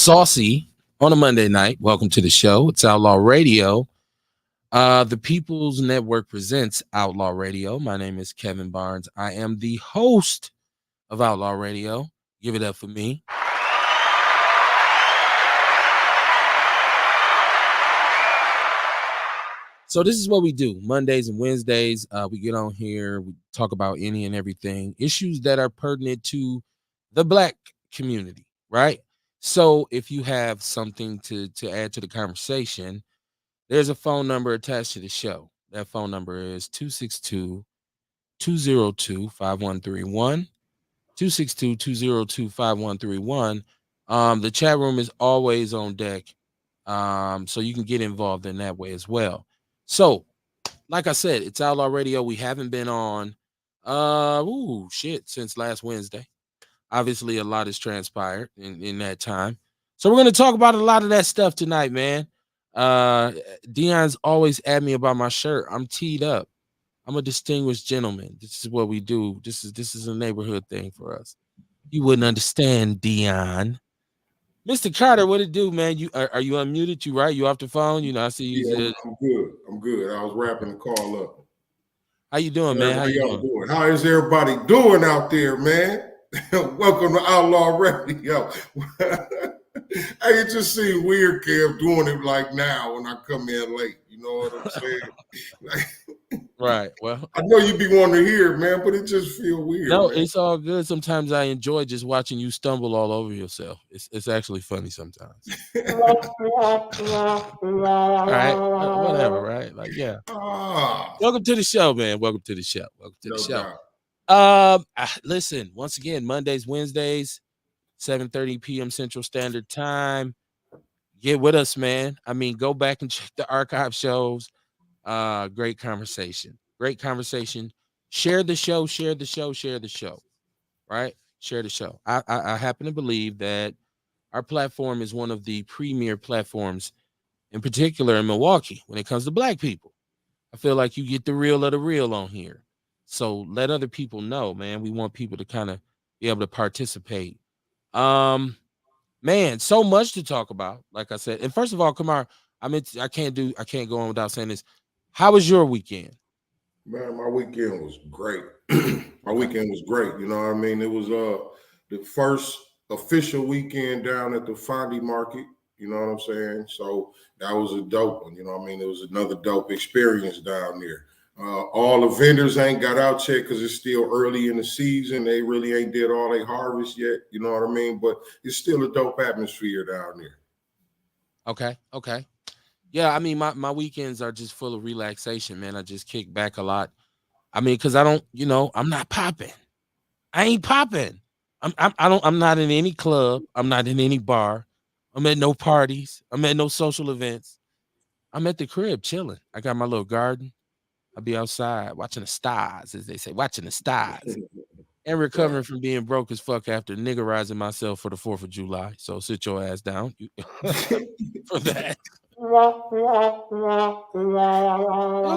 saucy on a Monday night. Welcome to the show. It's Outlaw Radio. The People's Network presents Outlaw Radio. My name is Kevin Barnes. I am the host of Outlaw Radio. Give it up for me. So this is what we do. Mondays and Wednesdays, we get on here. We talk about any and everything. Issues that are pertinent to the Black community, right? So if you have something to add to the conversation, there's a phone number attached to the show. That phone number is 262-202-5131. 262-202-5131. The chat room is always on deck. So you can get involved in that way as well. So, like I said, it's Outlaw Radio. We haven't been on since last Wednesday. Obviously, a lot has transpired in that time. So we're going to talk about a lot of that stuff tonight, man. Dion's always at me about my shirt. I'm teed up. I'm a distinguished gentleman. This is what we do. This is a neighborhood thing for us. You wouldn't understand, Dion. Mr. Carter, what it do, man? You are you unmuted? You right? You off the phone? You know, I see you. Yeah, I'm good. I'm good. I was wrapping the call up. How you doing, man? How you doing? How is everybody doing out there, man? Welcome to Outlaw Radio. Hey, it just seems weird, Kev, doing it like now when I come in late. You know what I'm saying? Right. Well, I know you be wanting to hear it, man, but it just feels weird. No, man. It's all good. Sometimes I enjoy just watching you stumble all over yourself. It's actually funny sometimes. All right. Whatever, right? Like, yeah. Welcome to the show, man. Welcome to the show. Welcome to the show. Listen, once again, Mondays, Wednesdays, 7:30 p.m. Central Standard Time. Get with us, man. I mean, go back and check the archive shows. Great conversation. Share the show, right? Share the show. I happen to believe that our platform is one of the premier platforms, in particular in Milwaukee, when it comes to Black people. I feel like you get the real of the real on here. So let other people know, man. We want people to kind of be able to participate. Man, so much to talk about, like I said. And first of all, Kamar, I can't go on without saying this. How was your weekend? Man, my weekend was great. My weekend was great. You know what I mean? It was the first official weekend down at the Fondy Market. You know what I'm saying? So that was a dope one. You know what I mean? It was another dope experience down there. All the vendors ain't got out yet because it's still early in the season. They really ain't did all their harvest yet. You know what I mean? But it's still a dope atmosphere down there. Okay. Yeah, I mean, my weekends are just full of relaxation, man. I just kick back a lot. I mean, because I'm not popping. I ain't popping. I'm not in any club. I'm not in any bar. I'm at no parties. I'm at no social events. I'm at the crib chilling. I got my little garden. I'll be outside watching the stars, as they say, watching the stars. And recovering from being broke as fuck after niggerizing myself for the 4th of July. So sit your ass down for that. You don't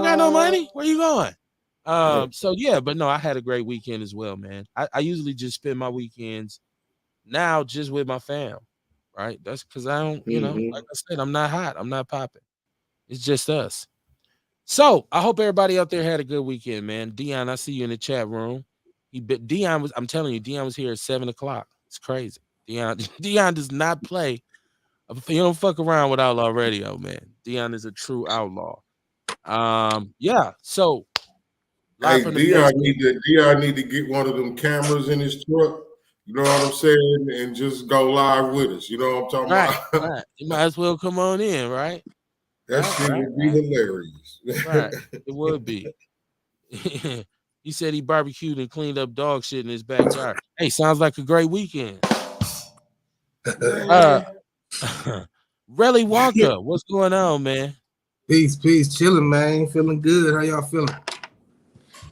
got no money? Where you going? So yeah, but no, I had a great weekend as well, man. I usually just spend my weekends now just with my fam, right? That's because I don't, like I said, I'm not hot. I'm not popping. It's just us. So I hope everybody out there had a good weekend, man. Dion, I see you in the chat room. I'm telling you, Dion was here at 7:00. It's crazy. Dion does not play. You don't fuck around with Outlaw Radio, man. Dion is a true outlaw. Yeah. So, hey, Dion need to get one of them cameras in his truck. You know what I'm saying, and just go live with us. You know what I'm talking about? Right. You might as well come on in, right? That shit would be hilarious. Right. It would be. He said he barbecued and cleaned up dog shit in his backyard. Hey, sounds like a great weekend. Relly Walker, what's going on, man? Peace, chilling, man. Feeling good. How y'all feeling?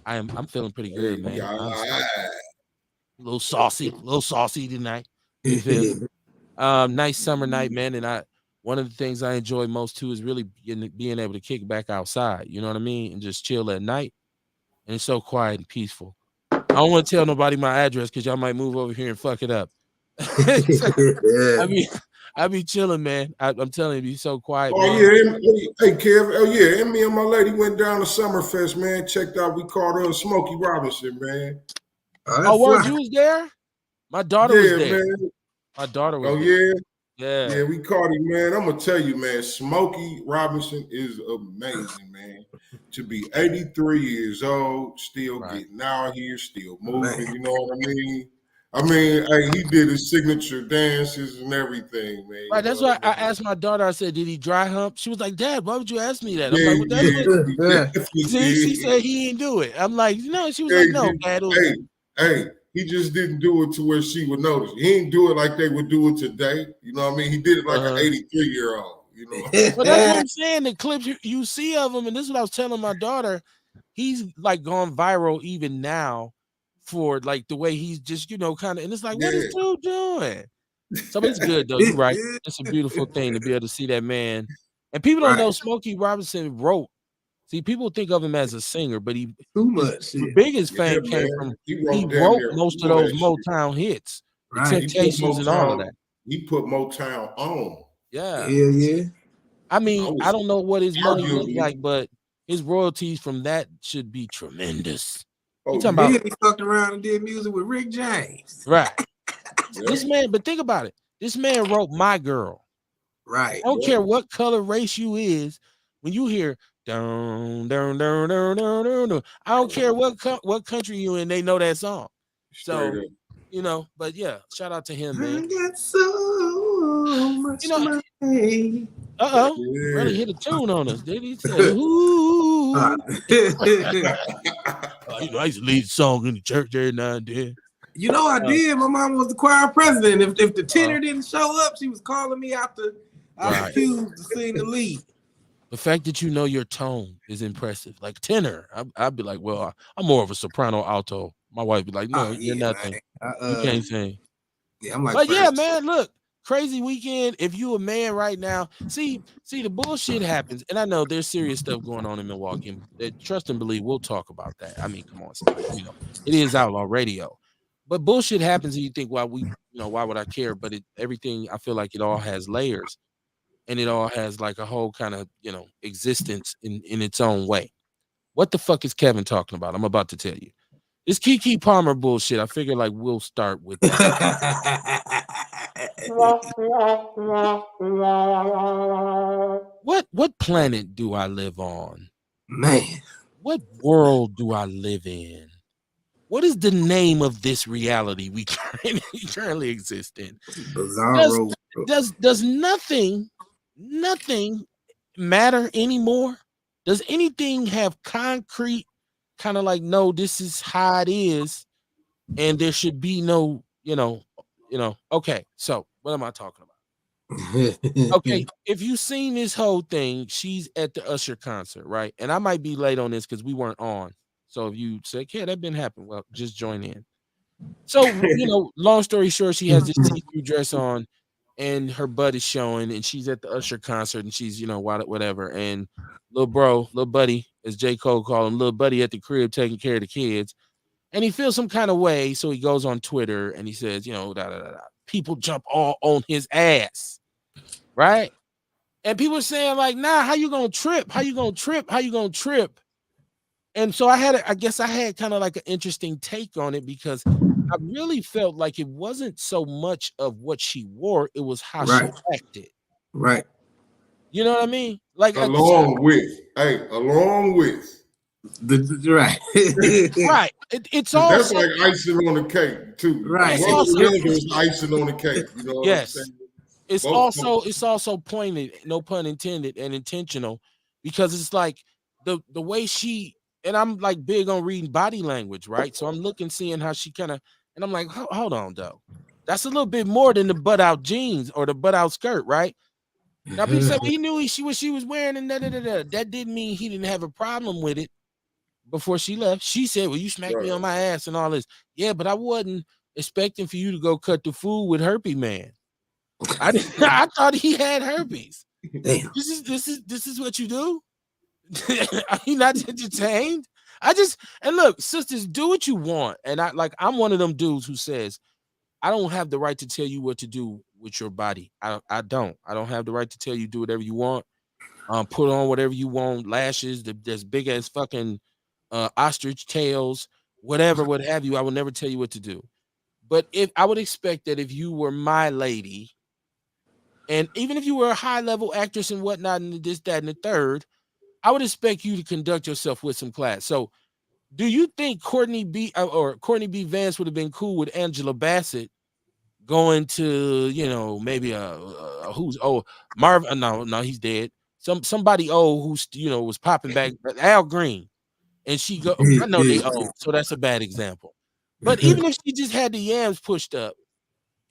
I'm feeling pretty good, man. A little saucy tonight. You feel me? Nice summer night, man. And one of the things I enjoy most too is really being able to kick back outside. You know what I mean? And just chill at night. And it's so quiet and peaceful. I don't want to tell nobody my address because y'all might move over here and fuck it up. I be chilling, man. I'm telling you, be so quiet, Oh man. yeah, hey Kev. Oh yeah, and me and my lady went down to Summerfest, man. Checked out. We caught her Smokey Robinson, man. Oh, Oh, that's word, fly. you was there? My daughter was Yeah, there. man. My daughter was Oh there. yeah. Yeah. Yeah, we caught him, man. I'm gonna tell you, man. Smokey Robinson is amazing, man. To be 83 years old, still Right. getting out here, still moving. Man. You know what I mean? I mean, hey, he did his signature dances and everything, man. Right. You know That's what why I I mean? asked my daughter, I said, did he dry hump? She was like, Dad, why would you ask me that? I'm Yeah, like, well, that's what he definitely see, she did. said he didn't do it. I'm like, no, she was Yeah, like, he no, did. Dad, it was Hey, he just didn't do it to where she would notice. He didn't do it like they would do it today. You know what I mean? He did it like an uh-huh. 83-year-old. You know what I'm Well, that's what saying? I'm saying. The clips you see of him, and this is what I was telling my daughter. He's like gone viral even now for like the way he's just, kind of, and it's like, what is Yeah. dude doing? So but it's good though. You're right. It's a beautiful thing to be able to see that man. And people don't Right. know Smokey Robinson wrote. See, people think of him as a singer, but Too his much shit. biggest Yeah, fame came man. from He he wrote damn wrote near most of all those that shit. Motown hits, the Right. Temptations and all of that. He put Motown on. Yeah. Hell yeah. I I mean, I was don't know what his money looked arguably, like, but his royalties from that should be tremendous. You oh talking yeah, Then about he fucked around and did music with Rick James. right. yeah, This man, but think about it. This man wrote My Girl. Right. I don't yeah. care what color race you is. When you hear down, down, down, down, down, down, down, I don't care what country you in, they know that song. Straight So, up. but yeah, shout out to him, man. I got so You much know, money. uh-oh. Really Yeah. hit a tune on us, did he? Said, ooh. I used to lead the song in the church every now and then. You know, I Uh, did. My mom was the choir president. If the uh, tenor didn't show up, she was calling me out the right. pews to sing the lead. The fact that you know your tone is impressive. Like tenor, I'd be like, well, I'm more of a soprano alto. My wife be like, no, Oh you're yeah, nothing. man. You can't sing. Yeah, I'm like But yeah, first. man, look, crazy weekend. If you a man right now, see, the bullshit happens, and I know there's serious stuff going on in Milwaukee. And trust and believe, we'll talk about that. I mean, come on, somebody, it is Outlaw Radio, but bullshit happens, and you think, why would I care? But everything, I feel like it all has layers, and it all has like a whole kind of existence in its own way. What the fuck is Kevin talking about? I'm about to tell you. This Kiki Palmer bullshit. I figure like we'll start with that. What planet do I live on? Man, What world do I live in? What is the name of this reality we currently exist in? Does Bizarro. does nothing matter anymore? Does anything have concrete kind of like, no, this is how it is, and there should be no, okay, so what am I talking about? Okay, if you seen this whole thing, she's at the Usher concert, right? And I might be late on this because we weren't on. So if you say, yeah, that didn't happen, well, just join in. So, long story short, she has this see-through dress on and her butt is showing, and she's at the Usher concert and she's, whatever. And little buddy, as J. Cole called him, little buddy at the crib taking care of the kids. And he feels some kind of way. So he goes on Twitter and he says, da da da da. People jump all on his ass. Right? And people are saying, like, nah, how you gonna trip? How you gonna trip? How you gonna trip? And so I guess I had kind of like an interesting take on it because I really felt like it wasn't so much of what she wore, it was how she Right. acted. Right. You know what I mean? Like along with Right. right. It's 'cause that's also like icing on the cake too. Right. it's One or also the other is icing on the cake. You know what I'm yes. saying? It's also pointed, no pun intended, and intentional, because it's like the way she, and I'm like big on reading body language, right? So I'm looking, seeing how she kind of, and I'm like, hold on, though, that's a little bit more than the butt out jeans or the butt out skirt, right? Now people say, well, he knew what she was wearing, and that didn't mean he didn't have a problem with it before she left. She said, well, you smacked me Right. on my ass and all this. Yeah, but I wasn't expecting for you to go cut the food with Herpy Man. I thought he had herpes. Damn. This is what you do? Are you not entertained? And look, sisters, do what you want. And I'm one of them dudes who says, I don't have the right to tell you what to do with your body. I don't. I don't have the right to tell you do whatever you want. Put on whatever you want, lashes, as big as fucking ostrich tails, whatever, what have you. I will never tell you what to do. But if I would expect that if you were my lady, and even if you were a high level actress and whatnot, and this, that, and the third, I would expect you to conduct yourself with some class. So, do you think Courtney B. Vance would have been cool with Angela Bassett going to, maybe who's Marvin? No, he's dead. Somebody who's was popping back, Al Green, and she go. I know they old, so that's a bad example. But even if she just had the yams pushed up,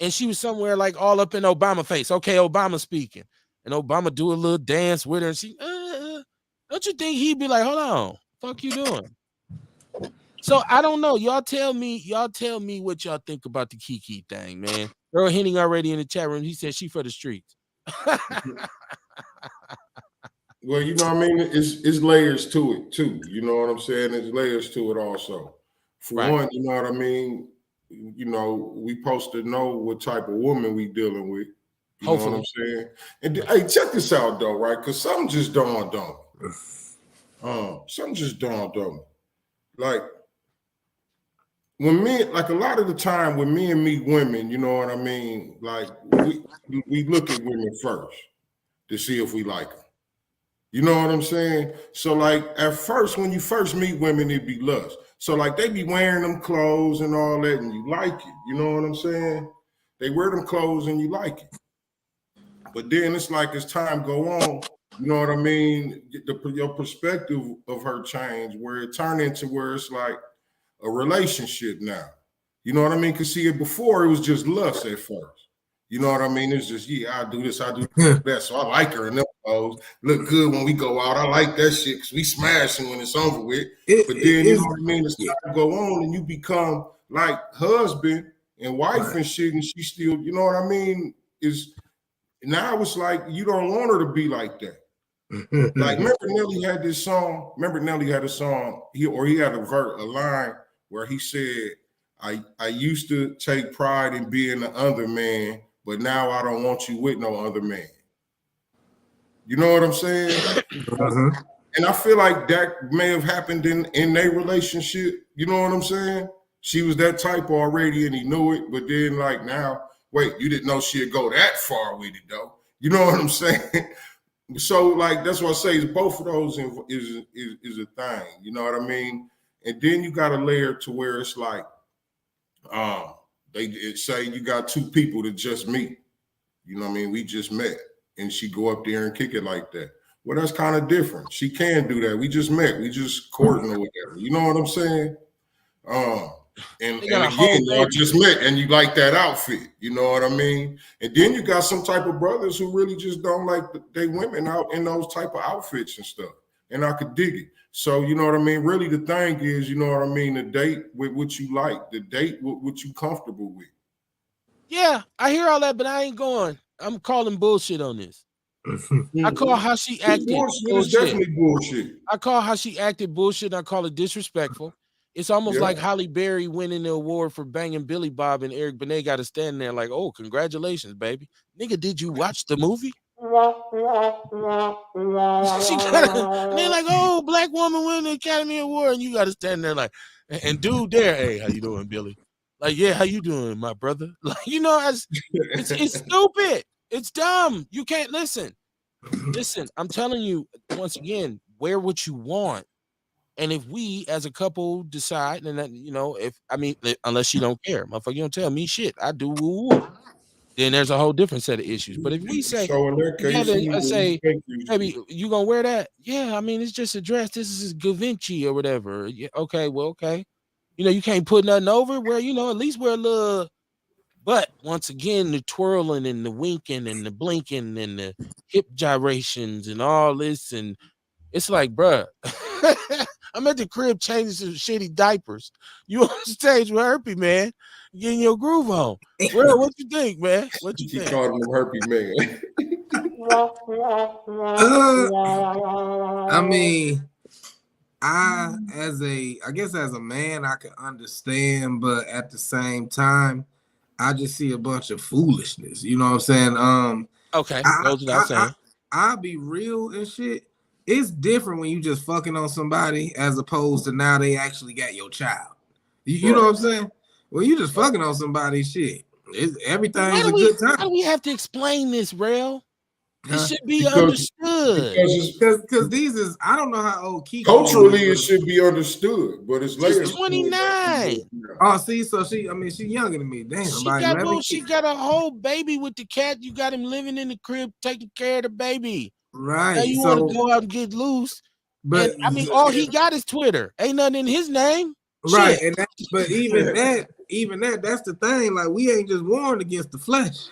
and she was somewhere like all up in Obama face, okay, Obama speaking, and Obama do a little dance with her, and she, don't you think he'd be like, hold on, fuck you doing? So I don't know. Y'all tell me what y'all think about the Kiki thing, man. Earl Henning already in the chat room. He said she for the streets. Well, you know what I mean? It's layers to it too. You know what I'm saying? There's layers to it also. For Right. one, you know what I mean? You know, we supposed to know what type of woman we dealing with. You know what I'm saying? And hey, check this out though, right? Because something just dawned on me. Something just dawned on me. Like when like a lot of the time when me and meet women, you know what I mean? Like we look at women first to see if we like them. You know what I'm saying? So like at first, when you first meet women, it'd be lust. So like they be wearing them clothes and all that, and you like it. You know what I'm saying? They wear them clothes and you like it. But then it's like as time go on, you know what I mean? Your perspective of her change, where it turned into where it's like a relationship now. You know what I mean? Because see, before it was just lust at first. You know what I mean? It's just, yeah, I do this, I do that. So I like her and them clothes. Look good when we go out. I like that shit because we smashing when it's over with. But then, you know what I mean? As time go on and you become like husband and wife and shit, and she still, you know what I mean? Is now it's like you don't want her to be like that. Like, remember Nelly had this song? Remember Nelly had a song, he had a line where he said, I used to take pride in being the other man, but now I don't want you with no other man. You know what I'm saying? And I feel like that may have happened in their relationship. You know what I'm saying? She was that type already and he knew it, but then like now, wait, you didn't know she'd go that far with it though. You know what I'm saying? So like that's what I say is both of those is a thing. You know what I mean? And then you got a layer to where it's like they say you got two people that just meet. You know what I mean? We just met, and she go up there and kick it like that. Well, that's kind of different. She can do that. We just met. We just courting or whatever. You know what I'm saying? And again, y'all just met, and you like that outfit. You know what I mean? And then you got some type of brothers who really just don't like they women out in those type of outfits and stuff. And I could dig it. So, you know what I mean? Really, the thing is, you know what I mean? The date with what you like, the date with what you comfortable with. Yeah, I hear all that, but I ain't going. I'm calling bullshit on this. I call how she acted bullshit. It's definitely bullshit. I call how she acted bullshit. I call it disrespectful. It's almost like Halle Berry winning the award for banging Billy Bob, and Eric Benet got to stand there like, oh, congratulations, baby. Nigga, did you watch the movie? She and they're like, oh, black woman win the Academy Award, and you got to stand there like, and dude there, hey, how you doing, Billy? Like, yeah, how you doing, my brother? Like, you know, it's stupid. It's dumb. You can't listen. Listen, I'm telling you, once again, wear what you want. And if we as a couple decide, and that, you know, unless you don't care, motherfucker, you don't tell me shit. I do woo woo. Then there's a whole different set of issues. But if we say, so in that case, say, maybe you gonna wear that? Yeah, I mean, it's just a dress. This is Givenchy or whatever. Yeah, okay, well, okay. You know, you can't put nothing over. Where you know, at least wear a little. But once again, the twirling and the winking and the blinking and the hip gyrations and all this, and it's like, bruh, I'm at the crib changing some shitty diapers. You on stage with Herpy, man, getting your groove on. Well, what you think, man? What you think? Called him Herpy, man. I mean, I guess as a man, I can understand, but at the same time, I just see a bunch of foolishness. You know what I'm saying? Okay, I goes without I I saying. I'll be real and shit. It's different when you just fucking on somebody as opposed to now they actually got your child. You know Right. what I'm saying? When you just fucking on somebody, shit, everything's Why a do we good why time. do we have to explain this, Rail? It Huh? should be Because understood. it's Because these is I don't know how old Kiki is, culturally it but should be understood, but it's She's layers to it that we 29. don't know. oh, see, so she younger than me. Damn, She about got 11 well, she years. got a whole baby with the cat. You got him living in the crib, taking care of the baby. Now Right. you want to So, go out and get loose. And but I mean, all he got is Twitter. Ain't nothing in his name. right, Shit. and but that's the thing. Like we ain't just warned against the flesh,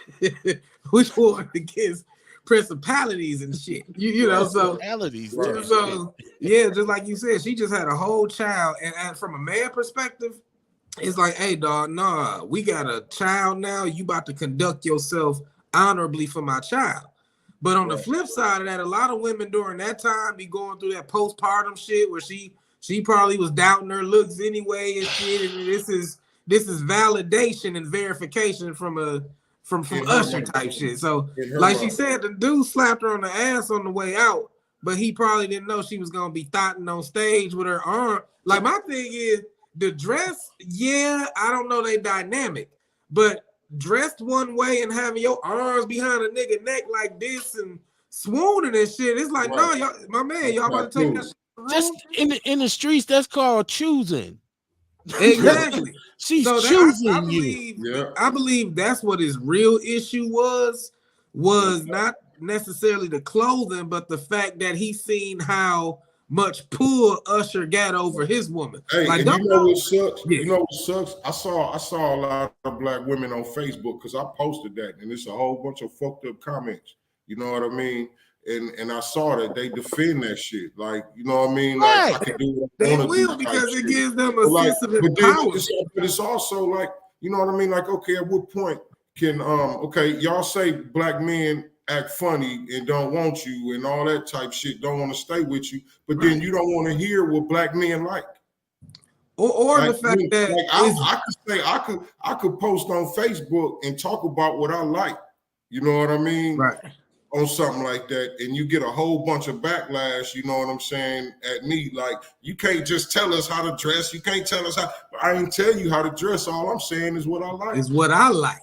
we warned against principalities and shit. You know, Right, Principalities right. and shit. so yeah, just like you said, she just had a whole child, and from a man perspective, it's like, hey, dog, nah, we got a child now. You about to conduct yourself honorably for my child. But on the Right. flip side of that, a lot of women during that time be going through that postpartum shit where she probably was doubting her looks anyway and shit. And this is validation and verification from In her Usher mind. type shit. So In her like she mind. said, the dude slapped her on the ass on the way out, but he probably didn't know she was gonna be thotting on stage with her arm. Like my thing is the dress, yeah, I don't know they dynamic, but dressed one way and having your arms behind a nigga neck like this and swooning and shit, it's like, Right. no, y'all, my man, That's y'all not about to take that cool. shit to the Just room? in the streets, that's called choosing. Exactly. She's So that I choosing you. believe Yeah. I believe that's what his real issue was Okay. not necessarily the clothing, but the fact that he seen how much pull Usher got over his woman. Hey, Like, and you don't know know. what sucks? Yeah. You know what sucks? I saw a lot of black women on Facebook because I posted that, and it's a whole bunch of fucked up comments. You know what I mean? And I saw that they defend that shit. Like, you know what I mean? Like Right. I can do what I They want to do will type because it shit. gives them a But like, sense of but then empowerment. it's also like, you know what I mean? Like, okay, at what point can okay, y'all say black men act funny and don't want you and all that type shit, don't want to stay with you, but then Right. you don't want to hear what black men like. Or Like, the fact that like it's I could say I could post on Facebook and talk about what I like. You know what I mean? right. On something like that, and you get a whole bunch of backlash, you know what I'm saying, at me. Like, you can't just tell us how to dress. You can't tell us how. I ain't tell you how to dress. All I'm saying is what I like. Is what I like.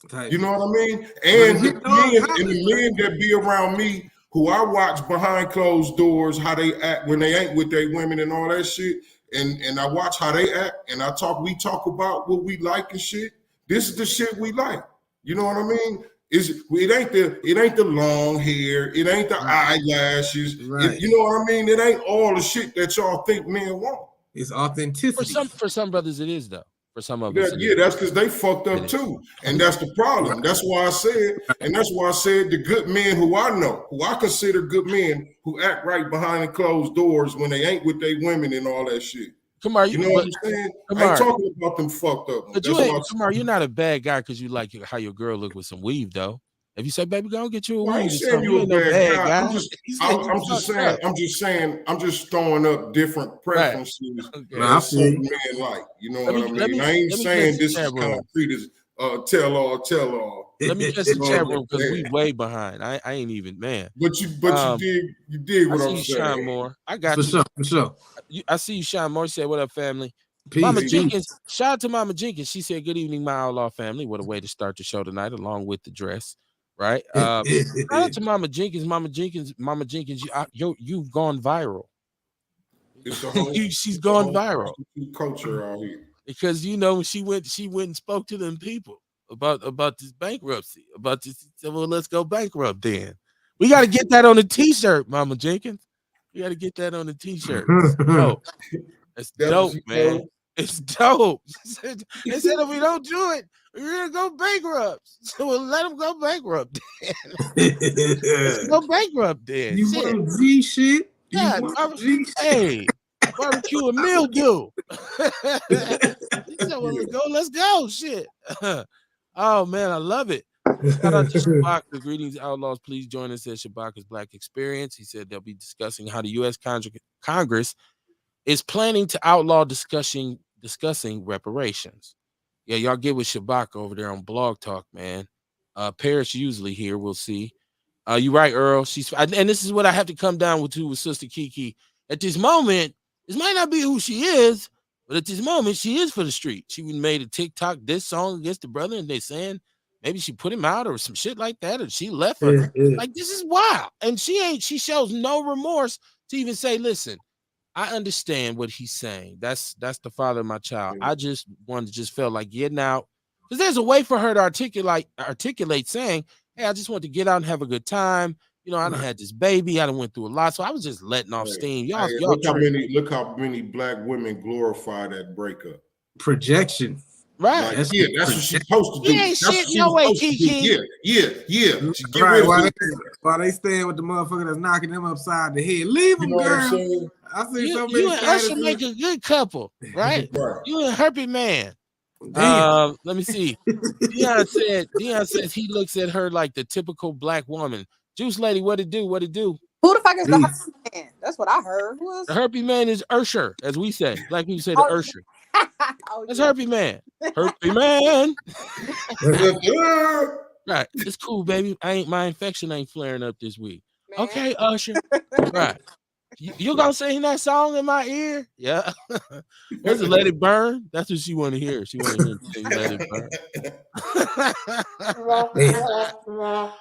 You Type know shit. what I mean? But And if the you dog and hollering, the men that be around me who I watch behind closed doors, how they act when they ain't with their women and all that shit. And I watch how they act and we talk about what we like and shit. This is the shit we like. You know what I mean? It ain't the long hair, it ain't the right, eyelashes. right. You know what I mean? It ain't all the shit that y'all think men want. It's authenticity. For some brothers, it is though. For some of us, That, it yeah, is. that's because they fucked It up is. too, and that's the problem. Right. That's why I said the good men who I know, who I consider good men, who act right behind the closed doors when they ain't with their women and all that shit. Kamar, You know what I'm saying? I ain't Kamar, talking about them fucked up ones. but you That's why ain't Kamar. You're not a bad guy because you like how your girl look with some weave though. If you say, "Baby, go get you a I weave ain't or saying something," you you a ain't no bad bad guy. guy. He said you fucked up. I'm just throwing up different Right. preferences Okay. No, I that feel certain you. men like. You know what I mean? I ain't Let me catch saying the this chat is room. concrete as tell all. Let me catch You the know what chat I'm room because we saying? way behind. I ain't even man. But Um, you did I what see I'm you, Shine saying. More. I For got you. sure, for sure. I see you, Shine More. Said, "What up, family?" Mama Peace, Peace. Jenkins. peace. Shout out to Mama Jenkins. She said, "Good evening, my outlaw family." What a way to start the show tonight, along with the dress, right? Shout out to Mama Jenkins. Mama Jenkins. You've gone viral. It's a whole She's it's a gone whole viral prostitute culture out here. because she went and spoke to them people about this bankruptcy. About this. She said, well, let's go bankrupt then. We got to get that on a T-shirt, Mama Jenkins. We got to get that on a T-shirt. Dope. It's That's what dope, she man. told. It's dope. They said if we don't do it, we're gonna go bankrupt. So we'll let them go bankrupt. Let's go bankrupt then. You Shit. want G shit? You Yeah. want G shit? Hey, barbecue and mildew. He said, well, let's go. Shit. Oh man, I love it. Shout out to Shabaka. Greetings, outlaws. Please join us at Shabaka's Black Experience. He said they'll be discussing how the U.S. Congress is planning to outlaw discussing reparations. Yeah, y'all get with Shabaka over there on Blog Talk, man. Paris usually here. We'll see. You right, Earl. And this is what I have to come down with Sister Kiki. At this moment, this might not be who she is, but at this moment, she is for the street. She made a TikTok diss song against the brother, and they saying maybe she put him out or some shit like that, or she left her. Like, this is wild. And she shows no remorse to even say, listen, I understand what he's saying. That's the father of my child. I just felt like getting out. Because there's a way for her to articulate saying, hey, I just want to get out and have a good time. You know, I done had this baby. I done went through a lot. So I was just letting off steam. Y'all look how many black women glorify that breakup. Projection. Right. Like, that's what she's supposed to do. Yeah, that's shit, no way, Kiki. Yeah. Right. While they staying with the motherfucker that's knocking them upside the head. Leave them, girl. I see so many. You and Usher make a good couple, right? You and Herpy Man. Let me see. Dion says he looks at her like the typical black woman. Juice Lady, what it do? Who the fuck is the Herpy Man? That's what I heard. The Herpy Man is Usher, as we say. Black people say the Usher. That's Herpy Man. Herpy Man. Right. It's cool, baby. My infection ain't flaring up this week. Man. Okay, Usher. Right. You gonna sing that song in my ear? Yeah. There's a Let It Burn. That's what she want to hear. She want to hear sing Let It Burn.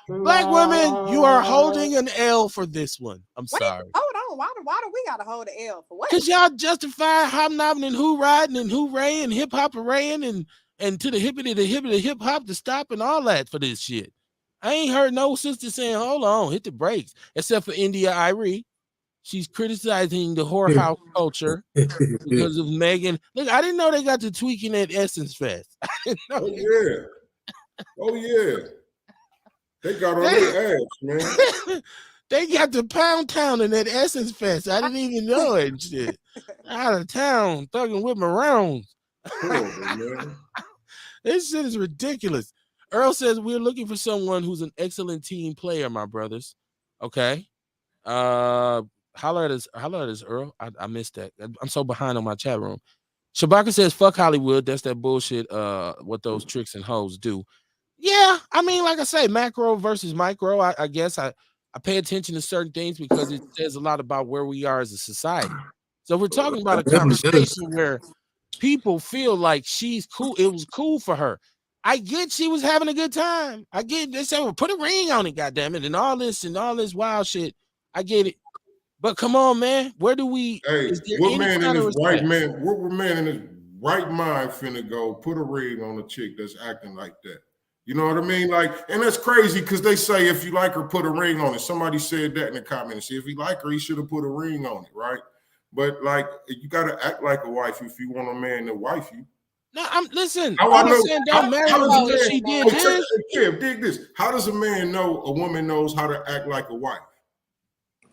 Black women, you are holding an L for this one. I'm sorry. Hold on. Why do we gotta hold an L for what? Because y'all justify hobnobbing and who riding and who raying, hip hop arraying and to the hippity hip hop to stop and all that for this shit. I ain't heard no sister saying, hold on, hit the brakes, except for India Irie. She's criticizing the whorehouse culture because of Megan. Look, I didn't know they got the tweaking at Essence Fest. I didn't know Oh yeah. They got on their ass, man. They got the pound town in that Essence Fest. I didn't even know it. Shit. Out of town, thugging with my rounds. This shit is ridiculous. Earl says we're looking for someone who's an excellent team player, my brothers. Okay. Holler at us, Earl. I missed that. I'm so behind on my chat room. Shabaka says, fuck Hollywood. That's that bullshit. What those tricks and hoes do. Yeah, I mean, like I say, macro versus micro. I guess I pay attention to certain things because it says a lot about where we are as a society. So we're talking about a conversation where people feel like she's cool. It was cool for her. I get she was having a good time. I get they say, well, put a ring on it, goddammit, and all this wild shit. I get it. But come on, man. Where do we? Hey, what man in his right man? What man in his right mind finna go put a ring on a chick that's acting like that? You know what I mean? Like, and that's crazy because they say if you like her, put a ring on it. Somebody said that in the comments. See, if he like her, he should have put a ring on it, right? But like, you gotta act like a wife if you want a man to wife you. No, listen. I'm saying don't marry her because she did this. Kev, dig this. How does a man know a woman knows how to act like a wife?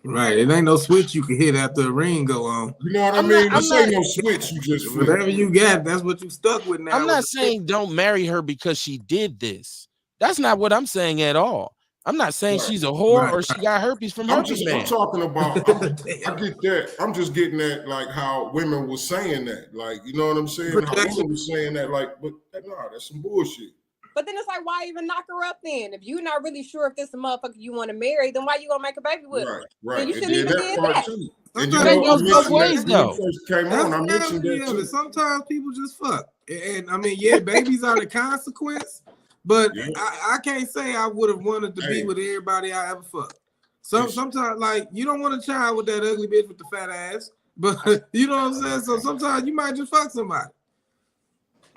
Right, it ain't no switch you can hit after a ring go on. You know what I mean? This ain't no switch. You just flip. Whatever you got, that's what you stuck with now. I'm not saying don't marry her because she did this. That's not what I'm saying at all. I'm not saying she's a whore or she got herpes from herpes man. I'm talking about. I get that. I'm just getting at like how women was saying that. Like, you know what I'm saying? How women was saying that. Like, but nah, that's some bullshit. But then it's like, why even knock her up then? If you're not really sure if this is a motherfucker you want to marry, then why you gonna make a baby with her? Right. Then you shouldn't even did that. And you know, both ways though. I mentioned that too. Sometimes people just fuck. And I mean, yeah, babies are the consequence, but I can't say I would have wanted to be with everybody I ever fucked. Sometimes, like, you don't want a child with that ugly bitch with the fat ass, but you know what I'm saying? So sometimes you might just fuck somebody.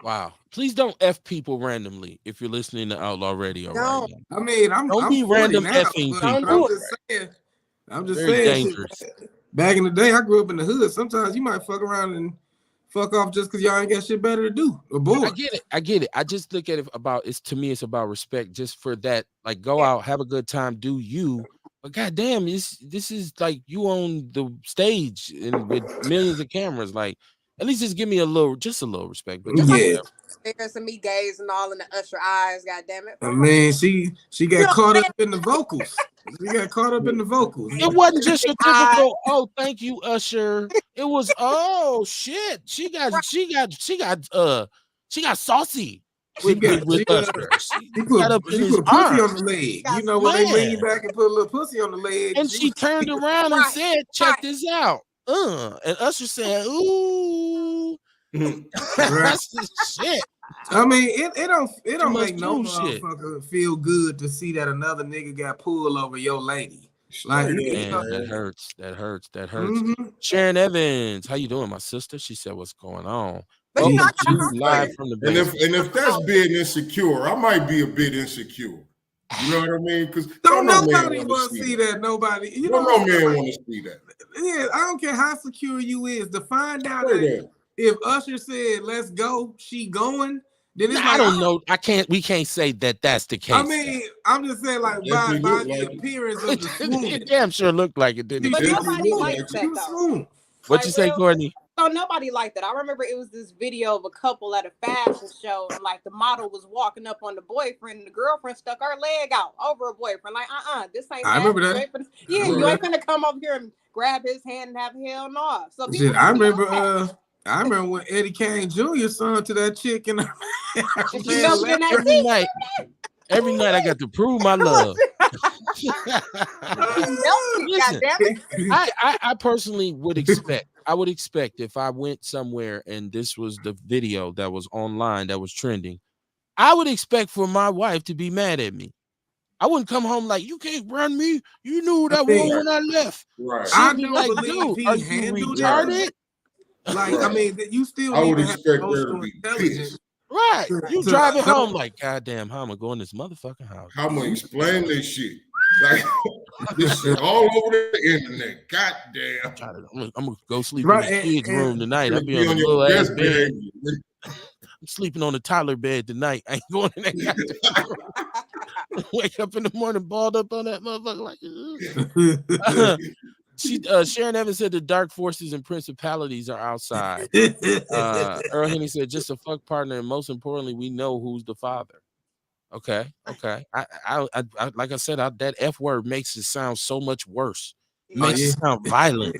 Wow. Please don't F people randomly if you're listening to Outlaw Radio right now. I mean, don't be random effing people. I'm just Very saying. dangerous. Back in the day, I grew up in the hood. Sometimes you might fuck around and fuck off just because y'all ain't got shit better to do. Or bored. I get it. I just look at it to me, it's about respect just for that. Like, go out, have a good time, do you. But goddamn, this is like you on the stage and with millions of cameras. Like, at least just give me a little respect. But There's some me gays and all in the Usher eyes, goddamn it. I mean, she got caught up in the vocals. She got caught up in the vocals. It wasn't just your typical, oh, thank you, Usher. It was, oh shit. She got She got saucy She with got with she, Usher. She She got up in his put pussy on arms. the leg. Got You know when they lean Man. back and put a little pussy on the leg. And she turned around and Right, said, check right. this out. And Usher said, ooh. That's the shit. I mean, it Too don't much make no dude shit. motherfucker feel good to see that another nigga got pulled over your lady. Like, Straight up, Man, that man. hurts. That hurts. That hurts. mhm. Sharon Evans, how you doing, my sister? She said, what's going on? But you know, I Welcome gotta to Live from the And Basement. if that's being insecure, I might be a bit insecure. You know what I mean? Because Don't no man nobody want want to to see that. Nobody. You Don't know, no man want to see that. yeah, I don't care how secure you is to find out Straight that up. if Usher said let's go, she going, then it's Nah, like I don't know. We can't say that that's the case. I mean, I'm just saying like Definitely by look the like it. appearance of the swoon. It damn sure looked like it, didn't She it? but Keith? definitely nobody looked likes like that she was though. swoon. What you say, real, Courtney? so nobody liked that. I remember it was this video of a couple at a fashion show, and like the model was walking up on the boyfriend, and the girlfriend stuck her leg out over a boyfriend. Like, this ain't I remember fashion. that. Yeah, you Right. ain't gonna come over here and grab his hand and have hell no. So people Shit, I gonna be remember. upset. I remember when Eddie Kane Jr. son to that chick and her She man melted in left that her. Every night, every night I got to prove my love. Listen, I personally would expect. I would expect if I went somewhere and this was the video that was online that was trending, I would expect for my wife to be mad at me. I wouldn't come home like, you can't run me. You knew what I wore when I left. Right. I She'd be do like, believe dude, are he you handled retarded? it. Like, I Right. mean, that you still I need would to have expect her to emotional be intelligence. pissed. Right. You to drive it know- home like, goddamn, how am I going to this motherfucking house? How am I explain this shit? Like this shit all over the internet. God damn. I'm gonna go sleep Right, in the kids' and- room tonight. I'll be Be on the on your little ass desk bed. bed. I'm sleeping on the toddler bed tonight. I ain't going in that goddamn room. Wake up in the morning balled up on that motherfucker like Sharon Evans said the dark forces and principalities are outside. Earl Henry said just a fuck partner, and most importantly, we know who's the father. Okay. I like I said, that F word makes it sound so much worse. It makes it sound violent.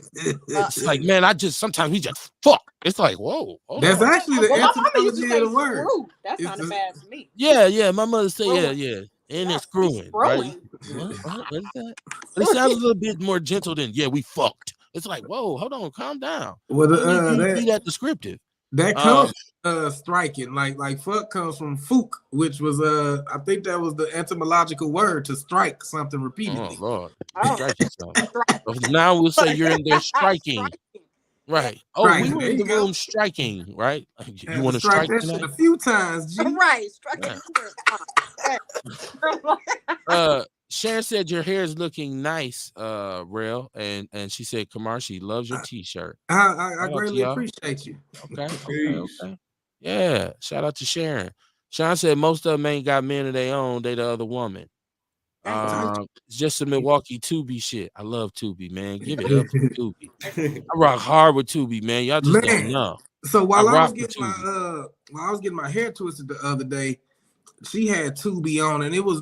It's like, man, sometimes we just fuck. It's like, whoa, hold That's on. actually the Well, my mama used to etymology say of the word. screw. That It's sounded the- bad to me. Yeah. My mother say, Screwing. yeah. And Yeah, it's screwing, right? screwing. What is that? But it sounds a little bit more gentle than we fucked. It's like, whoa, hold on, calm down. Well, I don't need you to be that descriptive. that comes striking. Like fuck comes from fuk, which was I think that was the etymological word to strike something Oh repeatedly. Lord, Oh. strike yourself. Now we'll say you're in there striking. Right. Oh, we Striking, were there in you the go. room striking, right? You Had want to to strike that tonight? shit a few times, G. Right, Sharon said your hair is looking nice, Rail, and she said Kamar, she loves your t-shirt. I Shout out to greatly y'all. appreciate you. Okay. Yeah, shout out to Sharon. Sharon said most of them ain't got men of their own, they the other woman. It's just a Milwaukee Tubi shit. I love Tubi, man. Give it up for Tubi. I rock hard with Tubi, man. Y'all just don't know. So while I was rock with getting my hair twisted the other day, she had Tubi on, and it was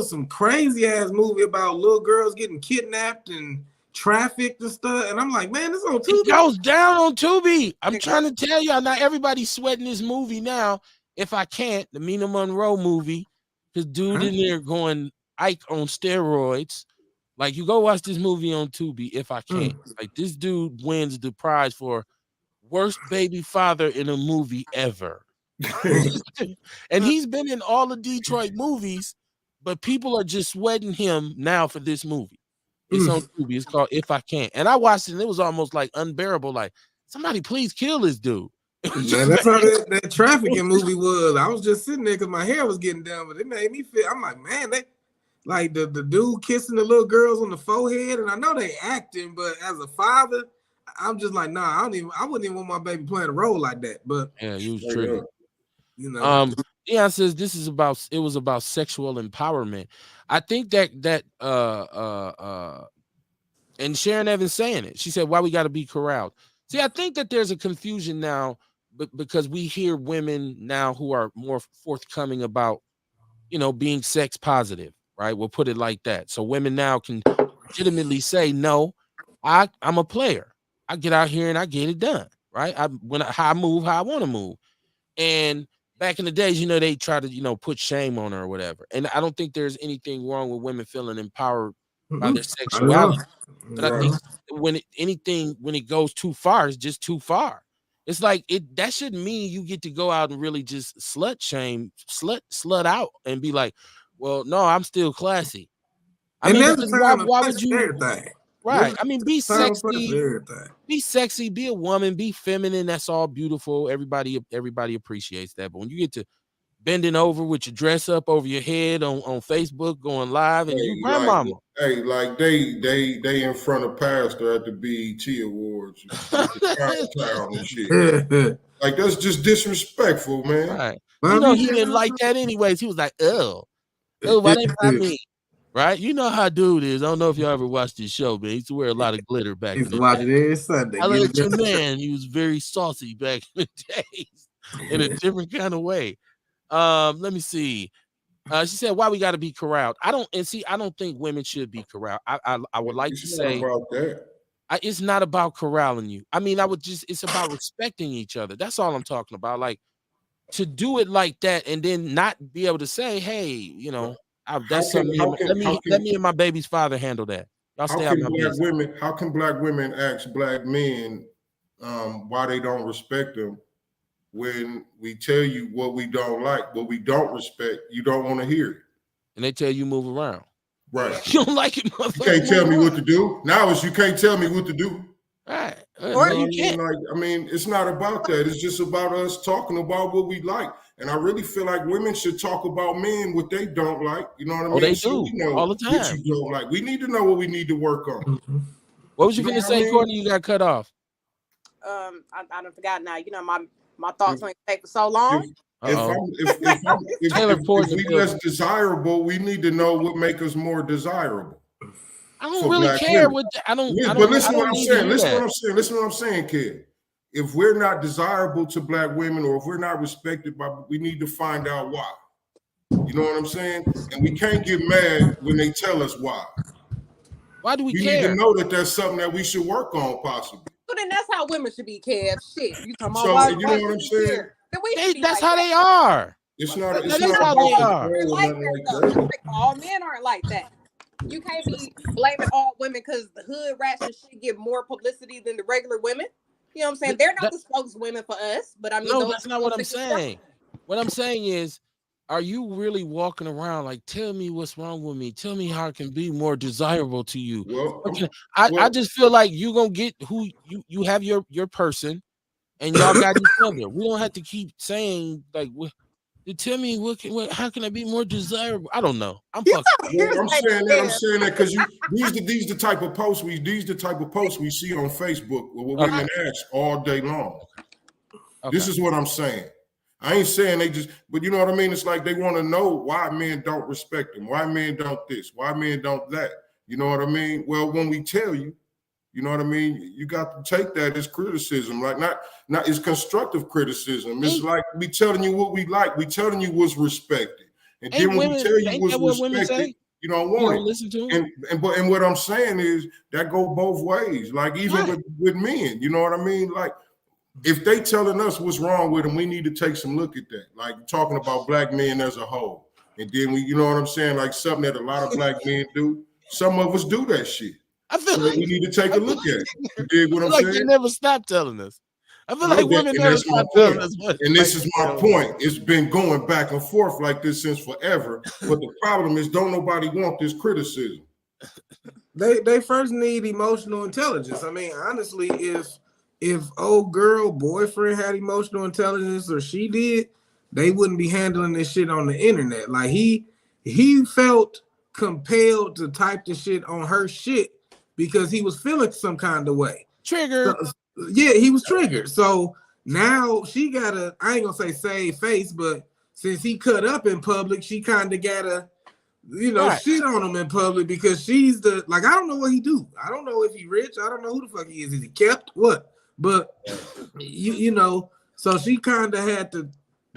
some crazy ass movie about little girls getting kidnapped and trafficked and stuff. And I'm like, man, this on Tubi. It goes down on Tubi. I'm trying to tell y'all, not everybody's sweating this movie now. If I can't, the Mina Monroe movie, because dude in there going Ike on steroids. Like, you go watch this movie on Tubi. If I can't, like, this dude wins the prize for worst baby father in a movie ever. And he's been in all the Detroit movies, but people are just sweating him now for this movie. It's on Tubi. It's called If I Can't. And I watched it and it was almost like unbearable. Like, somebody please kill this dude. Man, that's how that trafficking movie was. I was just sitting there because my hair was getting done, but it made me feel. I'm like, man, they like the dude kissing the little girls on the forehead, and I know they acting, but as a father, I'm just like, nah, I wouldn't even want my baby playing a role like that. But yeah, you was tripping. You know, Deion says it was about sexual empowerment. I think that and Sharon Evans saying it. She said, why we got to be corralled. See, I think that there's a confusion now, because we hear women now who are more forthcoming about, being sex positive, right? We'll put it like that. So women now can legitimately say, no, I'm a player. I get out here and I get it done, right? How I move, how I want to move. And back in the days, they try to, put shame on her or whatever. And I don't think there's anything wrong with women feeling empowered by their I don't know. sexuality. But I think when it goes too far, it's just too far. It's like that shouldn't mean you get to go out and really just slut out and be like, well, no, I'm still classy. And there's because a time and why place would for you? everything. Right. I mean, be Time and place for sexy, everything. be a woman, be feminine. That's all beautiful. Everybody appreciates that. But when you get to bending over with your dress up over your head on Facebook, going live, and you grandmama. Like they in front of pastor at the BET Awards with the countdown and shit. Like that's just disrespectful, man. Right. He didn't like that anyways. He was like, oh, why they by me? Right? You know how dude is. I don't know if y'all ever watched his show, but he used to wear a lot of glitter back in the day. Every Sunday. I looked at your man. He was very saucy back in the days in a different kind of way. Let me see. She said, why we got to be corralled? I don't think women should be corralled. I would like to say about that. It's not about corralling you. I mean, it's about respecting each other. That's all I'm talking about. Like, to do it like that and then not be able to say, hey, that's something. Let me and my baby's father handle that. Y'all stay out my business. How can black women ask black men why they don't respect them when we tell you what we don't like, what we don't respect? You don't want to hear it, and they tell you move around. Right? You don't like it, motherfucker. You can't tell me what to do. Now you can't tell me what to do. Right. Or you can't. It's not about that. It's just about us talking about what we like. And I really feel like women should talk about men what they don't like. You know what I mean? They do all the time. What you don't like. We need to know what we need to work on. What was you going to say, Courtney? You got cut off. I don't forgot now. My thoughts went take for so long. If we less desirable, we need to know what makes us more desirable. I don't really care what I don't. But listen what I'm saying. Listen what I'm saying, kid. If we're not desirable to black women, or if we're not respected we need to find out why. You know what I'm saying? And we can't get mad when they tell us why. Why do we care? We need to know that that's something that we should work on, possibly. So then that's how women should be, Kev. Shit, you talking about? So you know what I'm saying? That's how they are. It's not. That's how they are. All men aren't like that. You can't be blaming all women because the hood rats and shit get more publicity than the regular women. You know what I'm saying? They're not the spokeswomen for us, but I mean, no, that's not what I'm saying. What I'm saying is, are you really walking around like, tell me what's wrong with me? Tell me how I can be more desirable to you. I just feel like you're gonna get who you have your person, and y'all got each other. We don't have to keep saying like, tell me how can I be more desirable? I don't know. I'm saying that because these the type of posts we see on Facebook where women ask all day long. Okay. This is what I'm saying. I ain't saying they just, but you know what I mean? It's like they want to know why men don't respect them, why men don't this, why men don't that. You know what I mean? Well, when we tell you, you know what I mean? You got to take that as criticism, like not it's constructive criticism. It's like we telling you what we like, we telling you what's respected, and then when we tell you what's respected, you don't want it. Listen to them. And what I'm saying is that go both ways. Like even with men, you know what I mean? Like if they telling us what's wrong with them, we need to take some look at that. Like talking about black men as a whole, and then you know what I'm saying? Like something that a lot of black men do. Some of us do that shit. I feel like we need to take a look at it. You dig what I'm saying? They never stop telling us. I feel like women never stop telling us. And this is my point. It's been going back and forth like this since forever. But the problem is, don't nobody want this criticism. They first need emotional intelligence. I mean, honestly, if old girl boyfriend had emotional intelligence or she did, they wouldn't be handling this shit on the internet. Like he felt compelled to type the shit on her shit because he was feeling some kind of way. Triggered. So, yeah, he was triggered. So now she gotta, I ain't gonna say save face, but since he cut up in public, she kind of gotta, shit on him in public because she's I don't know what he do. I don't know if he rich. I don't know who the fuck he is. Is he kept? What? But so she kind of had to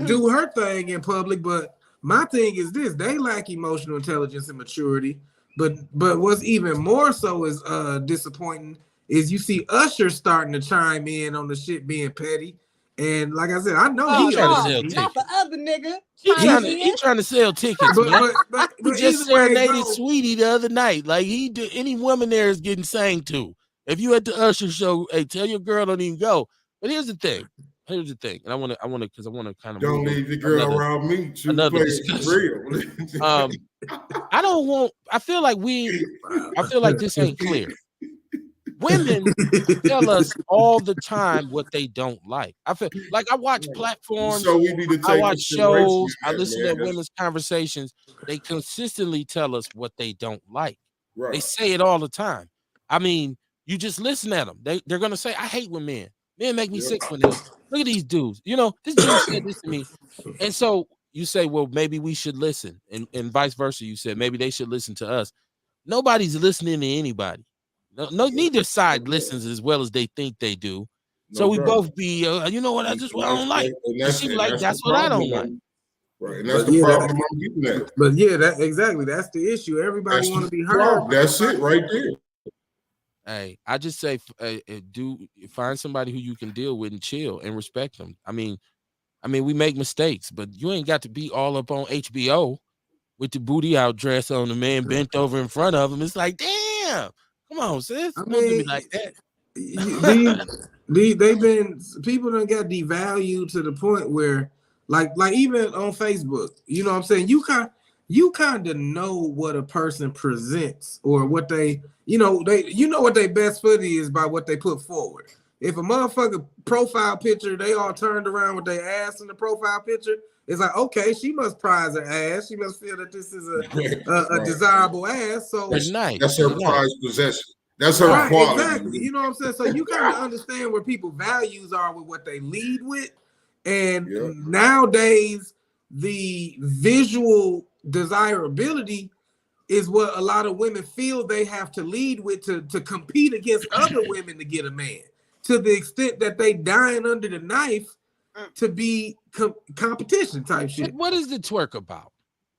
do her thing in public. But my thing is this: they lack emotional intelligence and maturity. But what's even more so is disappointing is you see Usher starting to chime in on the shit being petty, And like I said, I know Oh, He trying to no, sell not the tickets. other nigga. He trying to sell tickets, man. He But just either way it serenaded goes, Sweetie the other night. Like he did, any woman there is getting sang to. If you at the Usher show, hey, tell your girl don't even go. But here's the thing. And I want to, because I want to kind of Don't move leave your girl around me. She was another playing for discussion. real. I don't want. I feel like this ain't clear. Women tell us all the time what they don't like. I feel like I watch platforms, So we need to I take watch consideration shows, I of that, listen man. to women's conversations. They consistently tell us what they don't like. They Right. say it all the time. I mean, you just listen at them. They're gonna say, "I hate when men make me sick when they look at these dudes." You know, this dude said this to me, and so you say, "Well, maybe we should listen," and vice versa. You said maybe they should listen to us. Nobody's listening to anybody. No, neither side listens as well as they think they do. So No we doubt. both be, you know what? That's what I don't like. And she be like, that's the that's what I don't like. problem. Right, and that's But the yeah, problem I'm getting at. but yeah, that exactly. That's the issue. Everybody That's want to the be heard. problem. That's it right there. Hey, I just say, do find somebody who you can deal with and chill and respect them. I mean, we make mistakes, but you ain't got to be all up on HBO with the booty out dress on the man bent over in front of him. It's like, damn, come on, sis, I don't do me mean, like that. they've been people done got devalued to the point where like even on Facebook, you know what I'm saying? You kind of know what a person presents or what they what their best foot is by what they put forward. If a motherfucker profile picture, they all turned around with their ass in the profile picture, it's like, okay, she must prize her ass. She must feel that this is a desirable ass. So It's nice. That's her prized possession. That's her right, quality. exactly. You know what I'm saying? So you kind of understand where people values are with what they lead with. And nowadays, the visual desirability is what a lot of women feel they have to lead with to compete against other women to get a man. To the extent that they dying under the knife to be competition type shit. What is the twerk about?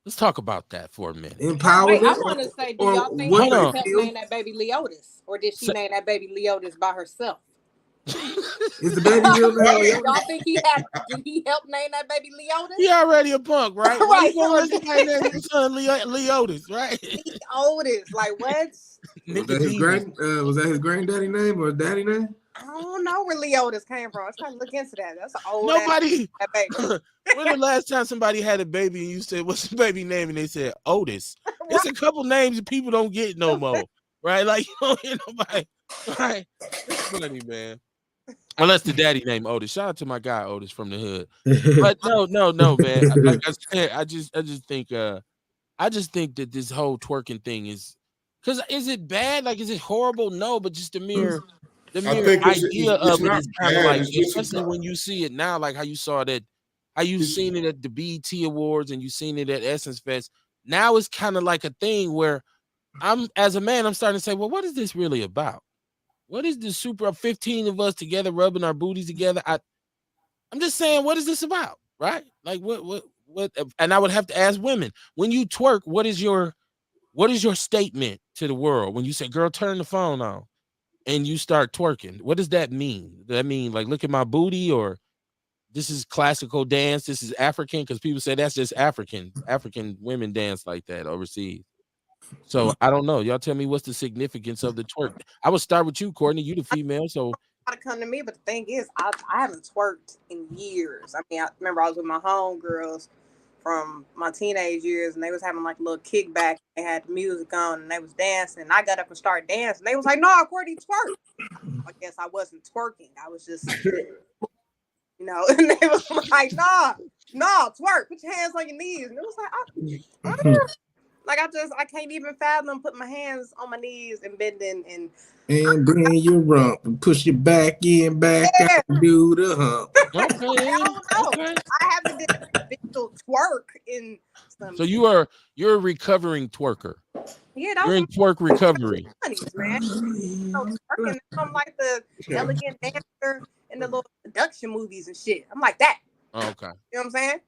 Let's talk about that for a minute. Empowerment. Wait, I want to say, do y'all think she helped name that baby Leotis, or did she name that baby Leotis by herself? Is the baby real Leotis? Y'all think did he help name that baby Leotis? He already a punk, right? Right. Why somebody name his son Leotis, right? Leotis, like what? Was that his granddaddy name or daddy name? I don't know where Leotis came from. I was trying to look into that. That's an old Nobody. That baby. When the last time somebody had a baby and you said, "What's the baby name?" and they said Otis. It's a couple names that people don't get no more, right? Like you don't hear nobody, right? It's funny, man. Unless the daddy named Otis. Shout out to my guy Otis from the hood. But no, man. Like I said, I just think that this whole twerking thing is, because is it bad? Like, is it horrible? No, but just the mere idea of it is kind of like, especially when you see it now, like how you saw that, how you seen it at the BET Awards and you seen it at Essence Fest. Now it's kind of like a thing where as a man, I'm starting to say, well, what is this really about? What is this 15 of us together rubbing our booties together? I'm just saying, what is this about? Right? Like what and I would have to ask women, when you twerk, what is your statement to the world? When you say, girl, turn the phone on and you start twerking, what does that mean? Does that mean like, look at my booty, or this is classical dance, this is African? Because people say that's just African women dance like that overseas. So I don't know. Y'all tell me, what's the significance of the twerk? I would start with you, Courtney. You the female, so to come to me, but the thing is, I haven't twerked in years. I mean, I remember I was with my homegirls from my teenage years, and they was having like a little kickback. They had the music on, and they was dancing. And I got up and started dancing. They was like, "No, Courtney, twerk." I guess I wasn't twerking. I was just, and they was like, "No, twerk. Put your hands on your knees." And it was like, like I can't even fathom putting my hands on my knees and bending and then you rump and push your back in, back out, and do the hump. I don't know. I haven't did a visual twerk in some. So you're a recovering twerker. Yeah, you're in twerk recovery. Man. Twerking, I'm like the elegant dancer in the little production movies and shit. I'm like that. Okay. You know what I'm saying?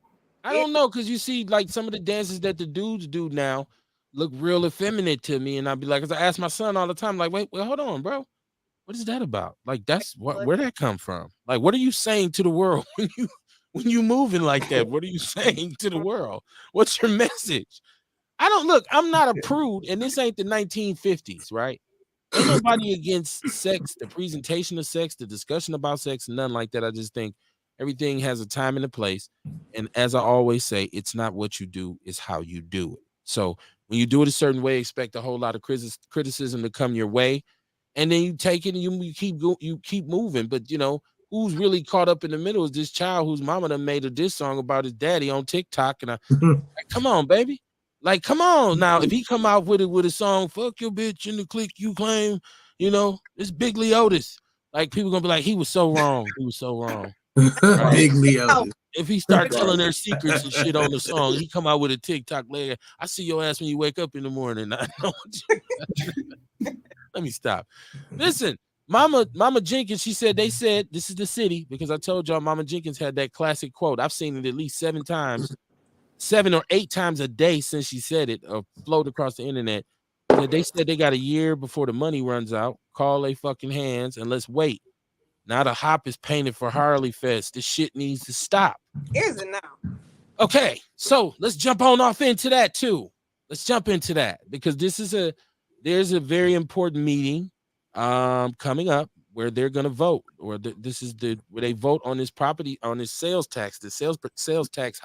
I don't know, because you see, like, some of the dances that the dudes do now look real effeminate to me, and I'd be like, because I ask my son all the time, like, wait, hold on, bro. What is that about? Like, that's where that come from? Like, what are you saying to the world when you moving like that? What are you saying to the world? What's your message? I don't look. I'm not a prude, and this ain't the 1950s, right? Ain't nobody against sex, the presentation of sex, the discussion about sex, nothing like that. I just think everything has a time and a place. And as I always say, it's not what you do, it's how you do it. So when you do it a certain way, expect a whole lot of criticism to come your way. And then you take it and you keep moving. But who's really caught up in the middle is this child whose mama done made a diss song about his daddy on TikTok. And like, come on, baby. Like, come on now. If he come out with a song, fuck your bitch in the clique you claim, it's Big Leotis. Like, people gonna be like, he was so wrong. He was so wrong. Right? Big Leo. If he start telling their secrets and shit on the song, he come out with a TikTok later. I see your ass when you wake up in the morning. I know what you Let me stop. Listen, Mama Jenkins, they said this is the city, because I told y'all Mama Jenkins had that classic quote. I've seen it at least 7 or 8 times a day since she said it, or floated across the internet. They said they got a year before the money runs out. Call they fucking hands and let's wait. Now the hop is painted for Harley Fest. This shit needs to stop. Is it now? Okay, so let's jump on off into that too. Let's jump into that, because there's a very important meeting coming up where they're gonna vote, or this is where they vote on this property, on this sales tax, the sales tax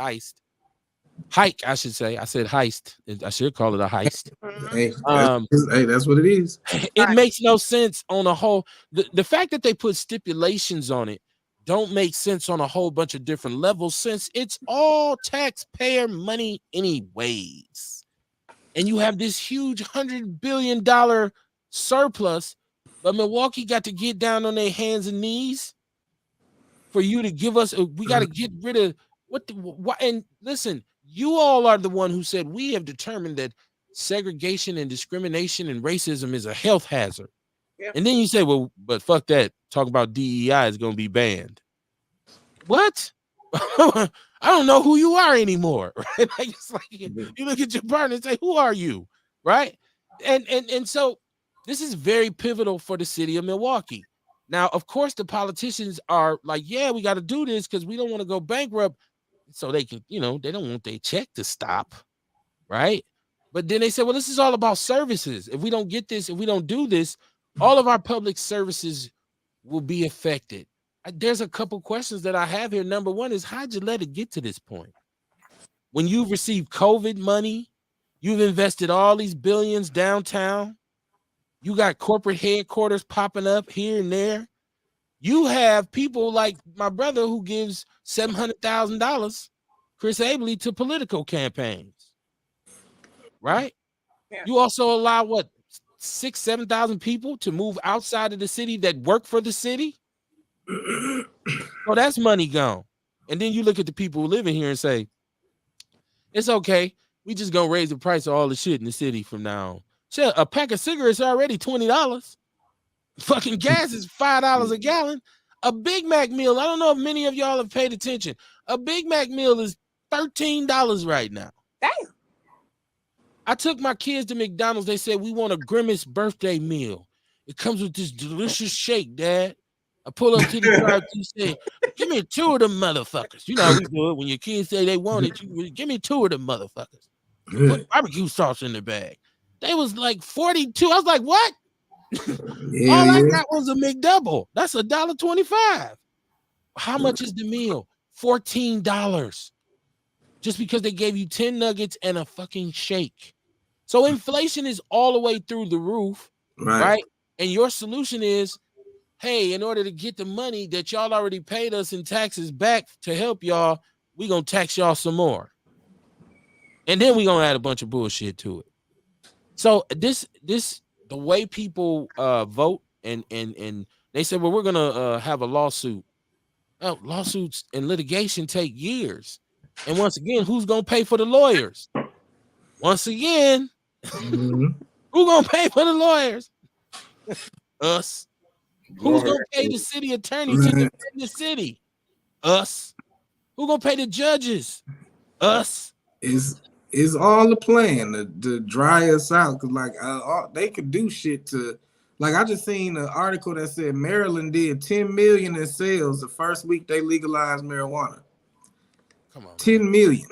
hike, I should say. I said heist. I should call it a heist. Hey, that's what it is. It makes no sense on a whole. The fact that they put stipulations on it don't make sense on a whole bunch of different levels, since it's all taxpayer money anyways. And you have this huge $100 billion surplus, but Milwaukee got to get down on their hands and knees for you to give us. We got to get rid of what? And listen, you all are the one who said we have determined that segregation and discrimination and racism is a health hazard. Yeah. And then you say, well, but fuck that. Talk about DEI is going to be banned. What? I don't know who you are anymore. Right? Like, it's like you look at your partner and say, who are you? Right? And so this is very pivotal for the city of Milwaukee. Now, of course, the politicians are like, yeah, we got to do this because we don't want to go bankrupt. So they can, they don't want their check to stop. Right? But then they say, well, this is all about services. If we don't get this, if we don't do this, all of our public services will be affected. There's a couple questions that I have here. Number one is, how'd you let it get to this point? When you've received COVID money, you've invested all these billions downtown. You got corporate headquarters popping up here and there. You have people like my brother who gives $700,000, Chris Abley, to political campaigns. Right? Yeah. You also allow 6,000-7,000 people to move outside of the city that work for the city. So that's money gone. And then you look at the people who live in here and say, it's okay. We just gonna raise the price of all the shit in the city from now on. Shit, a pack of cigarettes are already $20. Fucking gas is $5 a gallon. A Big Mac meal, I don't know if many of y'all have paid attention. A Big Mac meal is $13 right now. Damn. I took my kids to McDonald's. They said, we want a Grimace birthday meal. It comes with this delicious shake, Dad. I pull up to the drive-thru, say, give me 2 of them motherfuckers. You know how we do it when your kids say they want it. You give me 2 of them motherfuckers. Put barbecue sauce in the bag. They was like 42. I was like, what? All I got was a McDouble. That's $1.25. How much is the meal? $14. Just because they gave you 10 nuggets and a fucking shake. So inflation is all the way through the roof, right? And your solution is, hey, in order to get the money that y'all already paid us in taxes back to help y'all, we gonna tax y'all some more. And then we gonna add a bunch of bullshit to it. So this the way people vote and they said, well, we're gonna have a lawsuit. Oh, lawsuits and litigation take years. And once again, who's gonna pay for the lawyers? Once again, who gonna pay for the lawyers? Us. Who's gonna pay the city attorney to defend the city? Us. Who gonna pay the judges? Us. Is all the plan to dry us out? Because they could do shit to Like I just seen an article that said Maryland did 10 million in sales the first week they legalized marijuana. Come on, 10 million.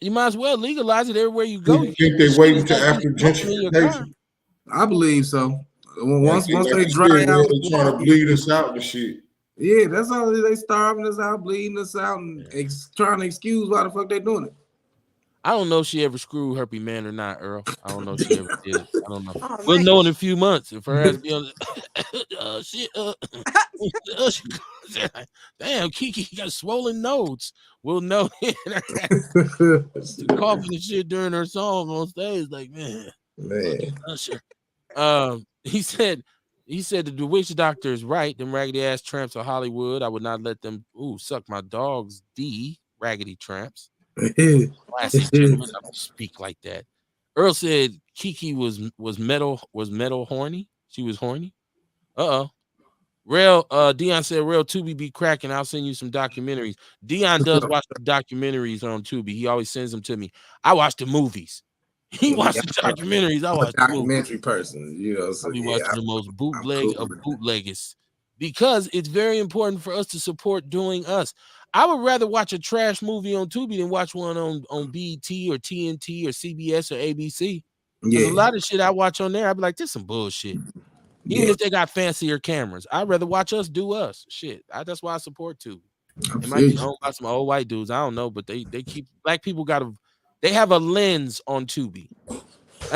You might as well legalize it everywhere you Do go. you think This they're shit waiting is to like after getting smoking in your car. gentrification? I believe so. Yeah, Once like they you dry said, out, they're trying to bleed us out and shit. yeah, that's all. They starving us out, bleeding us out, and trying to excuse why the fuck they doing it. I don't know if she ever screwed Herpy Man or not, Earl. I don't know if she ever did. I don't know. Oh, We'll man. know in a few months if her ass be on. Shit. Damn, Kiki got swollen nose. We'll know. Coughing and shit during her song on stage, like man. Usher. He said the witch doctor is right. Them raggedy ass tramps of Hollywood. I would not let them suck my dog's D. Raggedy tramps. Classy gentlemen, I don't speak like that. Earl said Kiki was metal horny. She was horny. Real Dion said real Tubi be cracking. I'll send you some documentaries. Dion does watch the documentaries on Tubi. He always sends them to me. I watch the movies. He watched the documentaries. I watch the movies. Documentary person, So I'll be watching the most bootleg of bootleggers because it's very important for us to support doing us. I would rather watch a trash movie on Tubi than watch one on BET or TNT or CBS or ABC. Because a lot of shit I watch on there, I'd be like, this is some bullshit. Even if they got fancier cameras, I'd rather watch us do us. Shit, that's why I support Tubi. It might be owned by some old white dudes. I don't know, but they keep black people they have a lens on Tubi.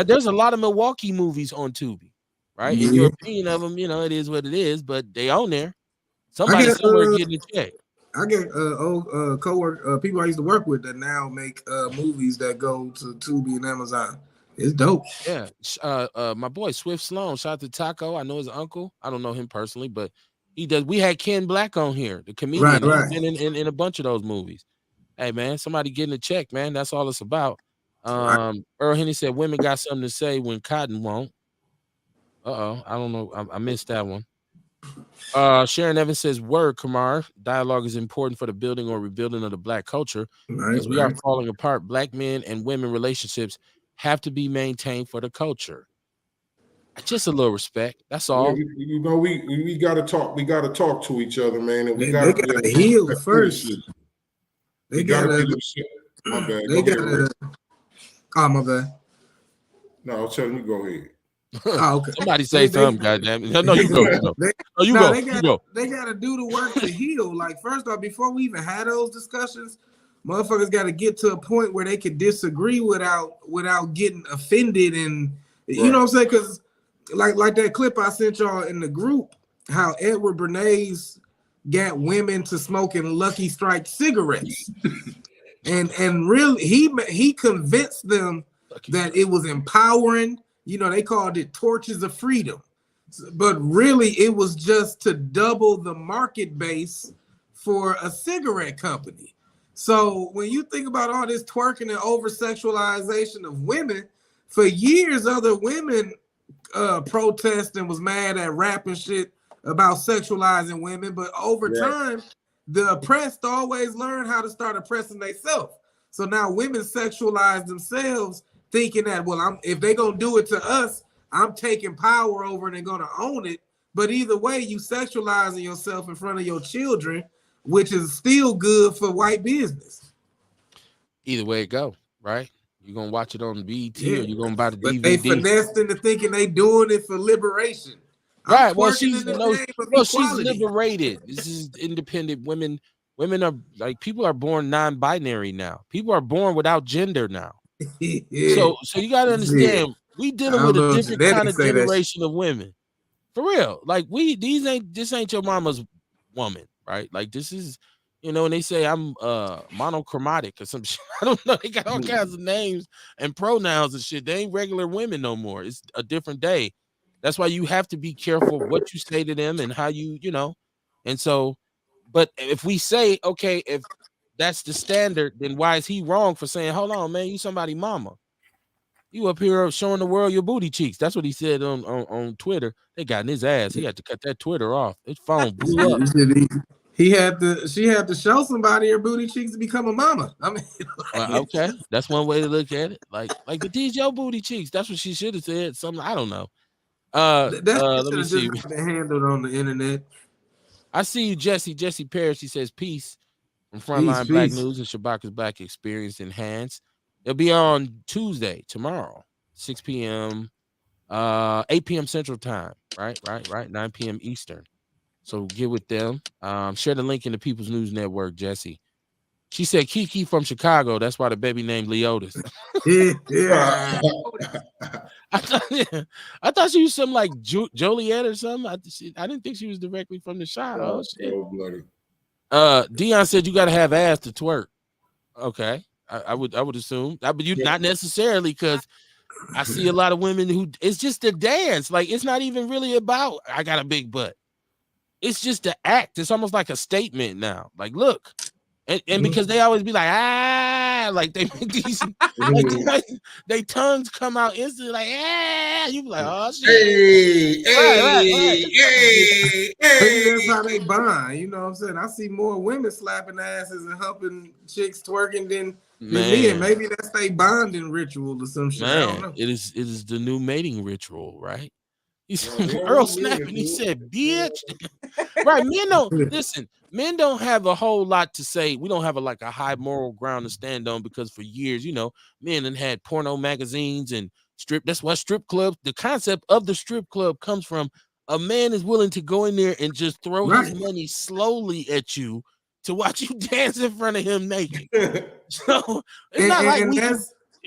There's a lot of Milwaukee movies on Tubi, right? In your opinion of them, it is what it is, but they own there. Somebody somewhere getting a check. I get old co-work people I used to work with that now make movies that go to Tubi and Amazon. It's dope. Yeah. My boy Swift Sloan, shout out to Taco. I know his uncle. I don't know him personally, but he does. We had Ken Black on here, the comedian. Right. He's been in a bunch of those movies. Hey man, somebody getting a check, man. That's all it's about. Earl Henry said women got something to say when Cotton won't. I don't know. I missed that one. Sharon Evans says, word, Kamar. Dialogue is important for the building or rebuilding of the black culture because we are falling apart. Black men and women relationships have to be maintained for the culture. Just a little respect. That's all. Yeah, we gotta talk. We gotta talk to each other, man. And they gotta heal first. They gotta. My bad. They gotta. Oh my bad. No, I was telling you, go ahead. Oh, okay. Somebody say something, goddamn it. No, you go. You go. They gotta do the work to heal. Like, first off, before we even had those discussions, motherfuckers gotta get to a point where they could disagree without getting offended, and you know what I'm saying? Because like that clip I sent y'all in the group, how Edward Bernays got women to smoking Lucky Strike cigarettes. and really he convinced them that it was empowering. They called it torches of freedom, but really it was just to double the market base for a cigarette company. So when you think about all this twerking and over sexualization of women, for years other women protest and was mad at rap and shit about sexualizing women, but over time the oppressed always learn how to start oppressing themselves. So now women sexualize themselves, thinking that, if they're gonna do it to us, I'm taking power over and they're gonna own it. But either way, you sexualizing yourself in front of your children, which is still good for white business. Either way it go, right? You're gonna watch it on BET or you're gonna buy the DVD. They finessed into thinking they doing it for liberation. Right. Well, she's liberated. This is independent women. Women are like, people are born non-binary now. People are born without gender now. So you gotta understand, we dealing with a different kind of generation of women. For real. Like this ain't your mama's woman, right? Like this is, and they say I'm monochromatic or some shit. I don't know. They got all kinds of names and pronouns and shit. They ain't regular women no more. It's a different day. That's why you have to be careful what you say to them and how and so, but if we say, okay, if that's the standard, then why is he wrong for saying, hold on, man, you somebody mama? You up here showing the world your booty cheeks. That's what he said on Twitter. They got in his ass. He had to cut that Twitter off. His phone blew up. She had to show somebody her booty cheeks to become a mama. I mean, Well, okay, that's one way to look at it. Like, but these your booty cheeks. That's what she should have said. Something I don't know. that shit Let should me have just see. not been handled on the internet. I see you, Jesse. Jesse Parrish. He says peace from Peace, Frontline Black peace. News and Shabaka's Black Experience Enhanced. It'll be on Tuesday, tomorrow, 6 p.m. 8 p.m. Central Time. Right, 9 p.m. Eastern. So get with them. Share the link in the People's News Network, Jesse. She said Kiki from Chicago. That's why the baby named Leotis. Yeah. I thought she was something like Joliet or something. I didn't think she was directly from the shot. Oh shit. Dion said you got to have ass to twerk. Okay, I would assume, but you not necessarily, because I see a lot of women who it's just a dance. Like, it's not even really about I got a big butt. It's just the act. It's almost like a statement now. Like, look. And because they always be like, like they make these, like they tongues come out instantly, like, you be like, oh shit. Hey. Maybe that's how they bond. You know what I'm saying? I see more women slapping asses and humping chicks twerking than men. Maybe that's their bonding ritual or some shit. I don't know. It is the new mating ritual, right? Earl snapping. He said, "Bitch." Right? Men don't listen. Men don't have a whole lot to say. We don't have a high moral ground to stand on, because for years, men and had porno magazines and strip. That's what strip clubs. The concept of the strip club comes from a man is willing to go in there and just throw his money slowly at you to watch you dance in front of him naked. So it's not like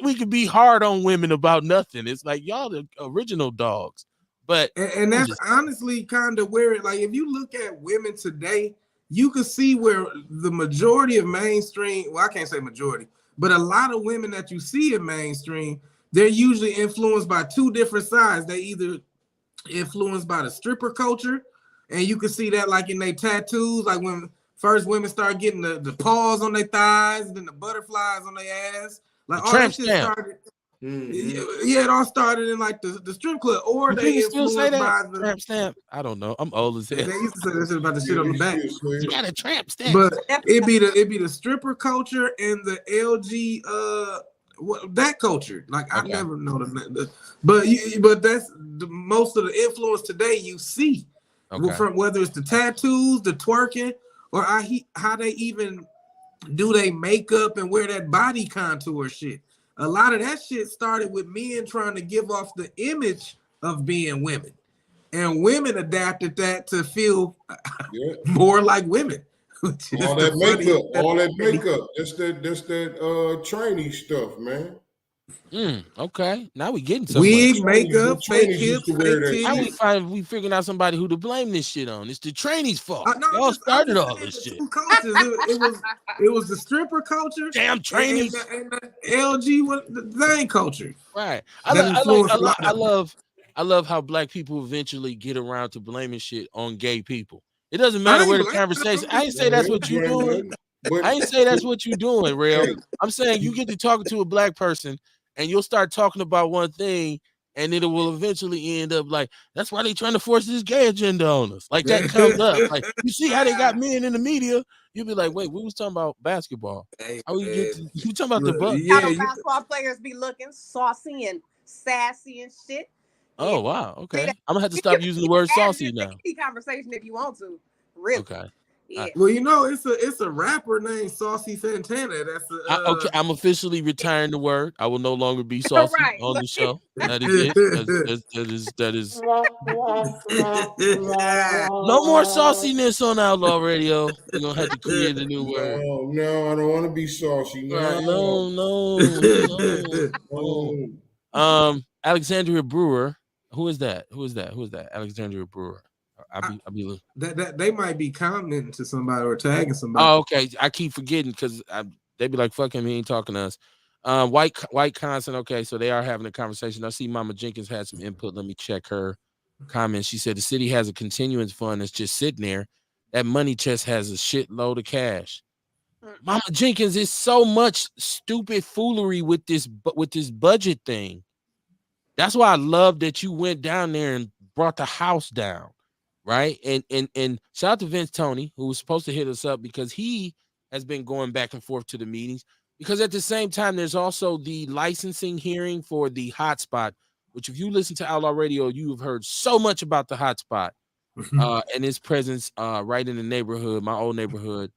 we could be hard on women about nothing. It's like y'all the original dogs. But and that's honestly kind of where like if you look at women today, you can see where the majority of mainstream, well, I can't say majority, but a lot of women that you see in mainstream, they're usually influenced by two different sides. They either influenced by the stripper culture, and you can see that like in their tattoos, like when first women start getting the paws on their thighs, and then the butterflies on their ass, like all that shit started. Yeah, it all started in like the strip club, or they influenced by the tramp stamp. I don't know. I'm old as hell. They used to say that shit about the shit on the back. You got a tramp stamp, but it be the stripper culture and the LG that culture. Like I never know but that's the most of the influence today you see from whether it's the tattoos, the twerking, or how they even do they makeup and wear that body contour shit. A lot of that shit started with men trying to give off the image of being women, and women adapted that to feel more like women. All that makeup. That's that trainee stuff, man. Okay, now we getting somewhere. Wig, makeup, fake hips, fake titties. How we figuring out somebody who to blame this shit on? It's the trainees' fault. Y'all started all this shit. Cultures. It was the stripper culture. Damn trainees and the LG with the thing culture. Right. I love how black people eventually get around to blaming shit on gay people. It doesn't matter where the conversation. I ain't say that's what you're doing. I ain't say that's what you're doing, real. I'm saying you get to talking to a black person and you'll start talking about one thing, and it will eventually end up like, that's why they trying to force this gay agenda on us. Like that comes up. Like, you see how they got men in the media? You'll be like, wait, we was talking about basketball. How we get to, you talking about the Bucks? How the basketball players be looking saucy and sassy and shit. Oh wow, okay. I'm gonna have to stop using the word saucy now. Conversation if you want to. Really. Okay. Yeah. Well, it's a rapper named Saucy Santana. That's okay. I'm officially retiring the word. I will no longer be saucy on the show. That is it. That is. No more sauciness on Outlaw Radio. We're gonna have to create a new word. No, I don't want to be saucy. No. Alexandria Brewer. Who is that? Alexandria Brewer. I'll be looking. That they might be commenting to somebody or tagging somebody. Oh, okay. I keep forgetting because they be like, "Fuck him, he ain't talking to us." White Constant. Okay, so they are having a conversation. I see Mama Jenkins had some input. Let me check her comments. She said the city has a continuance fund that's just sitting there. That money chest has a shitload of cash. Mama Jenkins, is so much stupid foolery with this budget thing. That's why I love that you went down there and brought the house down. right? And shout out to Vince Tony, who was supposed to hit us up because he has been going back and forth to the meetings. Because at the same time, there's also the licensing hearing for the hotspot, which if you listen to Outlaw Radio, you have heard so much about the hotspot and his presence right in the neighborhood, my old neighborhood,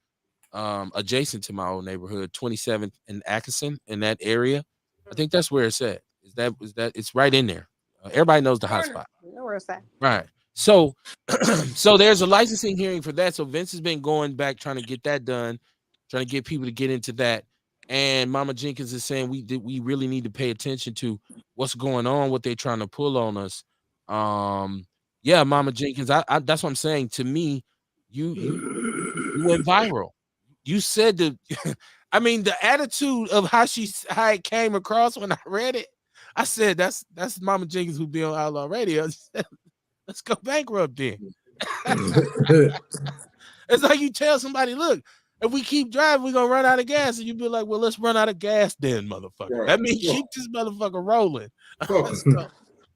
adjacent to my old neighborhood, 27th and Atkinson, in that area. I think that's where it's at. Is that it's right in there. Everybody knows the hotspot. You know where it's at. Right. So so there's a licensing hearing for that. So Vince has been going back trying to get that done, trying to get people to get into that. And Mama Jenkins is saying we really need to pay attention to what's going on, what they're trying to pull on us. Yeah, Mama Jenkins, I that's what I'm saying. To me, you went viral. You said the I mean the attitude of how it came across when I read it. I said that's Mama Jenkins who be on Outlaw Radio. Let's go bankrupt then. It's like you tell somebody, look, if we keep driving, we're gonna run out of gas. And you be like, well, let's run out of gas then, motherfucker. Right. That means keep this motherfucker rolling. So,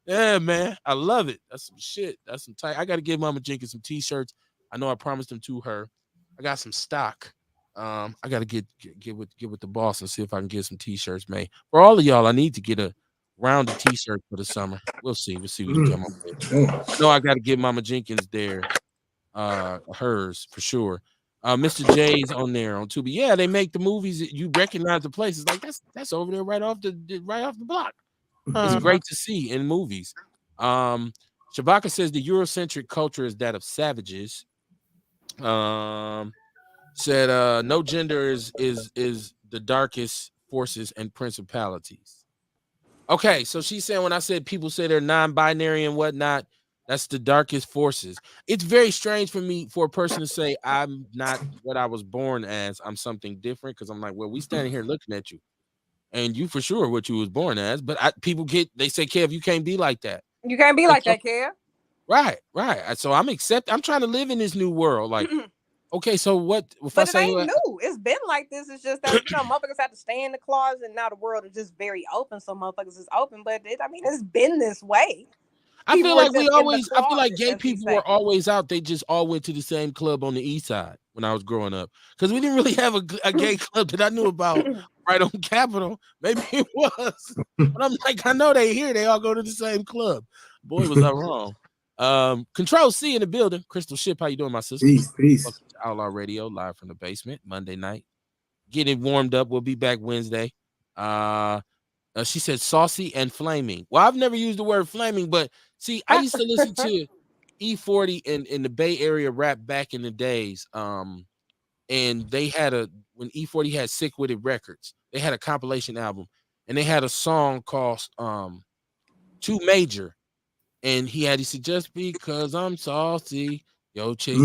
yeah, man. I love it. That's some shit. That's some tight. I gotta give Mama Jenkins some t-shirts. I know I promised them to her. I got some stock. I gotta get with the boss and see if I can get some t-shirts made. For all of y'all, I need to get a rounded t-shirt for the summer. We'll see. We'll see what we come up with. No, I gotta get Mama Jenkins hers for sure. Mr. J's on there on Tubi. Yeah, they make the movies that you recognize the places. Like that's over there right off the block. It's great to see in movies. Shabaka says the Eurocentric culture is that of savages. Said no gender is the darkest forces and principalities. Okay, so she's saying when I said people say they're non-binary and whatnot, that's the darkest forces. It's very strange for me for a person to say I'm not what I was born as. I'm something different because I'm like, well, we standing here looking at you, and you for sure what you was born as. But people they say, Kev, you can't be like that. You can't be like that, Kev. Right. So I'm trying to live in this new world. Like, okay, so what? If but it ain't new. It's been like this. It's just that motherfuckers have to stay in the closet, and now the world is just very open. So motherfuckers is open, but it's been this way. I feel like gay people were always out. They just all went to the same club on the east side when I was growing up. Because we didn't really have a gay club that I knew about right on Capitol. Maybe it was. But I'm like, I know they here. They all go to the same club. Boy, was I wrong. Control C in the building. Crystal Ship, how you doing, my sister? Peace. Welcome to Outlaw Radio, live from the basement, Monday night. Getting warmed up. We'll be back Wednesday. She said saucy and flaming. Well, I've never used the word flaming, but see, I used to listen to E40 in the Bay Area rap back in the days. And they had when E40 had Sick With It Records, they had a compilation album, and they had a song called Too Major. And he said, just because I'm saucy, yo chick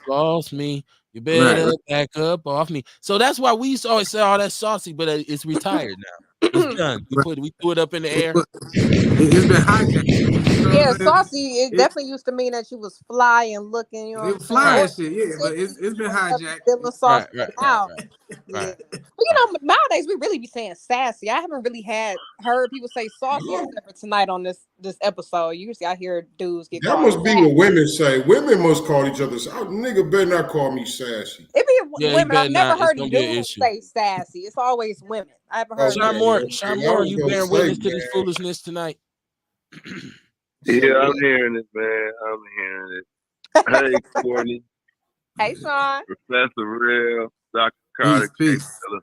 lost me. You better back up off me. So that's why we used to always say, oh, that's saucy, but it's retired now. It's done. We threw it up in the air. It's been hijacked. Yeah, saucy. It definitely used to mean that you was fly and looking. You know, it fly and shit. Yeah, but it's been hijacked. Right. But nowadays we really be saying sassy. I haven't really heard people say saucy except for tonight on this episode. Usually I hear dudes get. That must be what women say. Women must call each other. Nigga better not call me sassy. It be women. I've never heard dudes say sassy. It's always women. I haven't heard. Sean Moore, are you bearing witness to this foolishness tonight? Yeah, I'm hearing it, man. I'm hearing it. Hey, Courtney. Hey, Sean. Professor Real, Dr. Carter. Peace. I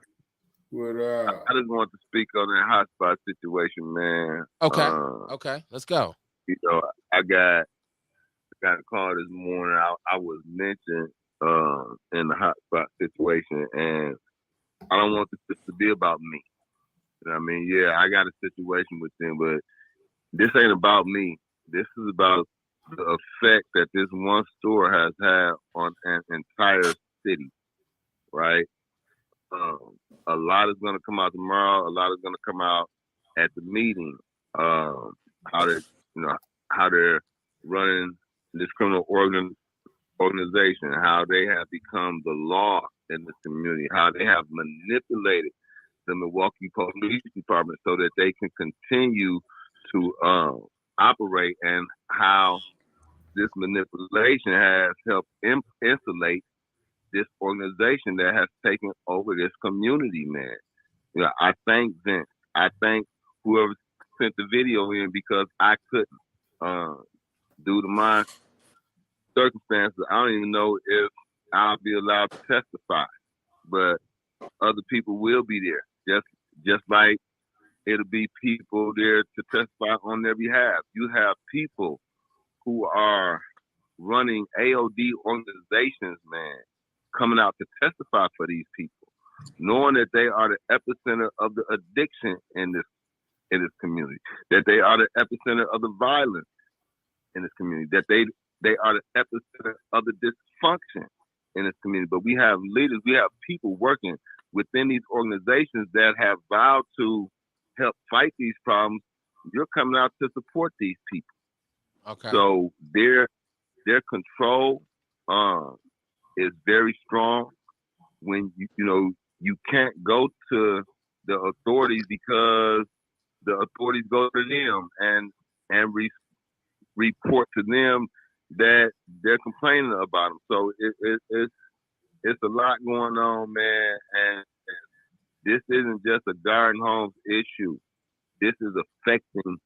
just want to speak on that hotspot situation, man. Okay, let's go. You know, I got a call this morning. I was mentioned in the hotspot situation, and I don't want this to be about me. You know what I mean? Yeah, I got a situation with them, but this ain't about me. This is about the effect that this one store has had on an entire city, right? A lot is going to come out tomorrow. A lot is going to come out at the meeting. How they're running this criminal organization, how they have become the law in the community, how they have manipulated the Milwaukee Police Department so that they can continue to operate, and how this manipulation has helped insulate this organization that has taken over this community, man. You know, I thank Vince. I thank whoever sent the video in because I couldn't. Due to my circumstances, I don't even know if I'll be allowed to testify. But other people will be there. Just like it'll be people there to testify on their behalf. You have people who are running AOD organizations, man, coming out to testify for these people, knowing that they are the epicenter of the addiction in this community, that they are the epicenter of the violence in this community, that they are the epicenter of the dysfunction in this community. But we have leaders, we have people working within these organizations that have vowed to help fight these problems. You're coming out to support these people. Okay. So their control is very strong. When you can't go to the authorities because the authorities go to them and report to them that they're complaining about them. So it's a lot going on, man. And this isn't just a Garden Homes issue. This is affecting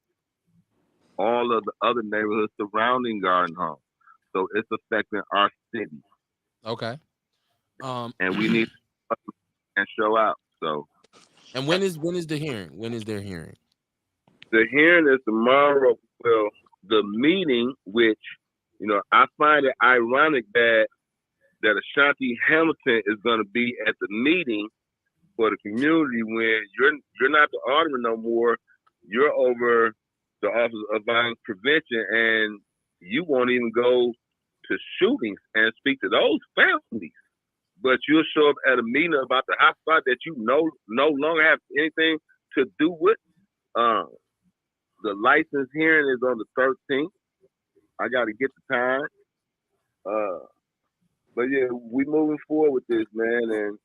all of the other neighborhoods surrounding Garden Homes. So it's affecting our city. Okay. And we need to show out. So. And when is the hearing? When is their hearing? The hearing is tomorrow. Well, the meeting, which I find it ironic that Ashanti Hamilton is going to be at the meeting for the community when you're not the alderman no more. You're over the Office of Violence Prevention, and you won't even go to shootings and speak to those families. But you'll show up at a meeting about the hot spot that you no longer have anything to do with. The license hearing is on the 13th. I got to get the time. But yeah, we moving forward with this, man, and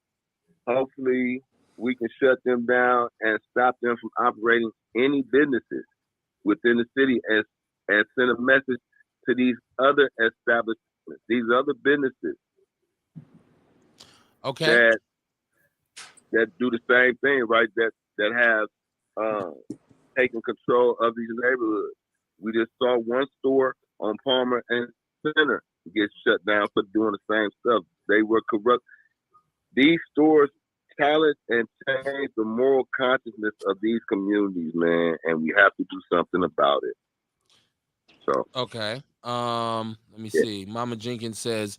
hopefully we can shut them down and stop them from operating any businesses within the city and send a message to these other establishments, these other businesses. Okay. That do the same thing, right? That have taken control of these neighborhoods. We just saw one store on Palmer and Center get shut down for doing the same stuff. They were corrupt. These stores challenge and change the moral consciousness of these communities, man, and we have to do something about it. So okay. Let me see. Mama Jenkins says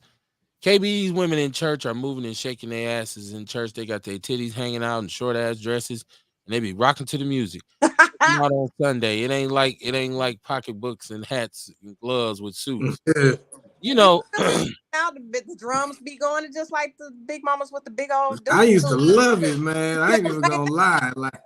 KB's women in church are moving and shaking their asses in church. They got their titties hanging out in short ass dresses, and they be rocking to the music. Not on Sunday. It ain't like pocketbooks and hats and gloves with suits. Now the drums be going just like the big mamas with the big old. I used to love it, man. I ain't even gonna lie. Like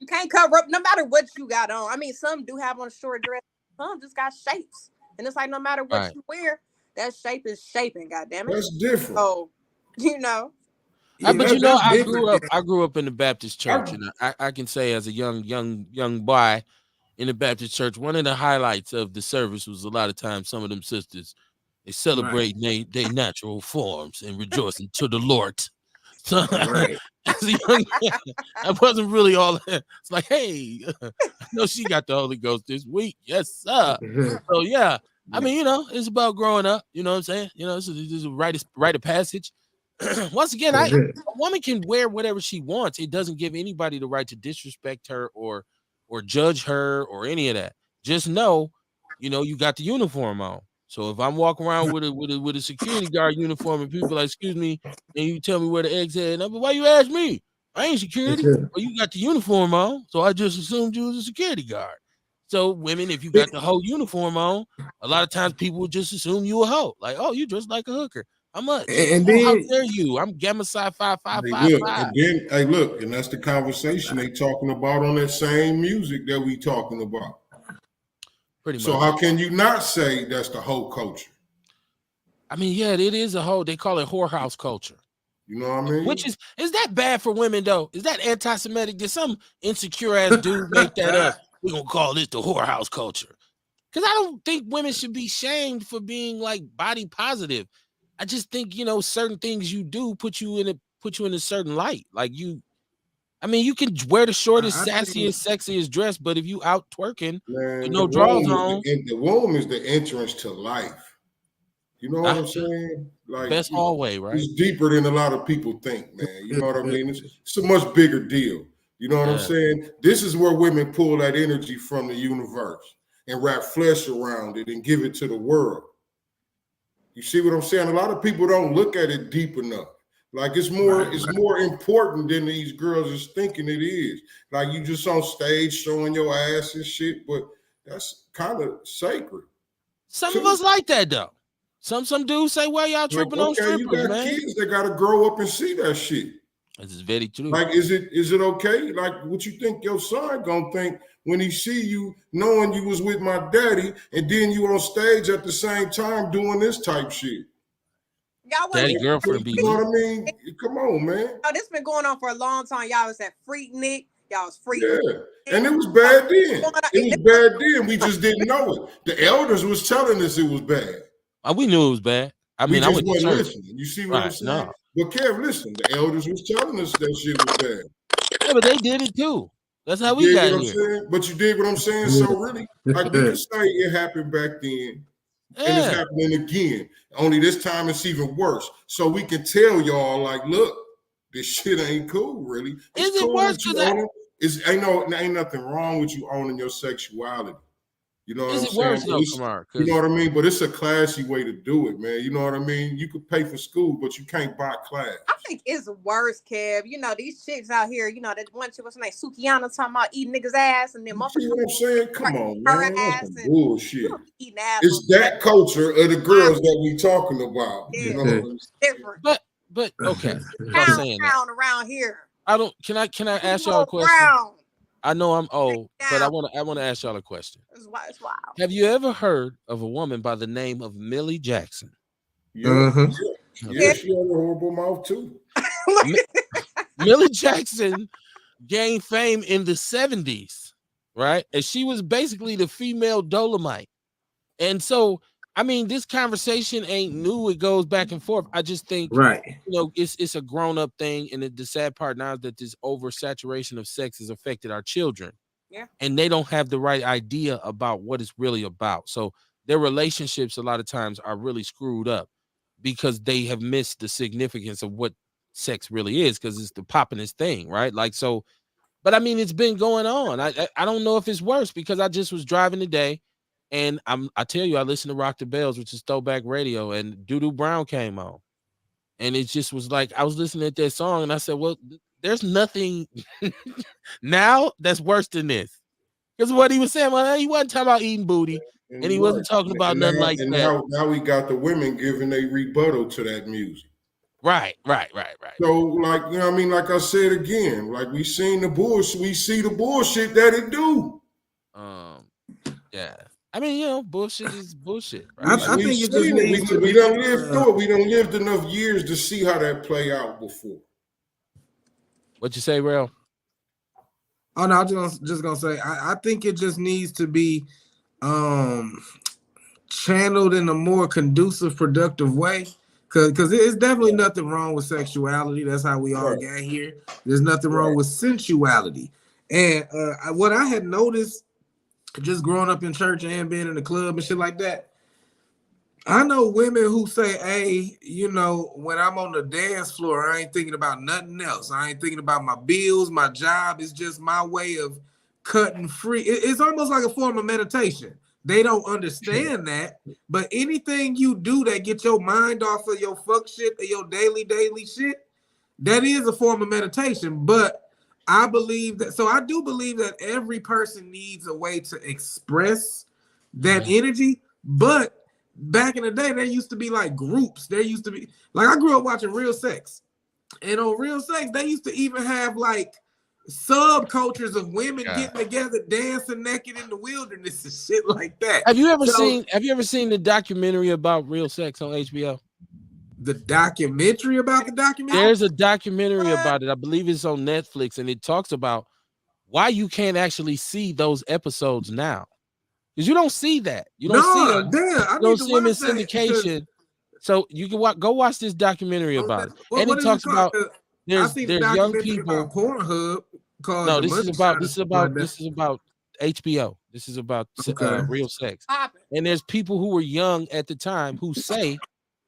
you can't cover up no matter what you got on. I mean, some do have on a short dress. Some just got shapes, and it's like no matter what you wear, that shape is shaping. Goddamn it, that's different. So yeah, but I grew up in the Baptist church, and I can say as a young boy in the Baptist church, one of the highlights of the service was a lot of times some of them sisters they celebrate their natural forms and rejoicing to the Lord. So as a young man, I wasn't really all that. It's like, hey, I know she got the Holy Ghost this week. Yes, sir. So yeah, I mean, it's about growing up. You know what I'm saying? This is a rite of passage. Once again, a woman can wear whatever she wants. It doesn't give anybody the right to disrespect her or judge her or any of that. Just know, you got the uniform on. So if I'm walking around with a security guard uniform and people like, excuse me, and you tell me where the eggs at, but why you ask me? I ain't security. Well, you got the uniform on, so I just assumed you was a security guard. So women, if you got the whole uniform on, a lot of times people would just assume you a hoe. Like, oh, you dressed like a hooker. How much? And then, how dare you? I'm Gamma Psi 5555. Look, and that's the conversation they talking about on that same music that we talking about. Pretty much. So how can you not say that's the whole culture? I mean, yeah, it is a whole. They call it whorehouse culture. You know what I mean? Which is that bad for women though? Is that anti-Semitic? Did some insecure ass dude make that up? We're gonna call this the whorehouse culture. because I don't think women should be shamed for being like body positive. I just think, you know, certain things you do put you in a certain light. Like I mean, you can wear the shortest, I think sassiest, sexiest dress, but if you out twerking with Man, no drawers on, the womb is the entrance to life. You know what I'm that's saying? the Like best hallway, right? it's deeper than a lot of people think, man. You know what I mean? It's a much bigger deal. You know what I'm Yeah. saying? This is where women pull that energy from the universe and wrap flesh around it and give it to the world. You see what I'm saying? A lot of people don't look at it deep enough. Like it's more important than these girls is thinking it is. Like you just on stage showing your ass and shit, but that's kind of sacred. Some of too. us like that though. Some dudes say, "Well, y'all Like, tripping on okay, you strippers, got man." kids that gotta grow up and see that shit. This is very true. Like, is it okay? Like, what you think your son gonna think when he see you knowing you was with my daddy and then you on stage at the same time doing this type shit? Y'all wasn't Daddy even. girlfriend be You know lit. what I mean? Come on, man. Oh, this been going on for a long time. Y'all was at Freaknik. Y'all was freak. Yeah. And it was bad then. It was bad then. We just didn't know it. The elders was telling us it was bad. We knew it was bad. I We mean, I just went to wasn't church. listening. You see what I'm Right? saying? No. But Kev, listen, the elders was telling us that shit was bad. Yeah, but they did it too. That's how we You dig got what I'm here. saying? But you dig what I'm saying? So really, like we can say it happened back then, and it's Yeah. happening again. Only this time it's even worse. So we can tell y'all, like, look, this shit ain't cool, really. It's Is it cool worse? that you own it. Ain't nothing wrong with you owning your sexuality. You know what Is I'm it saying? worse But though, it's, Kamar? you know what I mean? But it's a classy way to do it, man. You know what I mean? You could pay for school, but you can't buy class. I think it's worse, Kev. You know, these chicks out here, you know, that one chick, what's her name? Sukiana talking about eating niggas' ass and then You see what I'm saying? Come on, her man. That's ass some and bullshit. eating ass. It's that culture of the girls that we talking about. Yeah, You know? different. But okay. Y'all Pound saying that. town around here. I don't. Can I ask y'all a More question? brown. I know I'm old, but I Down. want to ask y'all a question. It's wild. Have you ever heard of a woman by the name of Millie Jackson? Yeah, Yeah. she had a horrible mouth too. Millie Jackson gained fame in the 70s, right? And she was basically the female Dolomite. And so, I mean, this conversation ain't new. It goes back and forth. I just think, you know, it's a grown-up thing. And the sad part now is that this oversaturation of sex has affected our children. Yeah. And they don't have the right idea about what it's really about. So their relationships a lot of times are really screwed up because they have missed the significance of what sex really is, because it's the poppin'est thing, right? Like, so, but I mean, it's been going on. I don't know if it's worse, because I just was driving today and I tell you, I listened to Rock the Bells, which is throwback radio, and Doo Brown came on. And it just was like, I was listening to that song and I said, well, there's nothing now that's worse than this. Because what he was saying, well, he wasn't talking about eating booty, and he wasn't talking about nothing like that. Now we got the women giving a rebuttal to that music. Right. So, like, you know what I mean? Like I said again, like we seen the bullshit, we see the bullshit that it do. Yeah. I mean, you know, bullshit is bullshit. Right? I think it just needs to we be, done lived through it. We done lived enough years to see how that play out before. What you say, Rail? Oh no, I'm just gonna say I think it just needs to be channeled in a more conducive, productive way. Cause it's definitely nothing wrong with sexuality. That's how we all got here. There's nothing wrong with sensuality. And what I had noticed just growing up in church and being in the club and shit like that, I know women who say, hey, you know, when I'm on the dance floor, I ain't thinking about nothing else. I ain't thinking about my bills, my job. It's just my way of cutting free. It's almost like a form of meditation. They don't understand that, but anything you do that get your mind off of your fuck shit or your daily shit, that is a form of meditation. But I believe that, so I do believe that every person needs a way to express that energy. But back in the day, there used to be like groups. There used to be, like, I grew up watching Real Sex. And on Real Sex, they used to even have like subcultures of women getting together, dancing naked in the wilderness and shit like that. Have you ever seen the documentary about Real Sex on HBO? The documentary about the documentary? There's a documentary about it. I believe it's on Netflix, and it talks about why you can't actually see those episodes now. because you don't see that. You don't see No, them. damn, I You need don't to see them in watch that. 'Cause syndication. So you can go watch this documentary about it, and What it is it talks called? about I there's seen a there's young documentary people. about Pornhub called No, The this is Money about Shot or this is something like about that. this is about HBO. This is about Okay. real sex. Popping. And there's people who were young at the time who say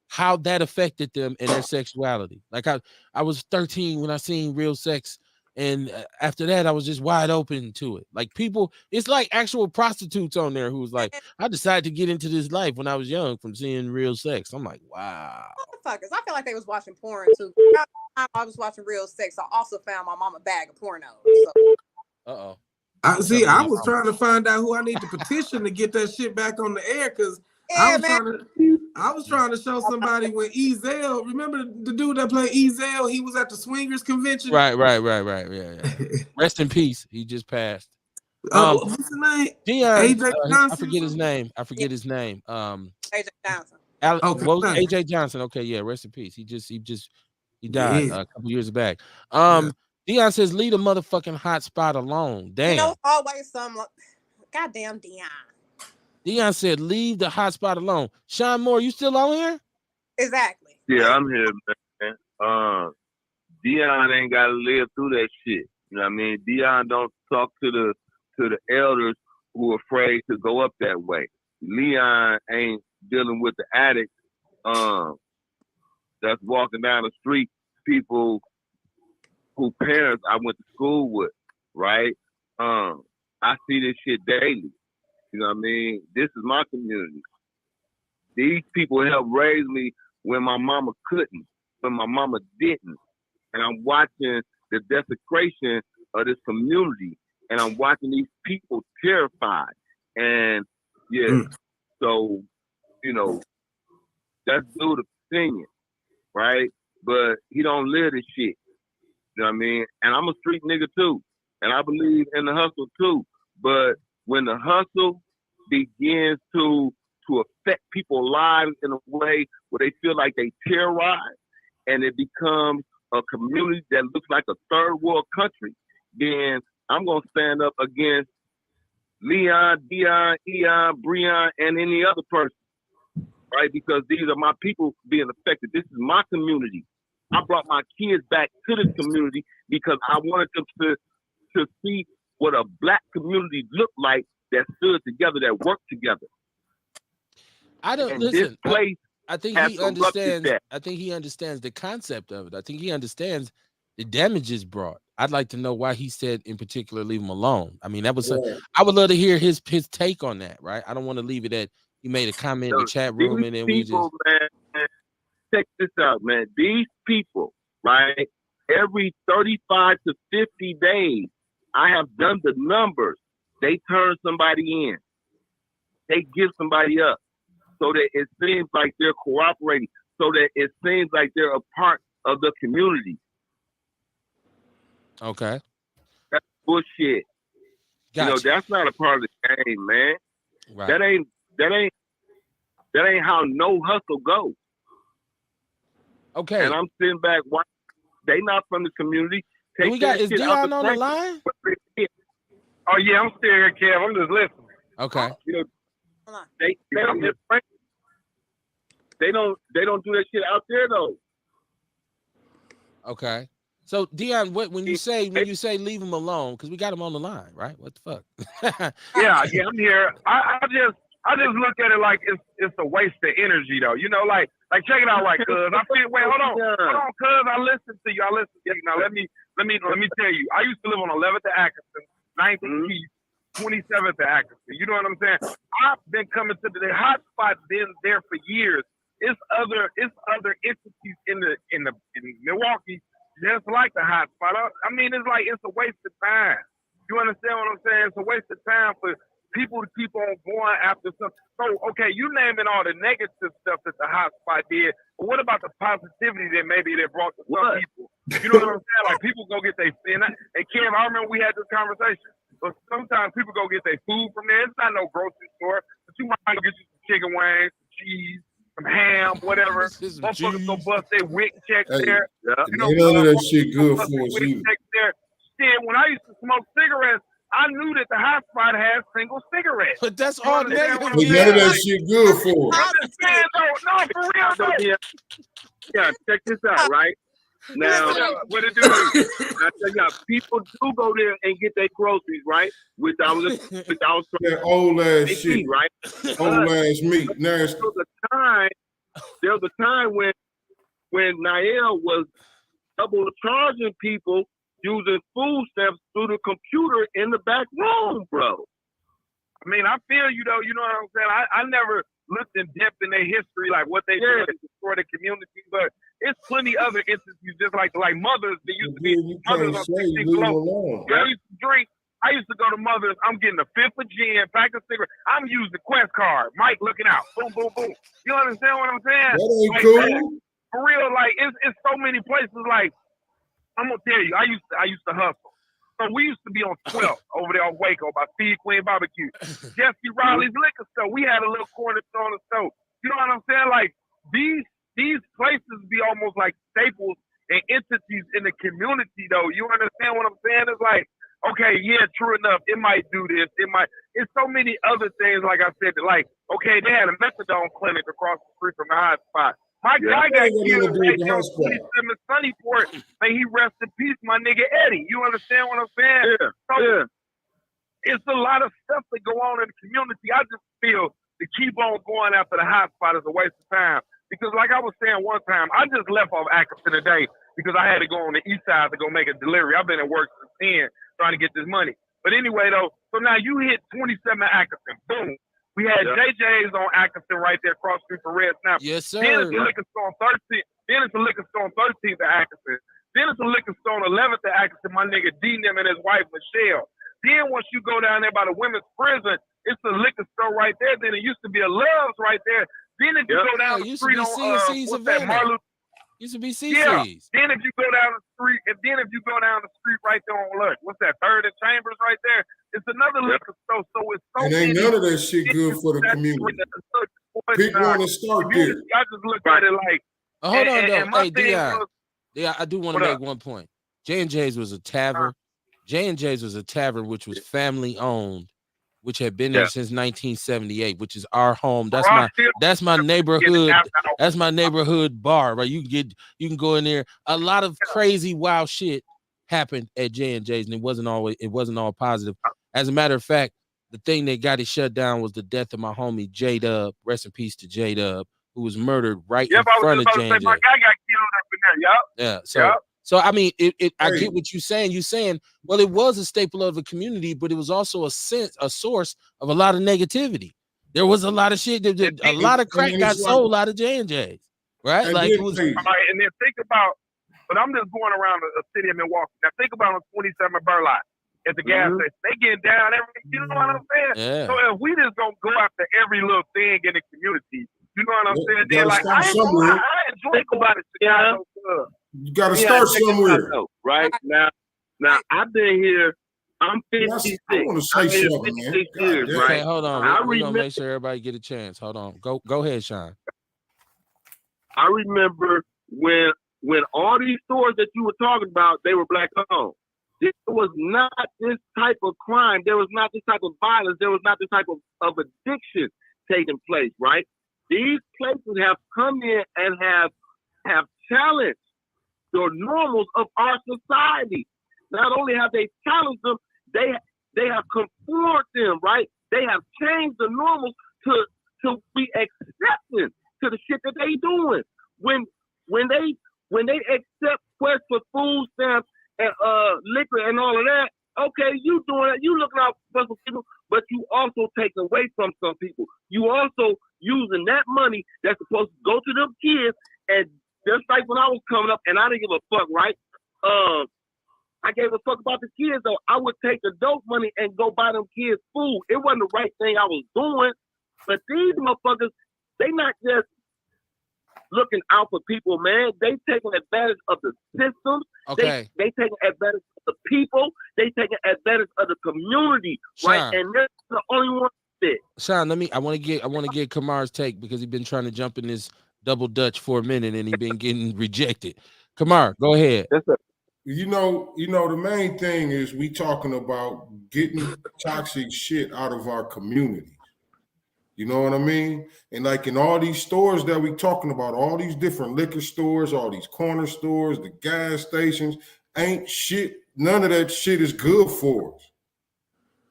how that affected them and their sexuality. Like I was 13 when I seen real sex, and after that I was just wide open to it. Like people, it's like actual prostitutes on there who's like, I decided to get into this life when I was young from seeing real sex. I'm like, wow. Motherfuckers, I feel like they was watching porn too. I was watching real sex. I also found my mama bag of porno. So. Uh-oh. I was trying to find out who I need to petition to get that shit back on the air, because I was trying to show somebody when Ezel, remember the dude that played Ezel? He was at the Swingers convention. Right. Yeah. Rest in peace. He just passed. What's his name? Dion, AJ Johnson. I forget his name. AJ Johnson. AJ Johnson. Okay, yeah, rest in peace. He died a couple years back. Dion says, leave the motherfucking hot spot alone. Damn. You know, always some goddamn Dion. Dion said, leave the hot spot alone. Sean Moore, you still on here? Exactly. Yeah, I'm here, man. Dion ain't gotta live through that shit. You know what I mean? Dion don't talk to the elders who are afraid to go up that way. Leon ain't dealing with the addicts that's walking down the street, people who parents I went to school with, right? I see this shit daily. You know what I mean? This is my community. These people helped raise me when my mama couldn't, when my mama didn't. And I'm watching the desecration of this community. And I'm watching these people terrified. And so, you know, that's dude's opinion, right? But he don't live this shit. You know what I mean? And I'm a street nigga too. And I believe in the hustle too. But when the hustle begins to affect people's lives in a way where they feel like they terrorize, and it becomes a community that looks like a third world country, then I'm going to stand up against Leon, Dion, Eon, Breon, and any other person, right? Because these are my people being affected. This is my community. I brought my kids back to this community because I wanted them to see what a black community looked like that stood together, that worked together. I don't and listen. This place I think he understands. I think he understands the concept of it. I think he understands the damages brought. I'd like to know why he said in particular leave him alone. I mean, that was I would love to hear his take on that, right? I don't want to leave it at he made a comment in the chat room and then we just man, check this out, man. These people, right? Every 35 to 50 days, I have done the numbers. They turn somebody in. They give somebody up so that it seems like they're cooperating, so that it seems like they're a part of the community. Okay. That's bullshit. Gotcha. You know, that's not a part of the game, man. Right. That ain't how no hustle goes. Okay. And I'm sitting back watching. They not from the community. Is Dion on the line? Oh yeah, I'm still here, Kev. I'm just listening. Okay. You know, they don't do that shit out there though. Okay. So Dion, when you say leave him alone, because we got him on the line, right? What the fuck? yeah, I'm here. I just look at it like it's a waste of energy though. You know, like check it out, right, cuz. I feel hold on, cuz. I listen to you. Now let me tell you. I used to live on 11th and Atkinson, 19th East, 27th and Atkinson. You know what I'm saying? I've been coming to the hot spot, been there for years. It's other entities in Milwaukee just like the hot spot. I mean, it's like it's a waste of time. You understand what I'm saying? It's a waste of time for people to keep on going after something. So, okay, you naming all the negative stuff that the hot spot did, but what about the positivity that maybe they brought to some people? You know what I'm saying? Like, people go get their and Kim, I remember we had this conversation. But sometimes people go get their food from there. It's not no grocery store, but you might go get you some chicken wings, some cheese, some ham, whatever. Motherfuckers go bust their WIC check there. You know, none of that shit good for us either. Shit, when I used to smoke cigarettes, I knew that the hot spot had single cigarettes. But that's You all understand what negative. I'm None of saying? that shit good for I'm them. just saying, though. No, for real, So, though. yeah, check this out, right? Now, What it do? I tell you, people do go there and get their groceries, right? Which I was That old ass they shit, eat, right? old ass meat, nasty. There was a time when Nael was double charging people using food stamps through the computer in the back room, bro. I mean, I feel you though. You know what I'm saying? I never looked in depth in their history, like what they did to destroy the community. But it's plenty other instances, just like mothers. There used to be You can't mothers on say 16 leave below. alone. I used to drink. I used to go to Mother's. I'm getting a fifth of gin, pack of cigarettes. I'm using the Quest card. Mike looking out. Boom, boom, boom. You understand what I'm saying? That ain't Like, cool. for real, like it's so many places. Like I'm gonna tell you, I used to hustle. So we used to be on 12th over there on Waco by Feed Queen Barbecue. Jesse Riley's liquor store. We had a little corner store on the stove. You know what I'm saying? Like these places be almost like staples and entities in the community, though. You understand what I'm saying? It's like, okay, yeah, true enough. It might do this. It's so many other things, like I said, that like, okay, they had a methadone clinic across the street from the hot spot. My guy got killed right there on 27 Sunnyport. May he rest in peace, my nigga Eddie. You understand what I'm saying? Yeah. It's a lot of stuff that go on in the community. I just feel to keep on going after the hot spot is a waste of time. Because like I was saying one time, I just left off Atkinson today because I had to go on the east side to go make a delivery. I've been at work since 10 trying to get this money. But anyway, though, so now you hit 27 Atkinson. Boom. We had JJ's on Atkinson right there across the street from Red Snapper. Yes, sir. Then it's a liquor store on 13th. Then it's a liquor store on 13th at Atkinson. Then it's a liquor store on 11th at Atkinson, my nigga D-Nim and his wife, Michelle. Then once you go down there by the women's prison, it's a liquor store right there. Then it used to be a Love's right there. Then if you go down the street on, what's that, Marlowe? Used to be CC's. Yeah. Then if you go down the street, right there on Lurk, what's that, 3rd and Chambers right there? It's another liquor store. So it's so And ain't many none of that shit good for the community. Pick one and start there. I just look at it like, hold on, though. and my Hey, thing Dion. was- Yeah, I do want to What make up? one point. J&J's was a tavern. J&J's was a tavern which was family owned, which had been there since 1978, which is our home. That's my neighborhood. That's my neighborhood bar, right? You can go in there. A lot of crazy, wild shit happened at J&J's, and it wasn't all positive. As a matter of fact, the thing that got it shut down was the death of my homie J-Dub. Rest in peace to J-Dub, who was murdered right in front of J&J. My guy got killed up in there. Yup. Yeah. So I mean, I get what you're saying. You're saying, well, it was a staple of the community, but it was also a source of a lot of negativity. There was a lot of shit. A lot of crack got sold out of J&J's, right? Like it was. All right, and then think about, but I'm just going around the city of Milwaukee. Now think about on 27 Burlock at the gas station. They getting down everything. You know what I'm saying? Yeah. So if we just gonna go after every little thing in the community, you know what I'm saying? Then like I enjoy about it. You got to start somewhere. Right now, I've been here. I'm 56. I want to say something, man. Years, right? Okay, hold on. We're gonna make sure everybody get a chance. Hold on. Go ahead, Sean. I remember when all these stores that you were talking about, they were black owned. There was not this type of crime. There was not this type of violence. There was not this type of addiction taking place, right? These places have come in and have challenged the normals of our society. Not only have they challenged them, they have conformed them, right? They have changed the normals to be accepting to the shit that they doing. When they accept Quest for food stamps and liquor and all of that, okay, you doing it, you looking out for some people, but you also taking away from some people. You also using that money that's supposed to go to them kids, and just like when I was coming up and I didn't give a fuck, right? I gave a fuck about the kids though. I would take the dope money and go buy them kids food. It wasn't the right thing I was doing, but these motherfuckers, they not just looking out for people, man. They taking advantage of the systems. Okay. They taking advantage of the people. They taking advantage of the community, right? And they're the only one that. Sean, I want to get Kamar's take because he's been trying to jump in this double Dutch for a minute and he's been getting rejected. Kamar, go ahead. Yes, sir. the main thing is we talking about getting toxic shit out of our communities. You know what I mean? And like in all these stores that we talking about, all these different liquor stores, all these corner stores, the gas stations, ain't shit. None of that shit is good for us.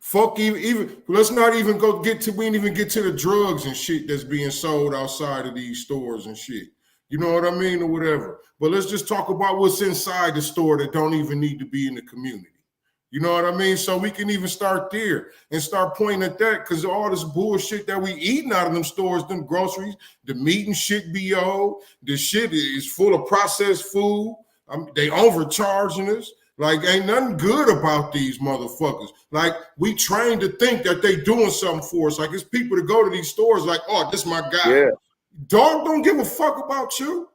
Fuck even let's not even we ain't even get to the drugs and shit that's being sold outside of these stores and shit. You know what I mean, or whatever. But let's just talk about what's inside the store that don't even need to be in the community. You know what I mean? So we can even start there and start pointing at that, because all this bullshit that we eating out of them stores, them groceries, the meat and shit be old, the shit is full of processed food. They overcharging us. Like, ain't nothing good about these motherfuckers. Like, we trained to think that they doing something for us. Like, it's people that go to these stores like, oh, this my guy. Yeah. Dog don't give a fuck about you.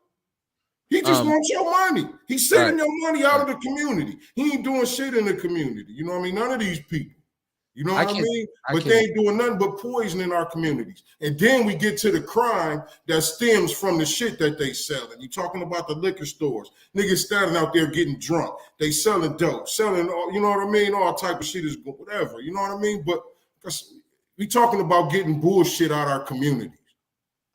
He just wants your money. He's sending your money out of the community. He ain't doing shit in the community. You know what I mean? None of these people. You know what I mean? But they ain't doing nothing but poisoning our communities. And then we get to the crime that stems from the shit that they selling. You talking about the liquor stores. Niggas standing out there getting drunk. They selling dope, selling, you know what I mean? All type of shit is whatever. You know what I mean? But we talking about getting bullshit out of our community.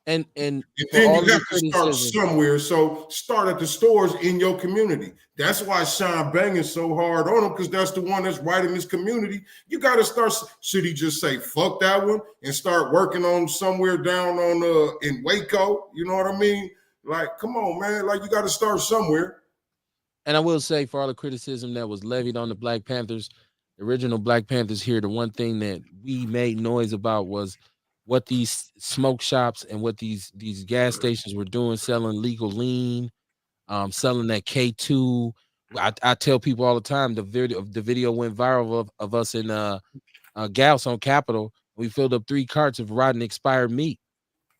And then you have to start somewhere. So start at the stores in your community. That's why Sean banging so hard on him, because that's the one that's right in his community. You got to start. Should he just say fuck that one and start working on somewhere down on in Waco? You know what I mean? Like, come on, man. Like, you got to start somewhere. And I will say, for all the criticism that was levied on the Black Panthers, the original Black Panthers here, the one thing that we made noise about was what these smoke shops and what these gas stations were doing, selling legal lean, selling that K2. I tell people all the time, the video went viral of us in Gauss on Capitol. We filled up 3 carts of rotten expired meat,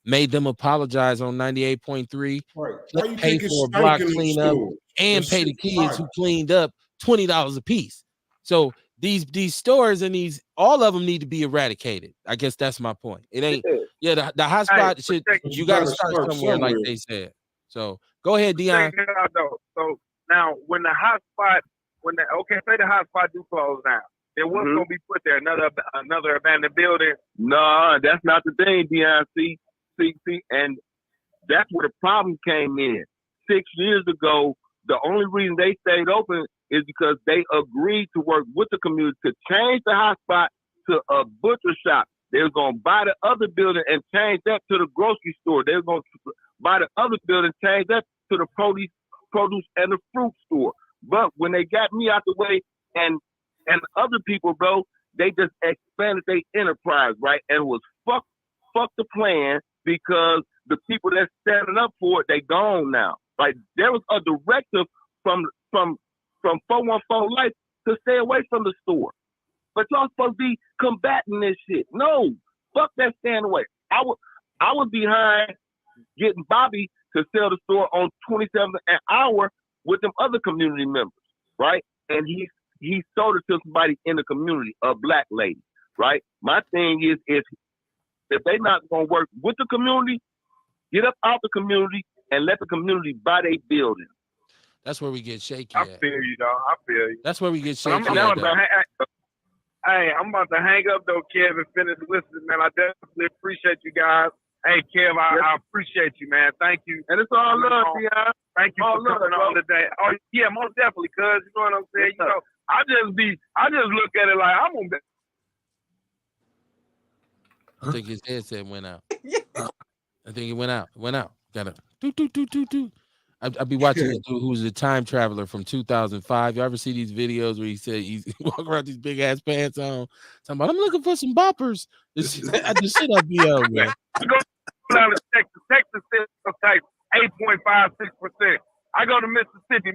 made them apologize on 98.3, right. Pay for a block cleanup, and pay the kids who cleaned up $20 a piece. So these stores and all of them need to be eradicated. I guess that's my point. It ain't the hot spot shit. You got to start somewhere, like they said. So go ahead, Dion. So now, when the hot spot, say the hot spot do close down, then what's gonna be put there? Another abandoned building? No, that's not the thing, Dion. See, and that's where the problem came in. 6 years ago, the only reason they stayed open is because they agreed to work with the community to change the hot spot to a butcher shop. They were going to buy the other building and change that to the grocery store. They were going to buy the other building, change that to the produce and the fruit store. But when they got me out the way and other people, bro, they just expanded their enterprise, right? And it was fuck the plan, because the people that's standing up for it, they gone now. Like, there was a directive from 414 Life to stay away from the store. But y'all supposed to be combating this shit. No, fuck that, stand away. I was behind getting Bobby to sell the store on 27 an hour with them other community members, right? And he sold it to somebody in the community, a black lady, right? My thing is if they not gonna work with the community, get up out the community and let the community buy their building. That's where we get shaky. I feel you, dog. I feel you. That's where we get shaky. I'm about to hang up though, Kev, and finish listening, man. I definitely appreciate you guys. Hey, Kev, I appreciate you, man. Thank you. And it's all love, yeah. Thank you for coming on today. Oh yeah, most definitely, cuz you know what I'm saying. You know, I just look at it like I'm gonna be. I think his headset went out. I think it went out. Got it. I'd be watching this dude who's a time traveler from 2005. You ever see these videos where he said he's walking around these big ass pants on, talking about I'm looking for some boppers. The shit I'd be on, man. I go down to Texas. Texas type 8.56%. I go to Mississippi.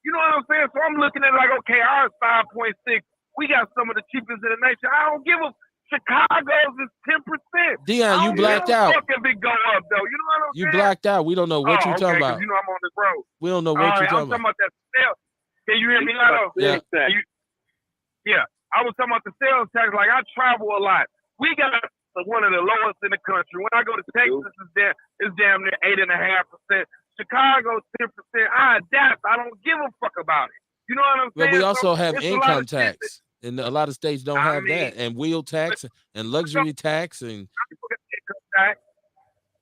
You know what I'm saying? So I'm looking at it like, okay, ours 5.6. We got some of the cheapest in the nation. I don't give a. Chicago's is 10%. Dion, you blacked out. Fucking big go up though. You know what I'm saying? You blacked out. We don't know what you're talking about. You know I'm on the road. We don't know what you're talking about. I'm talking about that sales. Can you hear me, Lotto? Yeah. Yeah. I was talking about the sales tax. Like, I travel a lot. We got one of the lowest in the country. When I go to Texas, it's damn near 8.5%. Chicago's 10%. I adapt. I don't give a fuck about it. You know what I'm But saying? we So also have it's a lot income of shit that, tax, and a lot of states don't I have mean, that, and wheel tax and luxury tax, and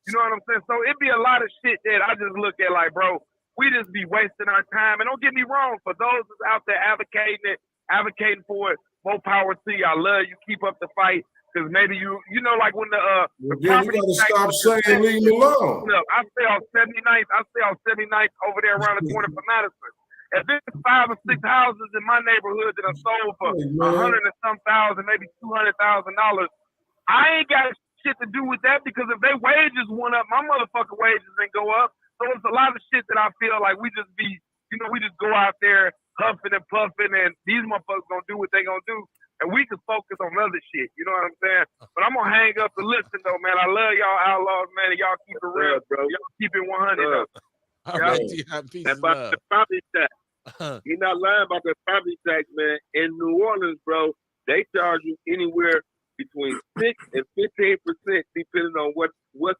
you know what I'm saying? So it'd be a lot of shit that I just look at like, bro, we just be wasting our time. And don't get me wrong, for those that's out there advocating for it, more power to you. I love you. Keep up the fight. Because maybe you know, like when the Then you property gotta tax stop was saying leave me alone. look, I stay on 79th over there around the corner from Madison. If there's 5 or 6 houses in my neighborhood that are sold for Hey, man. 100 and some thousand, maybe $200,000, I ain't got shit to do with that because if their wages went up, my motherfucking wages didn't go up. So it's a lot of shit that I feel like we just be, you know, we just go out there huffing and puffing, and these motherfuckers gonna do what they gonna do, and we can focus on other shit. You know what I'm saying? But I'm gonna hang up and listen though, man. I love y'all Outlaws, man. And y'all keep it real, bro. Y'all keep it 100 though. all right, Dion, peace and About love. the property tax, you're not lying about the property tax, man. In New Orleans, bro, they charge you anywhere between 6 and 15%, depending on what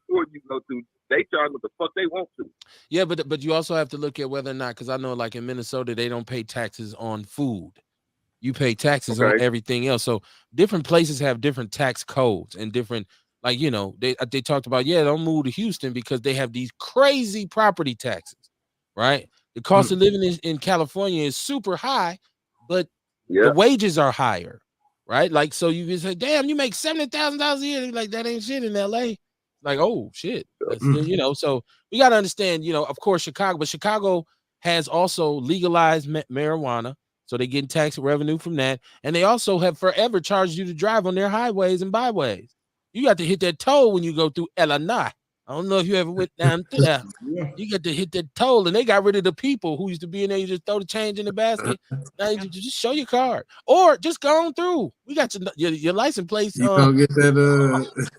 store you go to. They charge what the fuck they want to. Yeah, but you also have to look at whether or not, because I know like in Minnesota they don't pay taxes on food. You pay taxes on Okay. everything else. So different places have different tax codes and different, like, you know, they talked about, yeah, don't move to Houston because they have these crazy property taxes, right? The cost of living in California is super high, but the Yeah. wages are higher, right? Like, so you can say, damn, you make $70,000 a year. They're like, that ain't shit in LA. Like, oh shit. That's still, you know, so we got to understand, you know, of course, Chicago has also legalized marijuana. So they get tax revenue from that. And they also have forever charged you to drive on their highways and byways. You got to hit that toll when you go through Illinois. I don't know if you ever went down through there. Yeah. You got to hit that toll, and they got rid of the people who used to be in there. You just throw the change in the basket. Now you just show your card, or just go on through. We got your license plate You gonna get that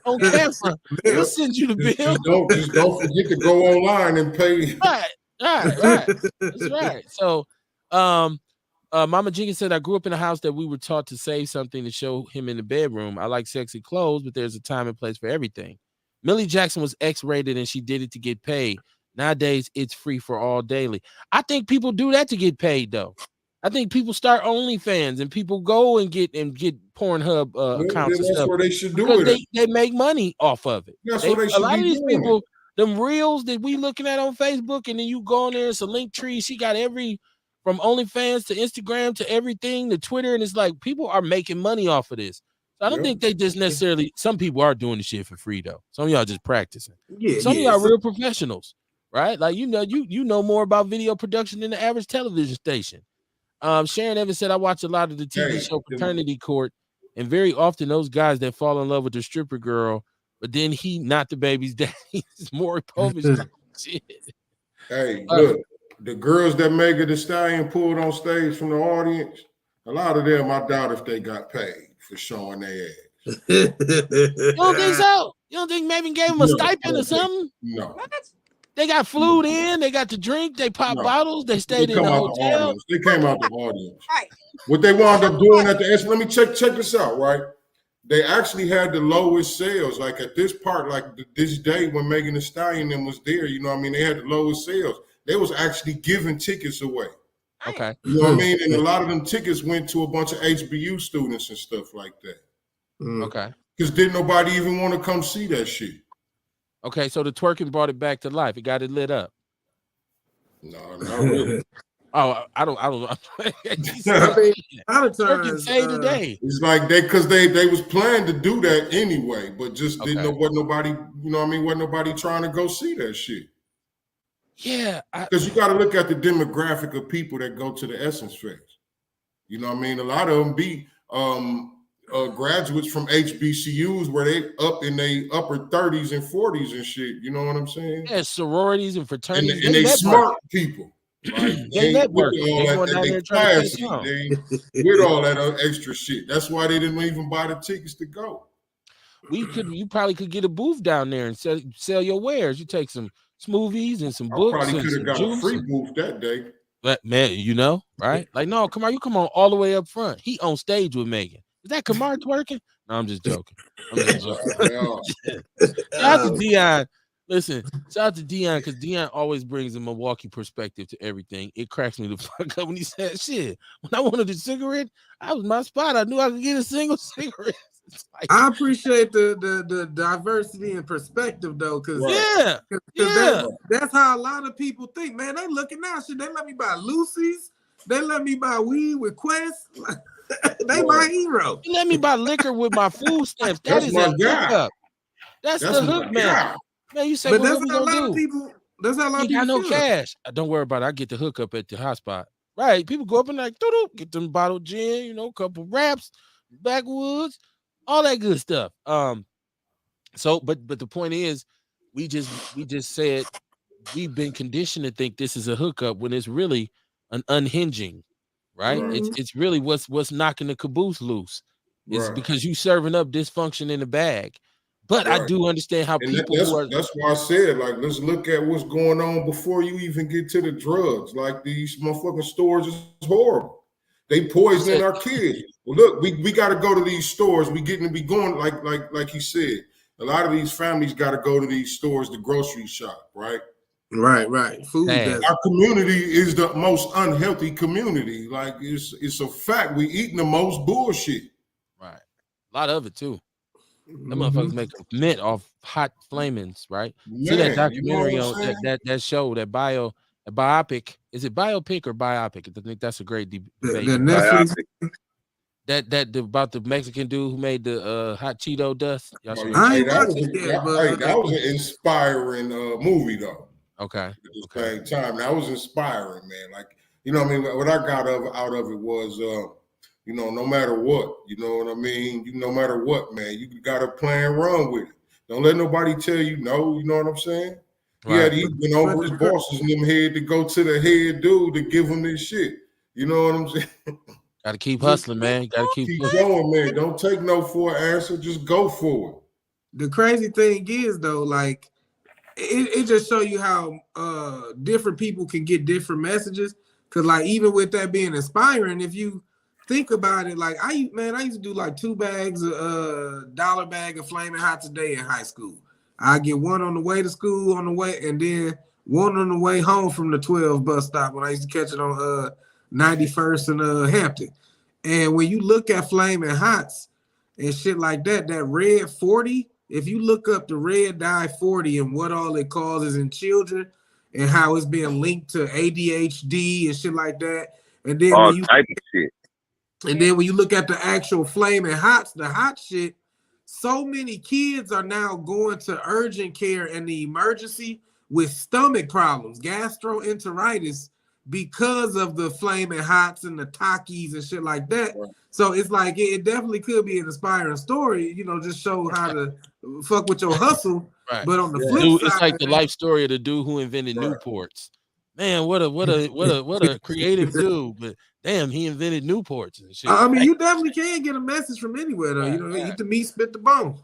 on camera. We'll send you the bill. Just don't forget to go online and pay. Right. That's right. So, Mama Jenkins said, I grew up in a house that we were taught to save something to show him in the bedroom. I like sexy clothes, but there's a time and place for everything. Millie Jackson was X-rated and she did it to get paid. Nowadays, it's free for all daily. I think people do that to get paid, though. I think people start OnlyFans and people go and get Pornhub accounts and That's stuff where they should do because it. they make money off of it. That's what they A should lot be of these doing. people, them reels that we looking at on Facebook, and then you go on there, it's a link tree. She got from OnlyFans to Instagram to everything to Twitter, and it's like people are making money off of this. So I don't think they just necessarily. Some people are doing the shit for free though. Some of y'all just practicing. Some of y'all real professionals, right? Like you know more about video production than the average television station. Sharon Evans said, I watch a lot of the TV show Paternity Court, and very often those guys that fall in love with the stripper girl, but then he not the baby's daddy. It's more Povich shit. Hey, look, the girls that Megan Thee Stallion pulled on stage from the audience, a lot of them, I doubt if they got paid for showing their ass. You don't think so? You don't think Megan gave them a stipend or something? No. What? They got flued in, they got the drink, they pop bottles, they stayed in the hotel. They came out the audience. Right. What they wound up doing at the end, let me check this out, right? They actually had the lowest sales, like at this part, like this day when Megan Thee Stallion and was there, you know what I mean? They had the lowest sales. They was actually giving tickets away. Okay. You know what I mean? And a lot of them tickets went to a bunch of HBU students and stuff like that. Okay. Because didn't nobody even want to come see that shit. Okay, so the twerking brought it back to life. It got it lit up. No, not really. Oh, I don't. Twerking say today. It's like because they was planning to do that anyway, but just didn't know what nobody, you know what I mean, wasn't nobody trying to go see that shit. Yeah. Because you got to look at the demographic of people that go to the Essence Fest. You know what I mean? A lot of them be graduates from HBCUs where they up in their upper 30s and 40s and shit. You know what I'm saying? Yeah, sororities and fraternities. And they smart people. Right? They networking. They going down there trying to catch on. With all that extra shit. That's why they didn't even buy the tickets to go. You probably could get a booth down there and sell your wares. You take some smoothies and some books. Probably could have got juice a free booth that day. But man, you know, right? Like, no, come on, you come on all the way up front. He on stage with Megan. Is that Kamar twerking? No, I'm just joking. Shout out to Dion. Listen, shout out to Dion because Dion always brings a Milwaukee perspective to everything. It cracks me the fuck up when he said, "Shit, when I wanted a cigarette, I was my spot. I knew I could get a single cigarette." It's like, I appreciate the diversity and perspective though, because Right. yeah, yeah. that's how a lot of people think. Man, they looking out. Shit, they let me buy Lucy's. They let me buy weed with Quest. They my hero. You let me buy liquor with my food stamps. That That's is my a guy. hookup. That's That's the my hook, man. guy. Man, you say, But well, that's what we how a gonna lot of do? people. That's how a lot You of got people no feel. cash. Don't worry about it. I get the hookup at the hotspot. Right. People go up and like, doo-doo, get them bottled gin, you know, couple wraps, backwoods, all that good stuff. So but the point is, we just said we've been conditioned to think this is a hookup when it's really an unhinging, right? Right. It's really what's knocking the caboose loose. It's Right. because you serving up dysfunction in the bag. But I Right. do understand how And people who are that's why I said, like, let's look at what's going on before you even get to the drugs. Like, these motherfucking stores is horrible. They poisoning our kids. Well, look, we got to go to these stores. We getting to be going like he said. A lot of these families got to go to these stores, the grocery shop, right? Right. Food desert. Our community is the most unhealthy community. Like, it's a fact. We eating the most bullshit. right. A lot of it too. Them motherfuckers make a mint off hot flamings, right? See that Man, you know documentary what I'm on saying? that show, that biopic. Is it biopic or biopic? I think that's a great debate. The Netflix. That about the Mexican dude who made the hot Cheeto dust. Y'all should I Hey, ain't that watched it yet, that was an inspiring movie, though. Okay. At the same time, that was inspiring, man. Like, you know what I mean? What I got out of it was, you know, no matter what, you know what I mean? No matter what, man, you got to plan, run with it. Don't let nobody tell you no, you know what I'm saying? Right. He went over his bosses and them head to go to the head dude to give him this shit. You know what I'm saying? Got to keep hustling, man. Got to keep going, man. Don't take no for an answer. Just go for it. The crazy thing is, though, like, it just show you how different people can get different messages. Cause like, even with that being inspiring, if you think about it, like I used to do like 2 bags of dollar bag of Flaming Hots a day in high school. I get one on the way to school and then one on the way home from the 12 bus stop when I used to catch it on 91st and Hampton. And when you look at Flaming Hots and shit like that, that red 40, if you look up the red dye 40 and what all it causes in children and how it's being linked to ADHD and shit like that, and then all when you type of shit. and then when you look at the actual Flaming Hots, the hot shit, so many kids are now going to urgent care and the emergency with stomach problems, gastroenteritis, because of the Flaming Hots and the Takis and shit like that. Right. So it's like it definitely could be an inspiring story, you know, just show how to fuck with your hustle. Right. But on the flip Dude, side, it's like the life story of the dude who invented Newports. Man, what a creative dude. But damn, he invented Newports and shit. I mean, you definitely can get a message from anywhere though. You know, eat the meat, spit the bone.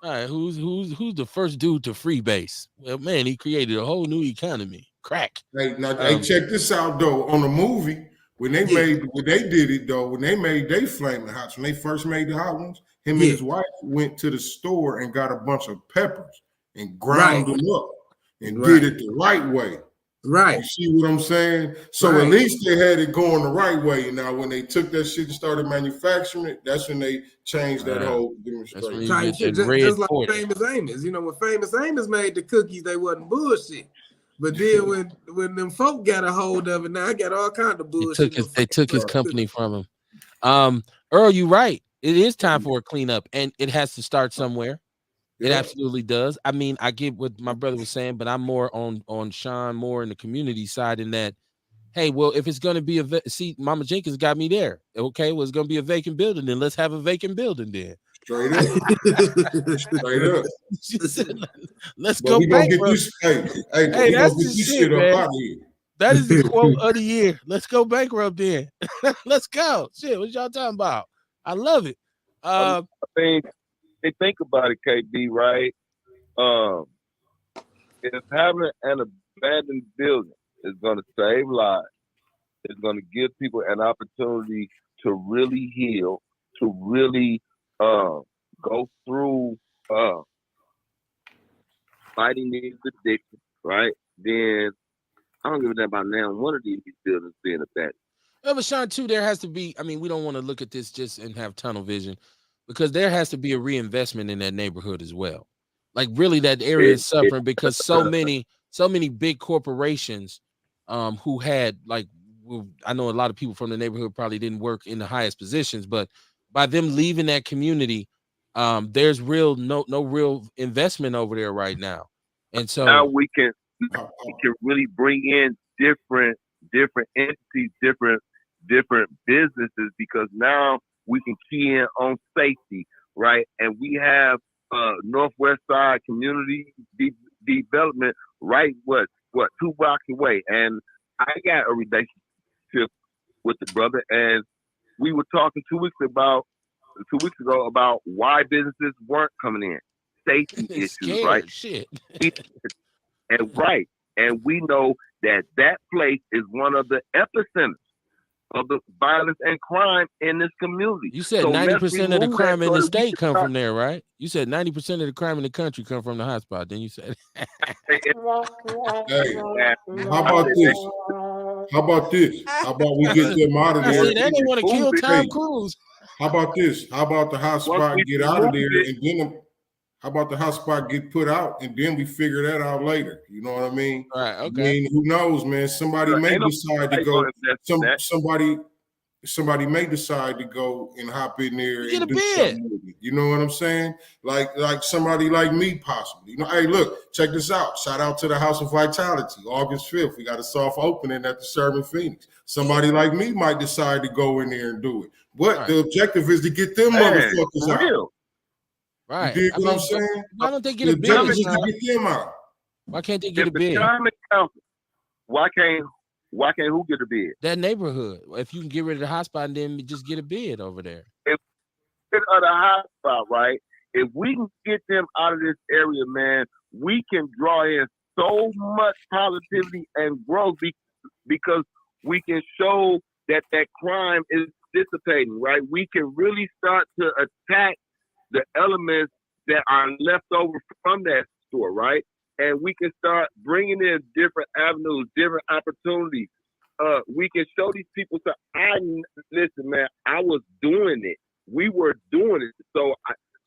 All right, who's the first dude to freebase? Well, man, he created a whole new economy. Crack. Hey, now, check this out though. On the movie, when they made they Flaming Hots, when they first made the hot ones, him and his wife went to the store and got a bunch of peppers and ground them up and did it the right way. Right. You see what I'm saying? So at least they had it going the right way. Now, when they took that shit and started manufacturing it, that's when they changed that whole demonstration. Just like Famous Amos. You know, when Famous Amos made the cookies, they wasn't bullshit. But then when them folk got a hold of it, now I got all kind of bullshit. They took his company from him. Earl, you right. It is time for a cleanup, and it has to start somewhere. It absolutely does. I mean, I get what my brother was saying, but I'm more on Sean more in the community side in that, hey, well, if it's going to be see, Mama Jenkins got me there. Okay, well, it's going to be a vacant building, then let's have a vacant building then. Straight up. Straight up. Let's go bankrupt. Hey, that's the shit, man. That is the quote of the year. Let's go bankrupt then. Let's go. Shit, what y'all talking about? I love it. I think about it, KB, right? If having an abandoned building is going to save lives, it's going to give people an opportunity to really heal, to really go through fighting these addictions, right? Then I don't give a damn about now one of these buildings being affected. But Sean, too, there has to be. I mean, we don't want to look at this just and have tunnel vision, because there has to be a reinvestment in that neighborhood as well. Like, really, that area It, is it, suffering because so many big corporations, who had like, I know a lot of people from the neighborhood probably didn't work in the highest positions, but by them leaving that community, there's no real investment over there right now, and now so we can really bring in different entities, different businesses, because now we can key in on safety, right? And we have Northwest Side Community Development right what 2 blocks away, and I got a relationship with the brother, and we were talking 2 weeks ago about why businesses weren't coming in, safety it's issues, right? scared shit. And right, and we know that that place is one of the epicenters of the violence and crime in this community. You said So 90% of the remove that crime in so the that we state can come start. from there, right? You said 90% of the crime in the country come from the hotspot. Then you said, Hey, That how I about said that this? How about this? How about we get them out of I there? said that they want to remove kill it, Tom Hey, Cruise. how about this? How about the hot once spot we get out of remove there, it, and then how about the hot spot get put out, and then we figure that out later? You know what I mean? All right, I okay. mean, who knows, man? Somebody may ain't decide to nobody go. gonna invest in that. Somebody may decide to go and hop in there You get and a do bid. something with it. You know what I'm saying? Like somebody like me, possibly. You know, hey, look, check this out. Shout out to the House of Vitality, August 5th. We got a soft opening at the Sherman Phoenix. Somebody like me might decide to go in there and do it. But Right. the objective is to get them Man, motherfuckers for out. real. You Right. dig I what I'm mean, saying? why don't they get The a objective bid, is Sean? to get them out. Why can't they get If a the bid? common council, why can't who get a bid? That neighborhood. If you can get rid of the hotspot and then just get a bid over there. If of the hot spot, right? If we can get them out of this area, man, we can draw in so much positivity and growth because we can show that crime is dissipating, right? We can really start to attack the elements that are left over from that store, right? And we can start bringing in different avenues, different opportunities. We can show these people. So listen, man, I was doing it. We were doing it. So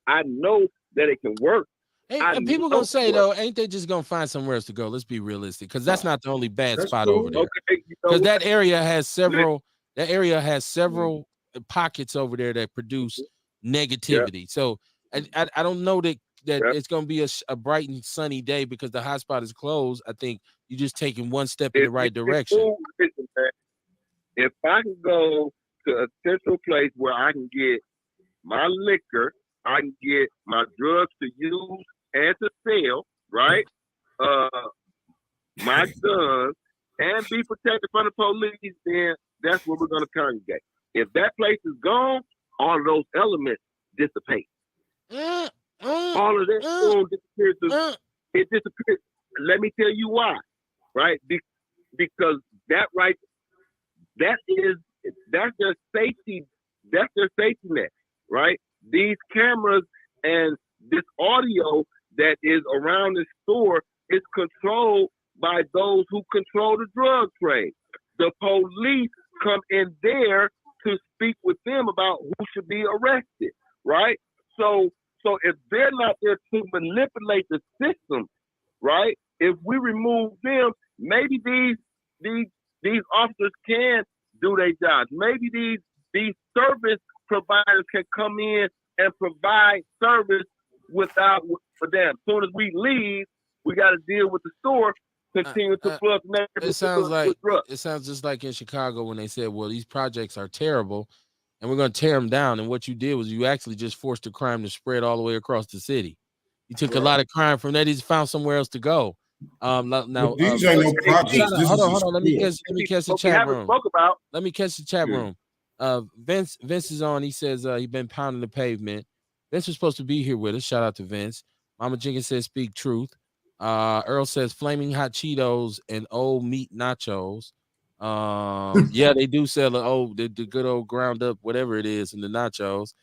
I know that it can work. Hey, and people gonna say though, ain't they just gonna find somewhere else to go? Let's be realistic, because that's not the only bad That's spot cool. over there. Okay, Because that area has several. That area has several pockets over there that produce negativity. So I don't know that it's gonna be a bright and sunny day because the hotspot is closed. I think you're just taking one step in the right direction. Listen, man, if I can go to a central place where I can get my liquor, I can get my drugs to use and to sell, right? My guns, and be protected from the police, then that's where we're going to congregate. If that place is gone, all of those elements dissipate. All of that disappears. It disappears. Let me tell you why, right? Because that's their safety. That's their safety net, right? These cameras and this audio that is around the store is controlled by those who control the drug trade. The police come in there to speak with them about who should be arrested, right? So if they're not there to manipulate the system, right? If we remove them, maybe these officers can do their jobs. Maybe these service providers can come in and provide service without for them. As soon as we leave, we got to deal with the store. Continue to flood the neighborhood. It sounds just like in Chicago when they said, "Well, these projects are terrible, and we're going to tear them down." And what you did was you actually just forced the crime to spread all the way across the city. You took a lot of crime from that. He's found somewhere else to go. Now these ain't no projects. Hold on. Let me catch the chat room. Let me catch the chat room. Vince is on. He says he's been pounding the pavement. Vince was supposed to be here with us. Shout out to Vince. Mama Jenkins says speak truth. Earl says flaming hot Cheetos and old meat nachos. Yeah, they do sell the good old ground up whatever it is in the nachos.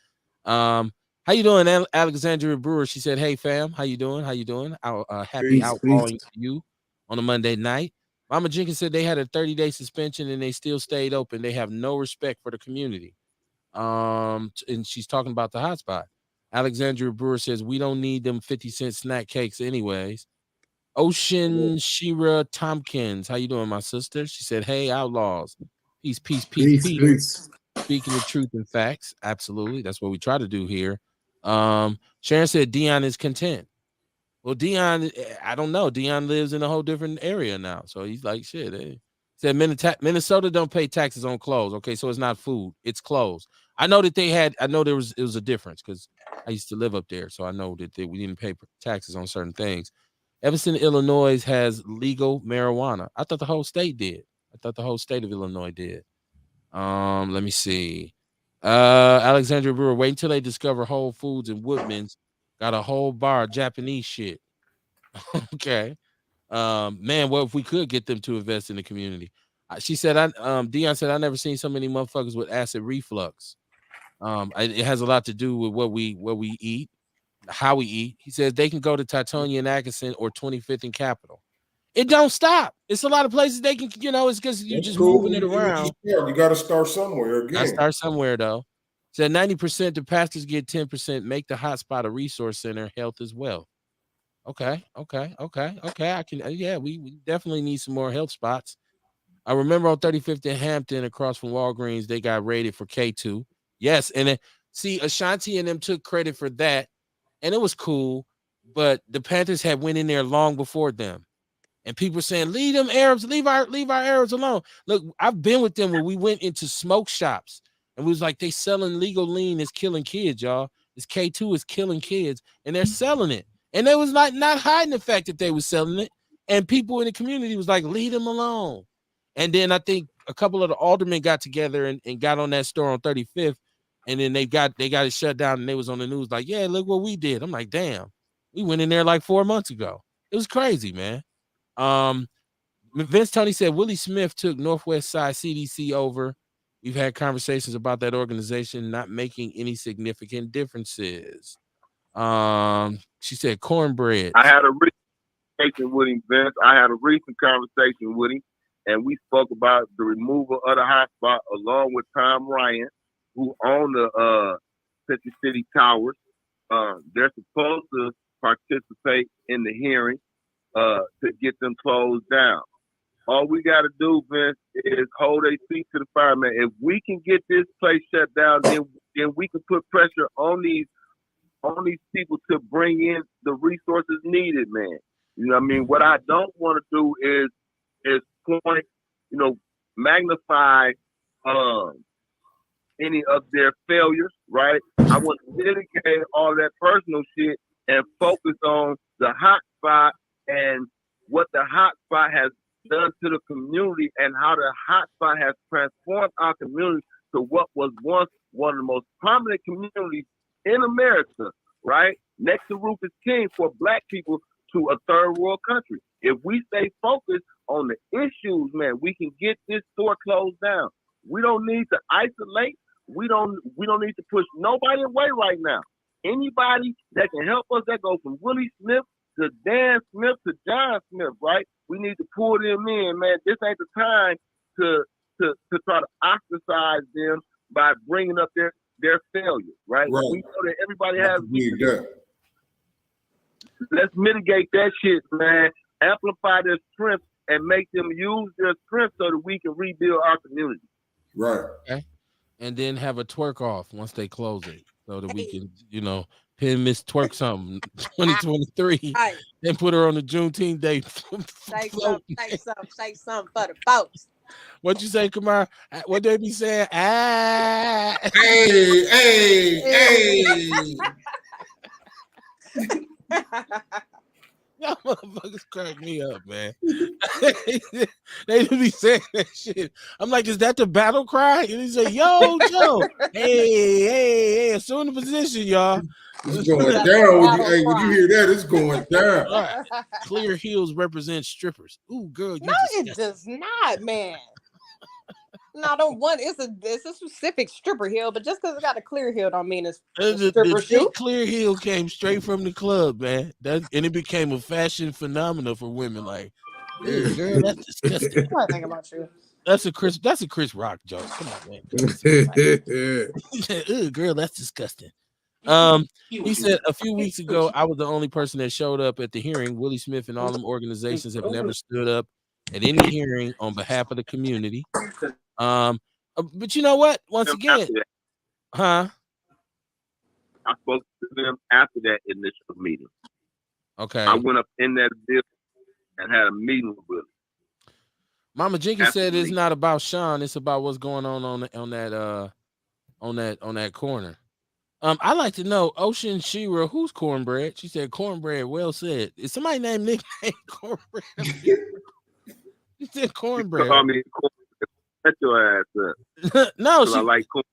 How you doing, Alexandria Brewer? She said, "Hey fam, how you doing? How you doing? Happy Peace, peace. outlawing to you on a Monday night." Mama Jenkins said they had a 30-day suspension and they still stayed open. They have no respect for the community. And she's talking about the hotspot. Alexandria Brewer says we don't need them 50-cent snack cakes anyways. Ocean Shira Tompkins, how you doing, my sister? She said, "Hey outlaws, peace, peace, peace, Peace, peace." peace. Speaking the truth and facts, absolutely. That's what we try to do here. Sharon said Dion is content. Well, Dion, I don't know. Dion lives in a whole different area now, so he's like, shit. Said Minnesota don't pay taxes on clothes. Okay, so it's not food, it's clothes. I know that they had. I know it was a difference because I used to live up there, so I know that we didn't pay taxes on certain things. Evanston, Illinois has legal marijuana. I thought the whole state did. I thought the whole state of Illinois did. Let me see. Alexandria Brewer, wait until they discover Whole Foods and Woodman's got a whole bar of Japanese shit. Okay. Man, well, if we could get them to invest in the community. She said, Dion said, I never seen so many motherfuckers with acid reflux. It has a lot to do with what we eat, how we eat. He says they can go to Titonia and Atkinson or 25th and Capitol. It don't stop. It's a lot of places they can, it's because you're just moving it around. You got to start somewhere again. I start somewhere though. Said 90% the pastors get 10%. Make the hotspot a resource center. Health as well. Okay. I can. Yeah, we definitely need some more health spots. I remember on 35th and Hampton, across from Walgreens, they got rated for K2. Yes, and then see Ashanti and them took credit for that, and it was cool. But the Panthers had went in there long before them. And people were saying, leave them Arabs, leave our Arabs alone. Look, I've been with them when we went into smoke shops and we was like, they selling legal lean is killing kids, y'all. This K2 is killing kids, and they're selling it. And they was like not hiding the fact that they was selling it. And people in the community was like, leave them alone. And then I think a couple of the aldermen got together and got on that store on 35th. And then they got it shut down, and they was on the news like, yeah, look what we did. I'm like, damn, we went in there like 4 months ago. It was crazy, man. Vince Tony said Willie Smith took Northwest Side CDC over. We've had conversations about that organization not making any significant differences. She said cornbread. I had a conversation with him, Vince. I had a recent conversation with him, and we spoke about the removal of the hotspot along with Tom Ryan, who owned the Century City Towers. They're supposed to participate in the hearing to get them closed down. All we got to do, Vince, is hold a feet to the fire, man. If we can get this place shut down, then we can put pressure on these people to bring in the resources needed, man. You know what I mean? What I don't want to do is point, magnify any of their failures, right? I want to mitigate all that personal shit and focus on the hot spot and what the hot spot has done to the community and how the hot spot has transformed our community to what was once one of the most prominent communities in America, right? Next to Rufus King for Black people to a third world country. If we stay focused on the issues, man, we can get this store closed down. We don't need to isolate. We don't need to push nobody away right now. Anybody that can help us, that goes from Willie Smith to Dan Smith to John Smith, right? We need to pull them in, man. This ain't the time to try to ostracize them by bringing up their failures, right? We know that everybody has. Let's mitigate that shit, man. Amplify their strength and make them use their strength so that we can rebuild our community. Right. Okay. And then have a twerk off once they close it so that we can, pin Miss Twerk something 2023 and put her on the Juneteenth day. Say something for the folks. What you say, Kamar? What they be saying? Hey. Y'all motherfuckers crack me up, man. They be saying that shit. I'm like, is that the battle cry? And he say, yo, Joe, hey, assume the position, y'all. It's going down. When you hear that, it's going down. Right. Clear heels represent strippers. Ooh, girl, you no, it does not, man. No, don't one. It's a specific stripper heel, but just because it got a clear heel don't mean it's a The stripper shoe. thick clear heel came straight from the club, man. And it became a fashion phenomenon for women. Like, "Ugh, girl, that's disgusting." What I think about you? That's a Chris Rock joke. Come on, man. He said, "Ugh, girl, that's disgusting." He said a few weeks ago, I was the only person that showed up at the hearing. Willie Smith and all them organizations have never stood up at any hearing on behalf of the community. But you know what? Once again, After that, huh? I spoke to them after that initial meeting. Okay. I went up in that building and had a meeting with Willie. Mama Jenkins said it's Absolutely. not about Sean. It's about what's going on that corner. I like to know, Ocean Shira, who's Cornbread? She said Cornbread. Well said. Is somebody named nickname Cornbread? She said Cornbread. Call me Cornbread. Shut your ass up. No, I like cornbread.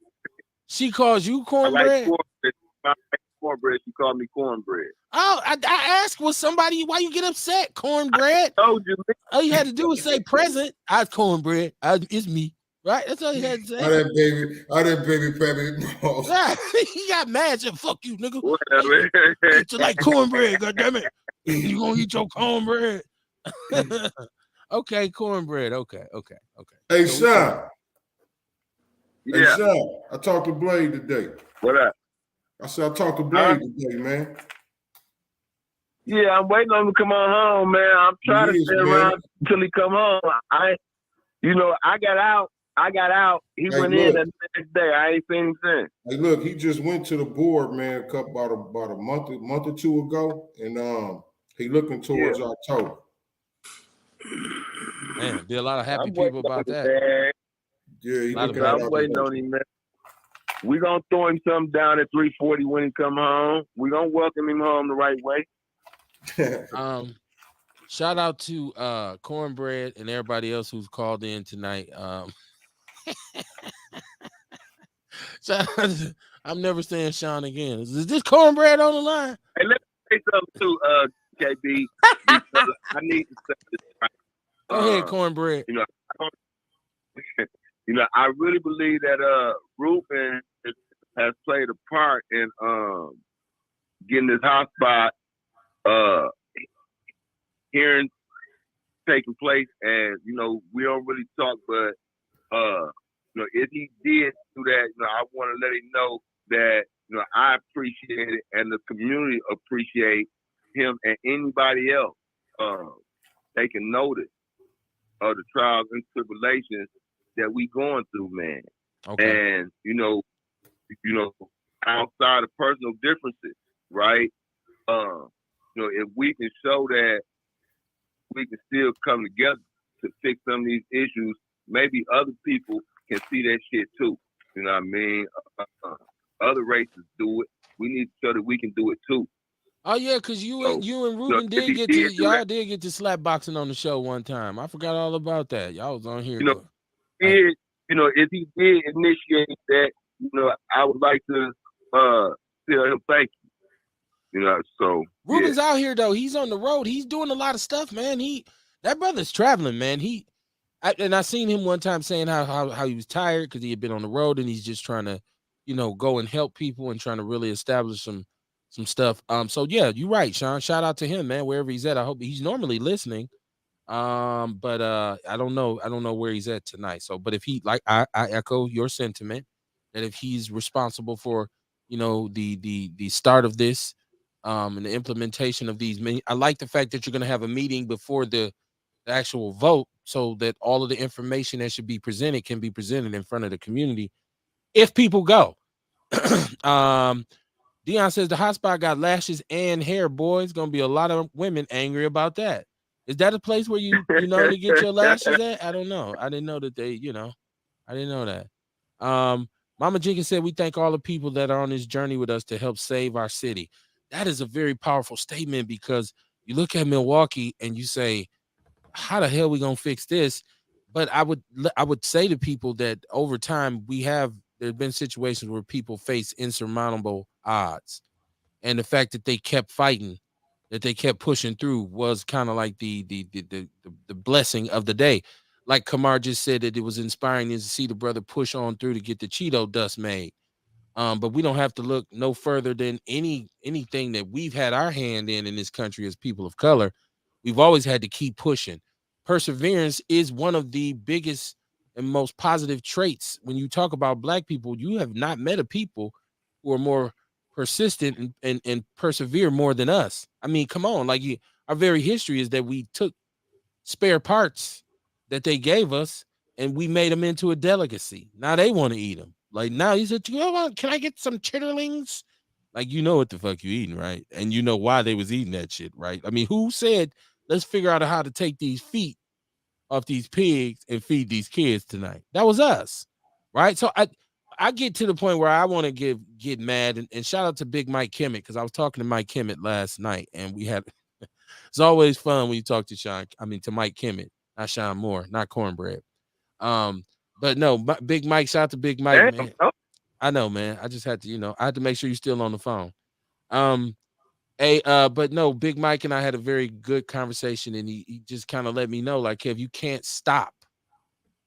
she calls you I Cornbread. like cornbread. I like cornbread. She called me cornbread. Oh, I asked, was somebody, why you get upset? Cornbread. I told you. All you had to do was say present. I was Cornbread. It's me. Right? That's all you had to say. I that baby Pappy. Nah, he got mad. Said, "Fuck you, nigga. Whatever. It's like cornbread. Goddamn it. You gonna eat your cornbread?" Okay, cornbread. Okay. Hey, Sean. Yeah. Hey, Sean. I talked to Blade today. What up? I said I talked to Blade today, man. Yeah, I'm waiting on him to come on home, man. I'm trying to stay around until he come home. I got out. He went in the next day. I ain't seen him since. Hey, look, he just went to the board, man, about a month or two ago, and he looking towards October. Man, be a lot of happy people about that. Yeah, he I'm waiting on him, man. We gonna throw him something down at 340 when he come home. We gonna welcome him home the right way. Shout out to Cornbread and everybody else who's called in tonight. I'm never saying Sean again. Is this Cornbread on the line? Hey, let me say something too, KB. I need to say this right. Go ahead, Cornbread. I really believe that Ruben has played a part in getting this hotspot hearing taking place, and we don't really talk, but if he did do that, I want to let him know that I appreciate it, and the community appreciate him and anybody else taking notice of the trials and tribulations that we going through, man. Okay. And outside of personal differences, right? If we can show that we can still come together to fix some of these issues, maybe other people can see that shit too. You know what I mean? Other races do it. We need to show that we can do it too. Oh yeah, because you and Ruben did get to slap boxing on the show one time. I forgot all about that. Y'all was on here. If he did initiate that, I would like to tell him thank you. So Ruben's out here though. He's on the road. He's doing a lot of stuff, man. That brother's traveling, man. I seen him one time saying how he was tired because he had been on the road and he's just trying to, go and help people and trying to really establish some stuff. So yeah, you're right, Sean. Shout out to him, man, wherever he's at. I hope he's normally listening. But I don't know where he's at tonight. So, but if he, like, I echo your sentiment that if he's responsible for, the start of this, and the implementation of these, I like the fact that you're going to have a meeting before the actual vote so that all of the information that should be presented can be presented in front of the community if people go. Dion says the hotspot got lashes and hair. Boy, it's gonna be a lot of women angry about that. Is that a place where you to get your lashes at? I don't know. I didn't know that they, I didn't know that. Mama Jenkins said we thank all the people that are on this journey with us to help save our city. That is a very powerful statement because you look at Milwaukee and you say, how the hell are we gonna fix this? But I would say to people that over time there's been situations where people face insurmountable odds, and the fact that they kept fighting, that they kept pushing through was kind of like the blessing of the day. like Kamar just said, that it was inspiring to see the brother push on through to get the Cheeto dust made. But we don't have to look no further than anything that we've had our hand in this country as people of color. We've always had to keep pushing. Perseverance is one of the biggest and most positive traits. When you talk about black people, you have not met a people who are more persistent and persevere more than us. I mean, come on, like our very history is that we took spare parts that they gave us and we made them into a delicacy. Now they want to eat them. Like now he said, can I get some chitterlings? Like, you know what the fuck you eating, right? And you know why they was eating that shit, right? I mean, who said, let's figure out how to take these feet off these pigs and feed these kids tonight? That was us, right? So I get to the point where I want to get mad and shout out to Big Mike Kimmett, because I was talking to Mike Kimmett last night and we had it's always fun when you talk to to Mike Kimmett, not Sean Moore, not Cornbread. But no, Big Mike, shout out to Big Mike, man. I know, man. I just had to, I had to make sure you're still on the phone. But no, Big Mike and I had a very good conversation, and he just kind of let me know, like, Kev, you can't stop.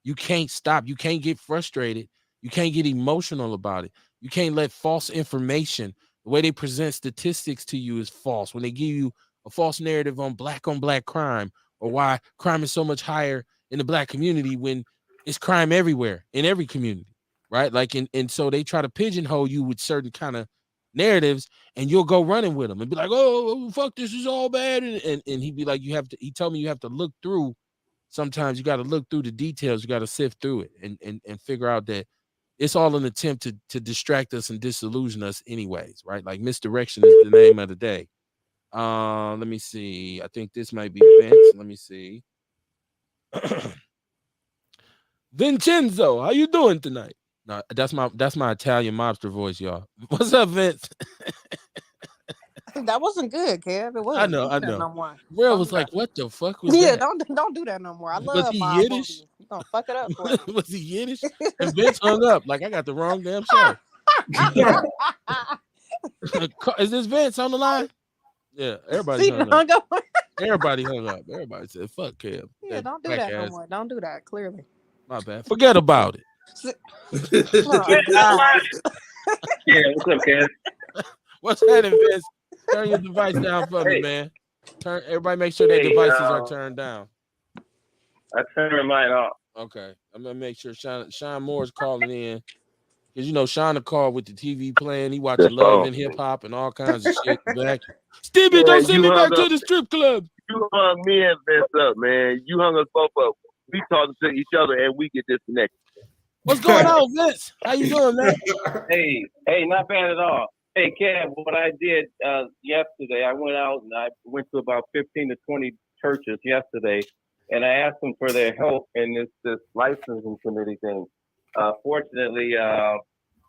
You can't stop. You can't get frustrated. You can't get emotional about it. You can't let false information, the way they present statistics to you is false. When they give you a false narrative on black crime, or why crime is so much higher in the black community when it's crime everywhere in every community, right? Like, and so they try to pigeonhole you with certain kind of narratives, and you'll go running with them and be like, oh fuck, this is all bad. And he'd be like, he told me you have to look through. Sometimes you got to look through the details. You got to sift through it and figure out that it's all an attempt to distract us and disillusion us anyways, right? Like, misdirection is the name of the day. Let me see. I think this might be Vince. Let me see. Vincenzo, how you doing tonight? No, that's my Italian mobster voice, y'all. What's up, Vince? That wasn't good, Kev. It I wasn't. know, Don't I do that know. no more. Will Don't was do like, that. what the fuck was Yeah, that? don't do that no more. I Was love he mob Yiddish? movies. You gonna fuck it up for me. Was he Yiddish? And Vince hung up like, I got the wrong damn show. Is this Vince on the line? Yeah, everybody Steven hung up. hung up. Everybody hung up. Everybody said, fuck Kev. Yeah, That don't do black that no ass. more. Don't do that. Clearly. My bad. Forget about it. Oh God. Yeah, what's up, Ken? What's happening, Vince? Turn your device down for me, Hey, man. Everybody make sure their hey, devices are turned down. I turned mine off. Okay. I'm gonna make sure Sean Moore's calling in. Because Sean the call with the TV playing, he watching That's Love all. and Hip Hop and all kinds of shit back. Stevie, Man, don't send you me hung back up. to the strip club. You hung me and Vince up, man. You hung us both up. We talking to each other and we get disconnected. What's going on, Vince? How you doing, man? Hey, not bad at all. Hey, Kev, what I did yesterday, I went out and I went to about 15 to 20 churches yesterday, and I asked them for their help in this licensing committee thing. Fortunately,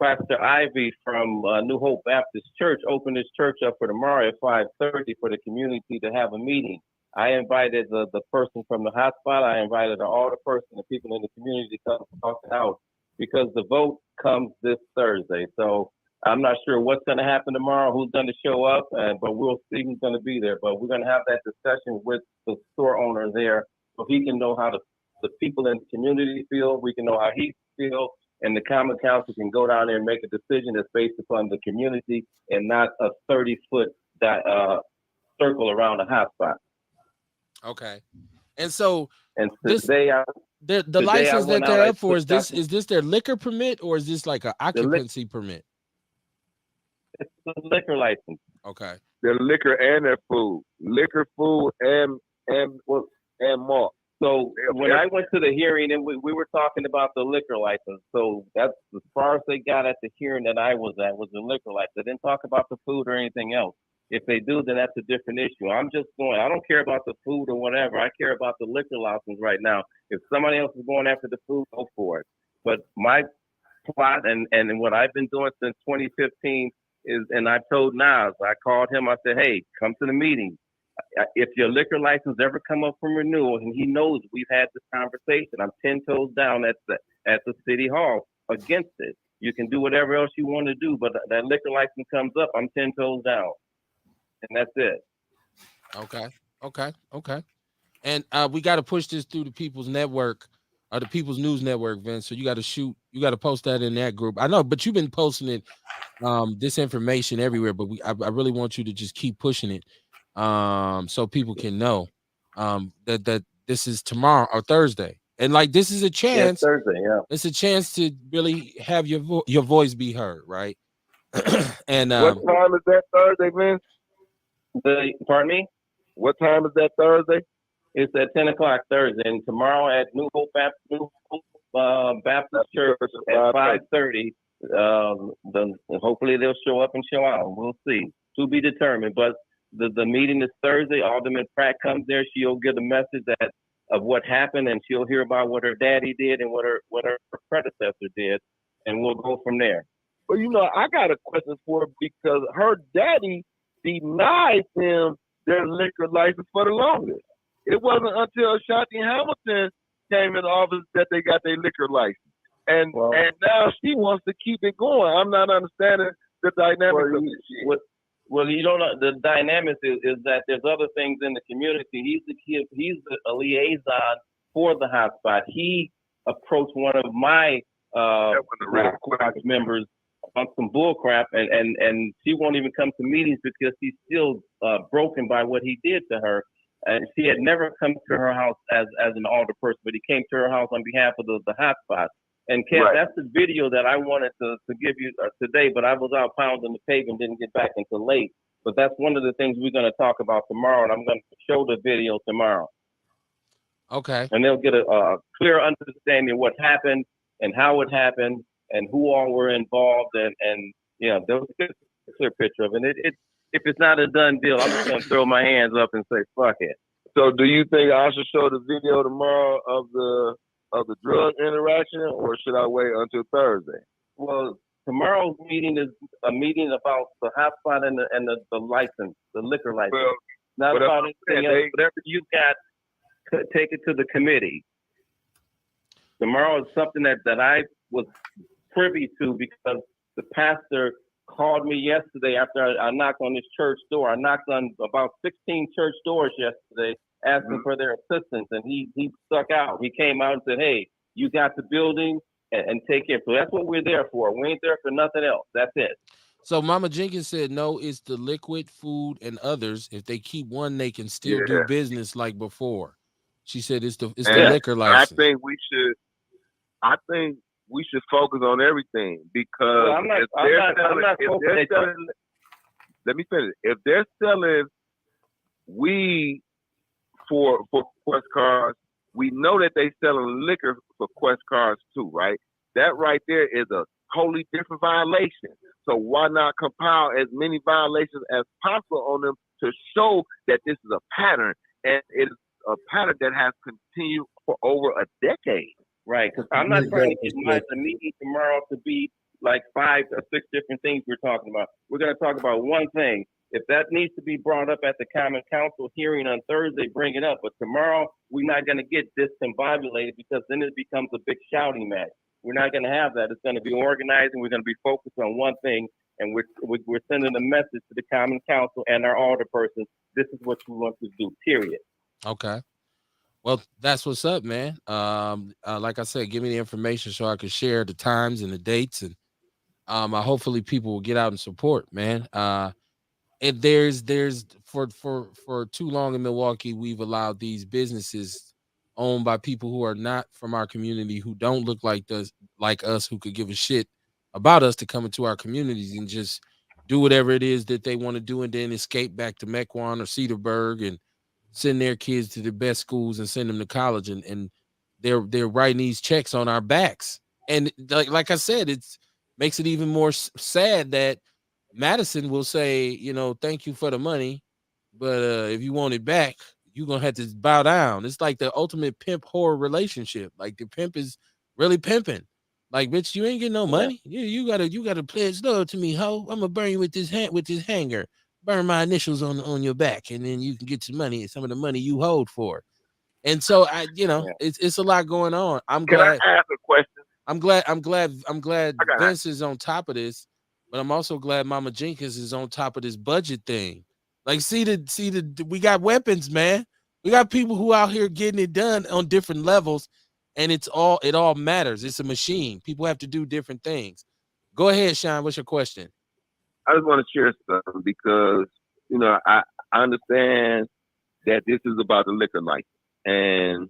Pastor Ivy from New Hope Baptist Church opened his church up for tomorrow at 5:30 for the community to have a meeting. I invited the person from the hotspot. I invited all the person, the people in the community to come talk it out, because the vote comes this Thursday. So I'm not sure what's going to happen tomorrow, who's going to show up, but we'll see who's going to be there. But we're going to have that discussion with the store owner there, so he can know how the people in the community feel. We can know how he feels, and the common council can go down there and make a decision that's based upon the community and not a 30-foot circle around the hotspot. Okay. And so And this today, the license that went they're out, up for, is this their liquor permit, or is this like an occupancy permit? it's a liquor license. Okay. Their liquor and their food. Liquor, food, and malt. So when I went to the hearing, and we were talking about the liquor license. So that's as far as they got at the hearing that I was at, was the liquor license. They didn't talk about the food or anything else. If they do, then that's a different issue. I don't care about the food or whatever. I care about the liquor license right now. If somebody else is going after the food, go for it. But my plot and what I've been doing since 2015 is, and I told Nas, I called him, I said, hey, come to the meeting. If your liquor license ever come up from renewal, and he knows we've had this conversation, I'm 10 toes down at the city hall against it. You can do whatever else you want to do, but that liquor license comes up, I'm 10 toes down. And that's it. Okay. And we got to push this through the People's Network. or the People's News Network, Vince. So you got to post that in that group. I know, but you've been posting it, this information everywhere. But I really want you to just keep pushing it, so people can know, that this is tomorrow or Thursday, and like this is a Yeah, chance. Thursday. Yeah. It's a chance to really have your voice be heard, right? And What time is that Thursday, Vince? Pardon me? What time is that Thursday? It's at 10 o'clock Thursday, and tomorrow at New Hope Baptist Church at 5:30. Hopefully they'll show up and show out. We'll see. To be determined. But the meeting is Thursday. Alderman Pratt comes there. She'll get a message of what happened, and she'll hear about what her daddy did and what her predecessor did, and we'll go from there. Well, I got a question for her because her daddy denied them their liquor license for the longest. It wasn't until Ashanti Hamilton came in office that they got their liquor license. And now she wants to keep it going. I'm not understanding the dynamics of this shit. Well, you don't know the dynamics is that there's other things in the community. He's a liaison for the hotspot. He approached one of my members on some bull crap, and she won't even come to meetings because she's still broken by what he did to her. And she had never come to her house as an alder person, but he came to her house on behalf of the hotspot. And Kev, that's the video that I wanted to give you today, but I was out pounding the pavement, didn't get back until late. But that's one of the things we're going to talk about tomorrow, and I'm going to show the video tomorrow. Okay. And they'll get a clear understanding of what happened and how it happened and who all were involved, and they'll get a clear picture of it. If it's not a done deal, I'm just going to throw my hands up and say, fuck it. So do you think I should show the video tomorrow of the drug interaction, or should I wait until Thursday? Well, tomorrow's meeting is a meeting about the hotspot and the license, the liquor license. Well, not about anything else. Whatever you got, take it to the committee. Tomorrow is something that I was privy to because the pastor called me yesterday after I knocked on his church door. I knocked on about 16 church doors yesterday asking for their assistance, and he stuck out. He came out and said, hey, you got the building and take care. So that's what we're there for. We ain't there for nothing else. That's it. So Mama Jenkins said, no, it's the liquid, food, and others. If they keep one, they can still do business like before. She said it's the liquor license. I think we should focus on everything because let me finish. If they're selling weed for Quest cars, we know that they selling liquor for Quest cars too, right? That right there is a totally different violation. So why not compile as many violations as possible on them to show that this is a pattern, and it is a pattern that has continued for over a decade. Right, because I'm not trying to get the meeting tomorrow to be like 5 or 6 different things we're talking about. We're going to talk about one thing. If that needs to be brought up at the Common Council hearing on Thursday, bring it up. But tomorrow, we're not going to get discombobulated because then it becomes a big shouting match. We're not going to have that. It's going to be organized, and we're going to be focused on one thing. And we're sending a message to the Common Council and our alderpersons. This is what we want to do, period. Okay. Well, that's what's up, man. Like I said, give me the information so I can share the times and the dates, and hopefully people will get out and support, man. And there's for too long in Milwaukee, we've allowed these businesses owned by people who are not from our community, who don't look like us, who could give a shit about us, to come into our communities and just do whatever it is that they want to do, and then escape back to Mequon or Cedarburg and send their kids to the best schools and send them to college, and they're writing these checks on our backs. And like I said, it's makes it even more sad that Madison will say, thank you for the money, but if you want it back, you're gonna have to bow down. It's like the ultimate pimp whore relationship. Like the pimp is really pimping. Like, bitch, you ain't getting no money. You gotta pledge love to me, ho. I'm gonna burn you with this hanger. Burn my initials on your back, and then you can get some money, some of the money you hold for. And so it's a lot going on. Can I ask a question? I'm glad Vince is on top of this, but I'm also glad Mama Jenkins is on top of this budget thing. Like, we got weapons, man. We got people who out here getting it done on different levels, and it all matters. It's a machine. People have to do different things. Go ahead, Sean. What's your question? I just want to share something because I understand that this is about the liquor license, and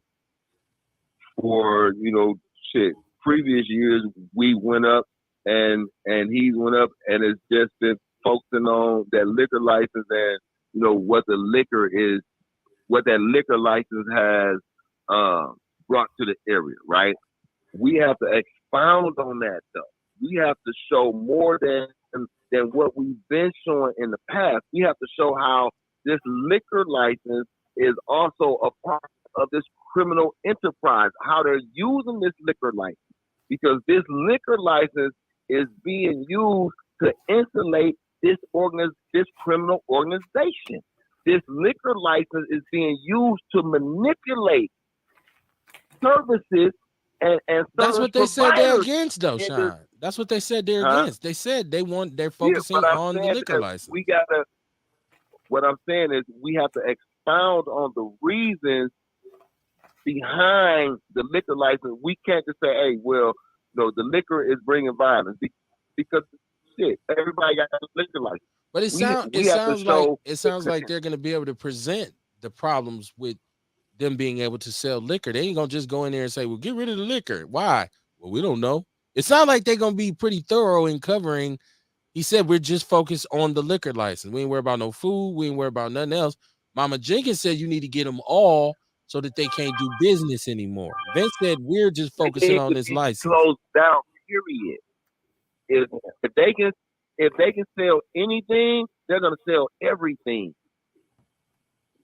for shit, previous years we went up and he went up, and it's just been focusing on that liquor license and what the liquor is, what that liquor license has brought to the area, right? We have to expound on that though. We have to show more than what we've been showing in the past. We have to show how this liquor license is also a part of this criminal enterprise, how they're using this liquor license, because this liquor license is being used to insulate this criminal organization. This liquor license is being used to manipulate services and That's what they said they're against, though, in Sean. That's what they said they're against. They said they're focusing on the liquor license. What I'm saying is we have to expound on the reasons behind the liquor license. We can't just say, hey, well, the liquor is bringing violence because shit, everybody got a liquor license. But it sounds like they're going to be able to present the problems with them being able to sell liquor. They ain't gonna just go in there and say, well, get rid of the liquor. Why? Well, we don't know. It sounds like they're gonna be pretty thorough in covering. He said we're just focused on the liquor license. We ain't worried about no food. We ain't worried about nothing else. Mama Jenkins said you need to get them all so that they can't do business anymore. Vince said we're just focusing on this license. Closed down, period. If they can sell anything, they're gonna sell everything.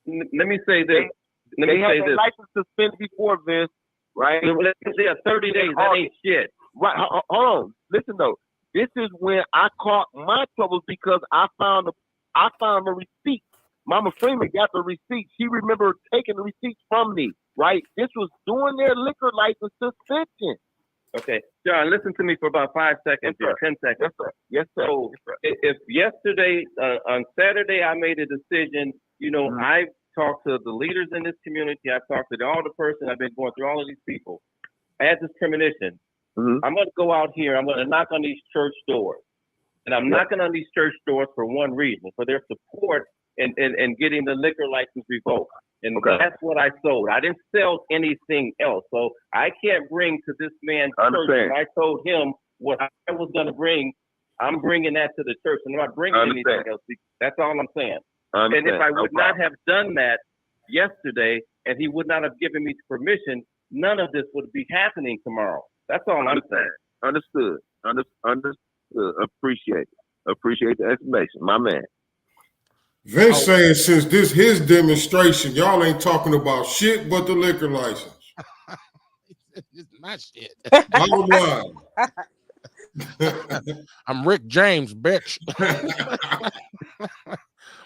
Let me say this. They had their license suspended before, Vince, right? Let's say 30 days. That ain't shit. Right. Hold on. Listen though. This is when I caught my troubles because I found a receipt. Mama Freeman got the receipt. She remembered taking the receipts from me. Right. This was during their liquor license suspension. Okay, John, listen to me for about 5 seconds or 10 seconds. Yes, sir. Yes, sir. So if yesterday, on Saturday, I made a decision, I talked to the leaders in this community. I've talked to all the person. I've been going through all of these people. I had this premonition. I'm going to go out here. I'm going to knock on these church doors. And I'm knocking on these church doors for one reason, for their support in getting the liquor license revoked. And that's what I sold. I didn't sell anything else. So I can't bring to this man's church. I told him what I was going to bring. I'm bringing that to the church. And I'm not bringing anything else. That's all I'm saying. And if I would not have done that yesterday, and he would not have given me permission, none of this would be happening tomorrow. That's all I'm saying. Understood. Appreciate the explanation, my man. Vince saying since this his demonstration, y'all ain't talking about shit but the liquor license. It's my shit. Bottom line. I'm Rick James, bitch.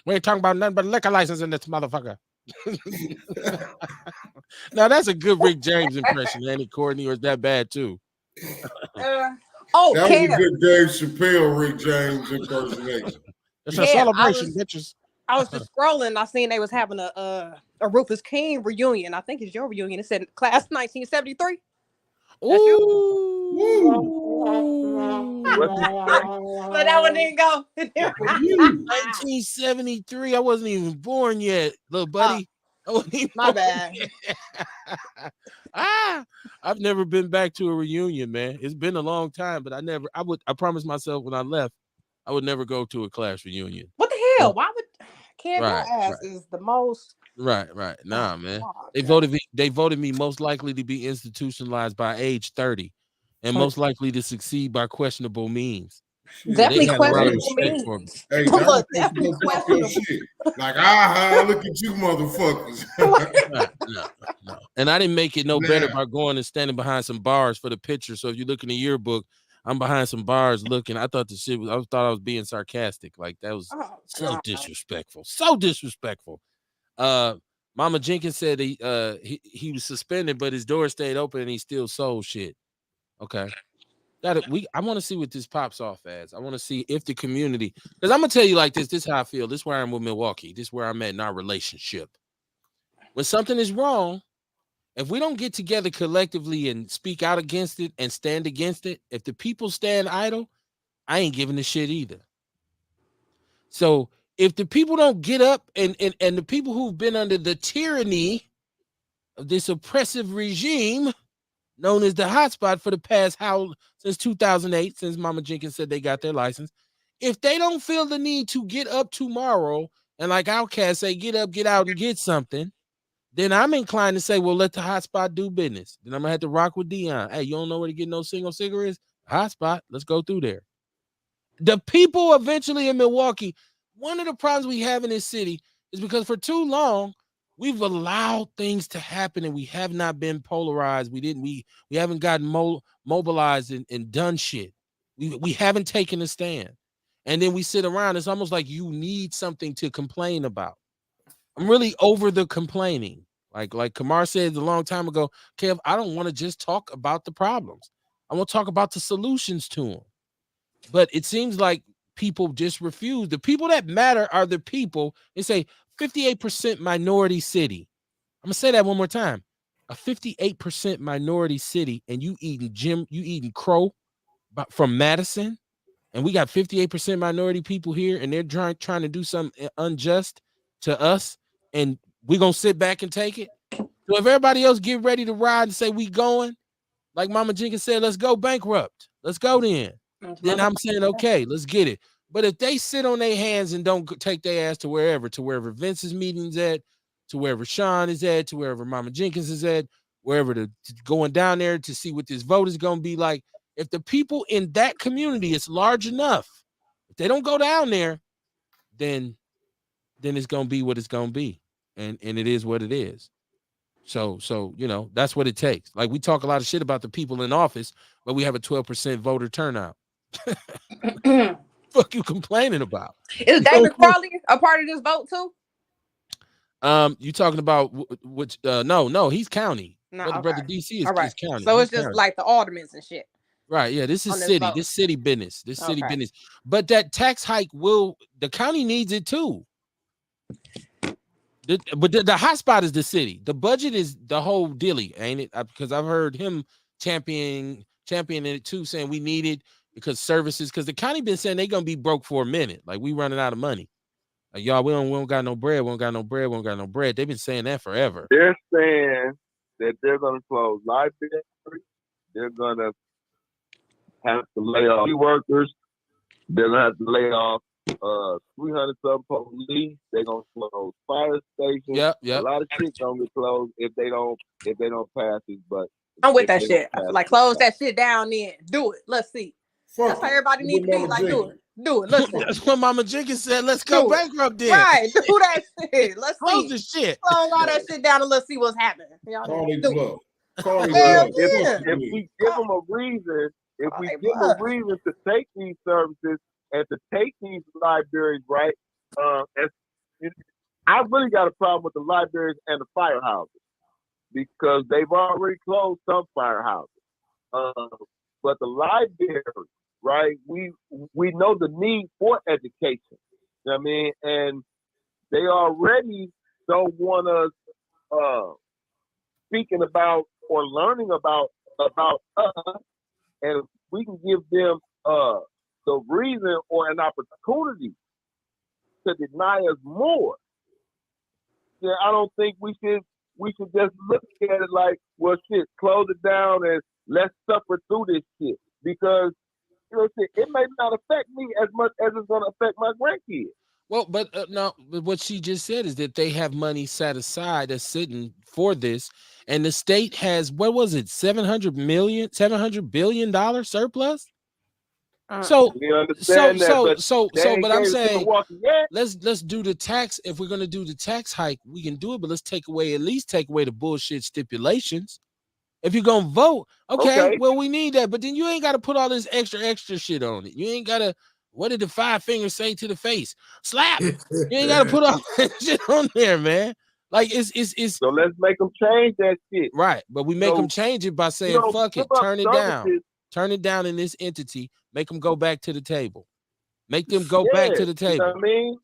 We ain't talking about nothing but liquor license in this motherfucker. Now that's a good Rick James impression, ain't it, Courtney? Or is that bad too? That was a good Dave Chappelle Rick James impersonation. It's a celebration, bitches. I was just scrolling. I seen they was having a Rufus King reunion. I think it's your reunion. It said class 1973. Ooh. But that one didn't go. 1973. I wasn't even born yet, little buddy. My bad. I've never been back to a reunion, man. It's been a long time, but I promised myself when I left, I would never go to a class reunion. What the hell? Why would Can't ass is the most right. Nah, man. They voted me most likely to be institutionalized by age 30 and most likely to succeed by questionable means. Definitely questionable means. Hey, look, definitely questionable shit. Like, look at you motherfuckers. No. And I didn't make it no better by going and standing behind some bars for the picture. So if you look in the yearbook, I'm behind some bars looking. I thought I thought I was being sarcastic. Like that was so disrespectful. So disrespectful. Mama Jenkins said he was suspended, but his door stayed open and he still sold shit. Okay. I want to see what this pops off as. I want to see if the community, because I'm gonna tell you like this. This is how I feel. This is where I'm with Milwaukee. This is where I'm at in our relationship. When something is wrong, If we don't get together collectively and speak out against it and stand against it, if the people stand idle, I ain't giving a shit either. So if the people don't get up and the people who've been under the tyranny of this oppressive regime known as the hotspot for the past since 2008, since Mama Jenkins said they got their license, if they don't feel the need to get up tomorrow and like Outkast say, get up, get out and get something, then I'm inclined to say, well, let the hotspot do business. Then I'm gonna have to rock with Dion. Hey, you don't know where to get no single cigarettes? Hotspot, let's go through there. The people eventually in Milwaukee, one of the problems we have in this city is because for too long we've allowed things to happen and we have not been polarized. We haven't gotten mobilized and done shit. We haven't taken a stand. And then we sit around. It's almost like you need something to complain about. I'm really over the complaining. Like Kamar said a long time ago, Kev, I don't want to just talk about the problems. I want to talk about the solutions to them. But it seems like people just refuse. The people that matter are the people. They say 58% minority city. I'm gonna say that one more time. A 58% minority city, and you eating crow from Madison, and we got 58% minority people here, and they're trying to do something unjust to us, and we're gonna sit back and take it. So if everybody else get ready to ride and say we going, like Mama Jenkins said, let's go bankrupt. Let's go then. Then I'm saying, okay, let's get it. But if they sit on their hands and don't take their ass to wherever Vince's meeting's at, to wherever Sean is at, to wherever Mama Jenkins is at, wherever going down there to see what this vote is going to be like, if the people in that community is large enough, if they don't go down there, then it's going to be what it's going to be. And it is what it is. So, that's what it takes. Like we talk a lot of shit about the people in office, but we have a 12% voter turnout. Fuck you complaining about? Is David Crawley a part of this vote too? You talking about which? No, he's county. No, brother DC all right. is county. So it's he's just county. like the aldermans and shit. Right. Yeah. This is city. This city business. This city Okay. business. But that tax hike the county needs it too. But the hot spot is the city. The budget is the whole dilly, ain't it? Because I've heard him championing it too, saying we need it because services. Because the county been saying they're gonna be broke for a minute. Like we running out of money. Like y'all, we don't got no bread. We don't got no bread. We don't got no bread. They've been saying that forever. They're saying that they're gonna close libraries. They're gonna have to lay off workers. They're gonna have to lay off 300 some police. They're gonna close fire stations. Yep. A lot of shit gonna get closed if they don't pass it. But I'm with that shit. Like close that shit down. Then do it. Let's see. That's how everybody needs to be. Like do it. Let's see. That's what Mama Jenkins said. Let's go bankrupt then. Right. Do that shit. Let's close the shit. Close all that shit down and let's see what's happening. Call his bluff. Call his Hell bluff. yeah. If we give them a reason, to take these services and to take these libraries, right? I really got a problem with the libraries and the firehouses because they've already closed some firehouses. But the library, right? We know the need for education. You know what I mean? And they already don't want us speaking about or learning about us, and if we can give them the reason or an opportunity to deny us more, then I don't think we should just look at it like, well, shit, close it down and let's suffer through this shit because it may not affect me as much as it's going to affect my grandkids. Well, but no, but what she just said is that they have money set aside that's sitting for this, and the state has, what was it, $700 billion surplus. So but I'm saying let's do the tax. If we're gonna do the tax hike, we can do it, but let's at least take away the bullshit stipulations. If you're gonna vote, okay, well, we need that, but then you ain't got to put all this extra shit on it. You ain't gotta. What did the 5 fingers say to the face? Slap. You ain't got to put all that shit on there, man. Like it's. So let's make them change that shit, right? But we make them change it by saying, "Fuck it, turn it down, turn it down in this entity. Make them go back to the table. Make them go back to the table." You know what I mean?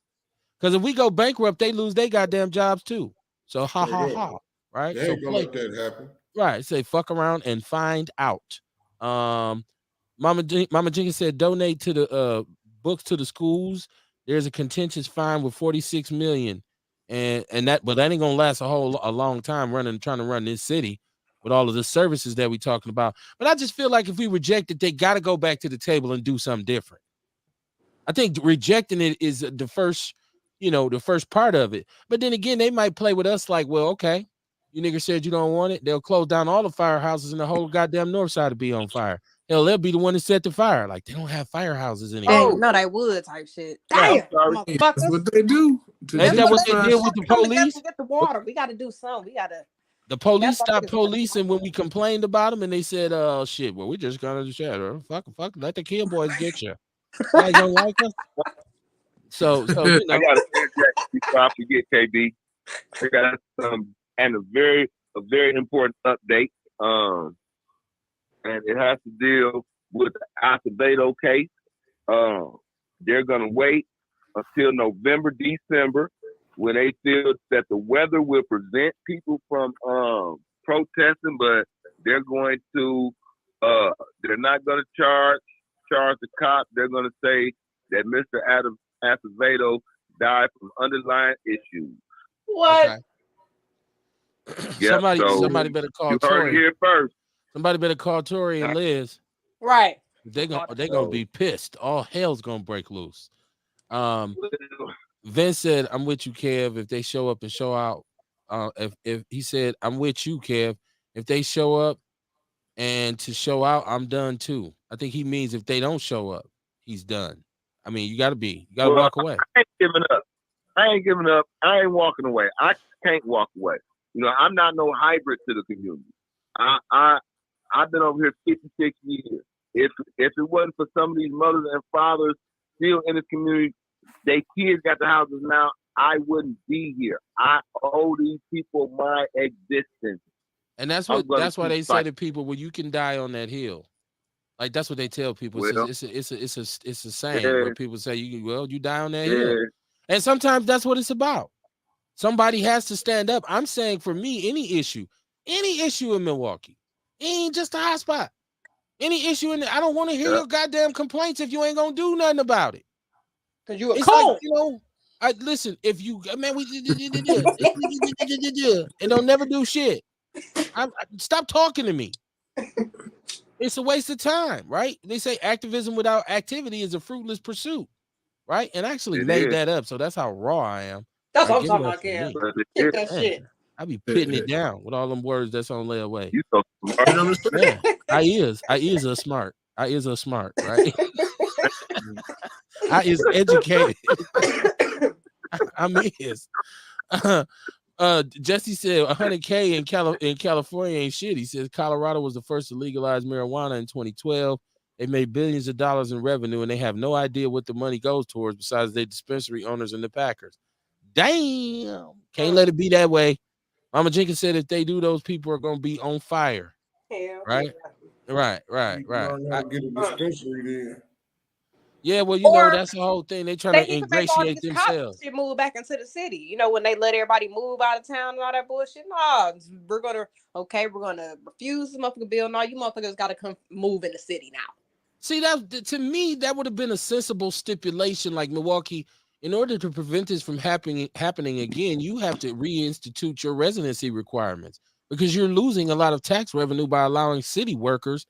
Because if we go bankrupt, they lose their goddamn jobs too. So ha, right? They So ain't gonna play let that happen. right. Say fuck around and find out. Mama Jenkins said donate to the books to the schools. There's a contentious fine with 46 million, and that ain't gonna last a long time trying to run this city with all of the services that we talking about. But I just feel like if we reject it, they got to go back to the table and do something different. I think rejecting it is the first, the first part of it. But then again, they might play with us like, well, okay, you niggas said you don't want it. They'll close down all the firehouses in the whole goddamn north side to be on fire. Hell, they'll be the one to set the fire. Like they don't have firehouses Dang, anymore. no, they would type shit. Right. Damn, sorry. Yeah, that's motherfuckers. what they do to Ain't That's that what what they they gentrify did do. with shit. the Come together police? and get the water. We got to do something. We got to. The That's police why stopped niggas gotta policing when we complained about them, and they said, "Oh shit, well we just gonna shatter. Fuck, let the kill boys get you. You guys don't like us." So I got to interject before I forget, KB. I got and a very important update. And it has to deal with the Acevedo case. They're gonna wait until November, December, when they feel that the weather will prevent people from protesting, but they're going to they're not going to charge the cop. They're going to say that Mr. Acevedo died from underlying issues. What? okay, Yep. So somebody better call you heard it Tori. here first. Somebody better call Tori and Liz. Right. They gonna So be pissed. All hell's gonna break loose. Um, Vince said, "I'm with you, Kev. If they show up and show out, if he said, I'm with you, Kev. If they show up and to show out, I'm done too. I think he means if they don't show up, he's done. I mean, you gotta well, walk away. I ain't giving up. I ain't giving up. I ain't walking away. I can't walk away. I'm not no hybrid to the community. I've been over here 56 years. If it wasn't for some of these mothers and fathers still in the community, they kids got the houses now, I wouldn't be here. I owe these people my existence. And that's I'm gonna why keep they say fighting. to people, well, you can die on that hill. Like that's what they tell people. Well, It's a saying yeah, where people say you die on that hill. yeah, And sometimes that's what it's about. Somebody has to stand up. I'm saying for me, any issue in Milwaukee, it ain't just a hot spot. Any issue in there, I don't want to hear yeah. your goddamn complaints if you ain't gonna do nothing about it. Cause you a It's like, coon. I listen, if you man, we and don't never do shit. Stop talking to me. It's a waste of time, right? They say activism without activity is a fruitless pursuit, right? And I actually It made is, that up, so that's how raw I am. That's Right? what I'm Give it talking up about, for Kev. me. but it Kick is. that Man, shit. I be pitting it down with all them words that's on layaway. You so smart. You know what I'm saying? Yeah, I is a smart. I is a smart, right? I is educated. I'm is. Jesse said 100K in California ain't shit. He says Colorado was the first to legalize marijuana in 2012. They made billions of dollars in revenue, and they have no idea what the money goes towards besides their dispensary owners and the packers. Damn, can't let it be that way. Mama Jenkins said if they do, those people are gonna be on fire. Hell yeah. Right, right, You right, need to right. learn how to get a dispensary then. Yeah, well, Or that's the whole thing. They trying they to need to make all ingratiate these cops themselves. shit move back into the city. When they let everybody move out of town and all that bullshit. No, we're gonna refuse the motherfucking bill. No, you motherfuckers gotta come move in the city now. See, that to me, that would have been a sensible stipulation, like Milwaukee. In order to prevent this from happening again, you have to reinstitute your residency requirements because you're losing a lot of tax revenue by allowing city workers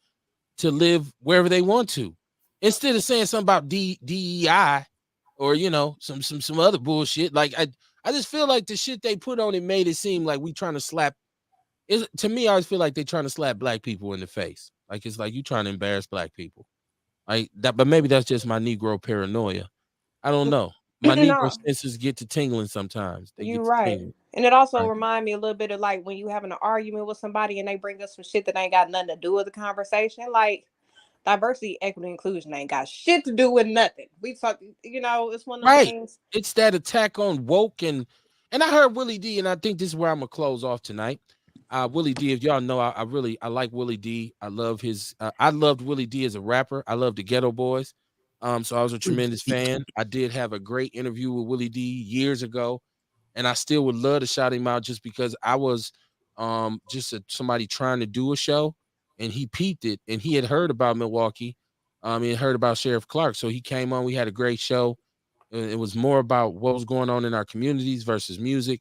to live wherever they want to, instead of saying something about DEI or some other bullshit. Like I just feel like the shit they put on it made it seem like we trying to slap. To me, I always feel like they're trying to slap black people in the face. Like it's like you trying to embarrass black people. Like that, but maybe that's just my Negro paranoia. I don't know. My Negro No, senses get to tingling sometimes. They you get to right. tingling. And it also Right. remind me a little bit of like when you having an argument with somebody and they bring up some shit that ain't got nothing to do with the conversation. Like diversity, equity, inclusion ain't got shit to do with nothing. We talk, it's one of them Right. things. It's that attack on woke and I heard Willie D, and I think this is where I'm gonna close off tonight. Willie D, if y'all know, I like Willie D. I love I loved Willie D as a rapper. I love the Ghetto Boys. So I was a tremendous fan. I did have a great interview with Willie D years ago, and I still would love to shout him out just because I was just somebody trying to do a show, and he peeped it, and he had heard about Milwaukee, he had heard about Sheriff Clark, so he came on. We had a great show. It was more about what was going on in our communities versus music.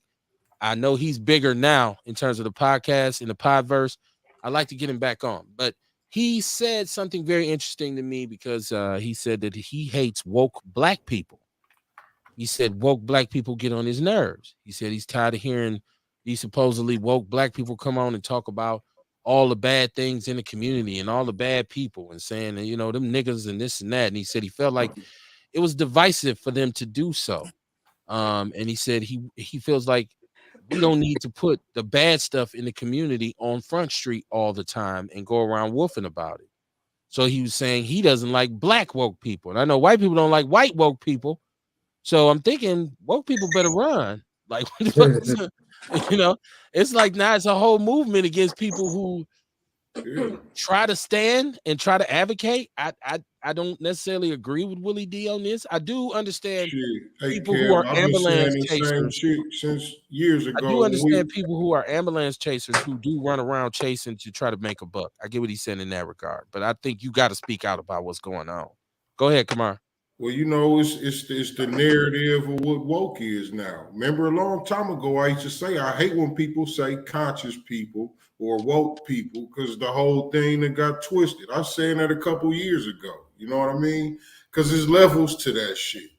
I know he's bigger now in terms of the podcast in the podverse. I'd like to get him back on, but he said something very interesting to me because he said that he hates woke black people. He said woke black people get on his nerves. He said he's tired of hearing these supposedly woke black people come on and talk about all the bad things in the community and all the bad people and saying, you know, them niggas and this and that. And he said he felt like it was divisive for them to do so. And he said he feels like we don't need to put the bad stuff in the community on Front Street all the time and go around woofing about it. So he was saying he doesn't like black woke people. And I know white people don't like white woke people. So I'm thinking woke people better run. Like, what the fuck is, you know, it's like now it's a whole movement against people who try to stand and try to advocate. I don't necessarily agree with Willie D on this. I do understand Hey, people who are Kev, I've been saying ambulance the same chasers. shit since years I ago. do When we, understand people who are ambulance chasers who do run around chasing to try to make a buck. I get what he's saying in that regard, but I think you got to speak out about what's going on. Go ahead, Kamar. well, you know, it's the narrative of what woke is now. Remember, a long time ago, I used to say I hate when people say conscious people or woke people because the whole thing that got twisted. I was saying that a couple years ago. You know what I mean? Because there's levels to that shit.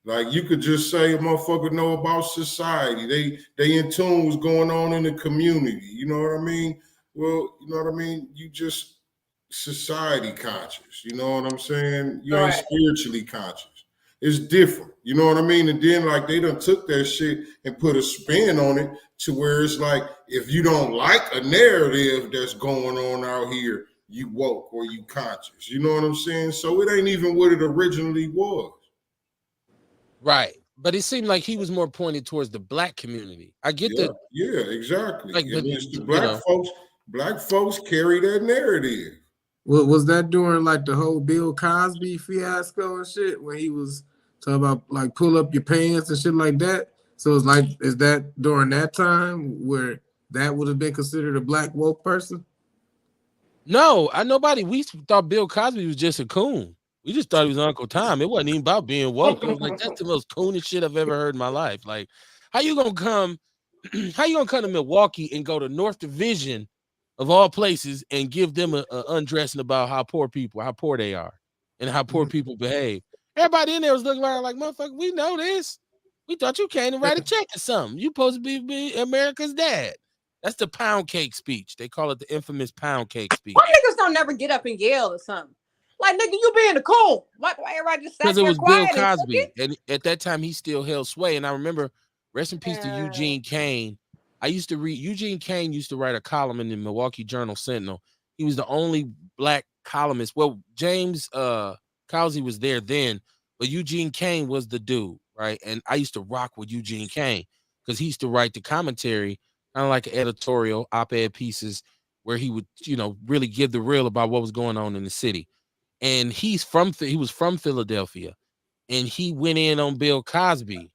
Like you could just say a motherfucker know about society. They in tune what's going on in the community. You know what I mean? Well, you know what I mean? You just society conscious. You know what I'm saying? You ain't Right. spiritually conscious. It's different. You know what I mean? And then like they done took that shit and put a spin on it to where it's like if you don't like a narrative that's going on out here, you woke or you conscious. You know what I'm saying? So it ain't even what it originally was. Right. But it seemed like he was more pointed towards the black community. I get Yeah, the yeah, exactly. like, And but it's the you know, black folks carry that narrative. Was that during like the whole Bill Cosby fiasco and shit when he was talking about like pull up your pants and shit like that? So it's like, is that during that time where that would have been considered a black woke person? no, nobody. We thought Bill Cosby was just a coon. We just thought he was Uncle Tom. It wasn't even about being woke. It was like that's the most coonest shit I've ever heard in my life. Like, how you gonna come? How you gonna come to Milwaukee and go to North Division of all places and give them a undressing about how poor they are, and how poor people behave? Everybody in there was looking around like, motherfucker, we know this. We thought you came to write a check or something. You supposed to be America's dad. That's the pound cake speech. They call it the infamous pound cake speech. Why niggas don't never get up and yell or something? Like, nigga, you being a cool. Why everybody just sat Because it there was Bill quiet and took Cosby. it? And at that time, he still held sway. And I remember, rest in peace to Eugene Kane. I used to read, Eugene Kane used to write a column in the Milwaukee Journal Sentinel. He was the only black columnist. Well, James Cowsey was there then, but Eugene Kane was the dude, right? And I used to rock with Eugene Kane because he used to write the commentary, kind of like editorial op-ed pieces where he would, you know, really give the real about what was going on in the city. And he was from Philadelphia, and he went in on Bill Cosby,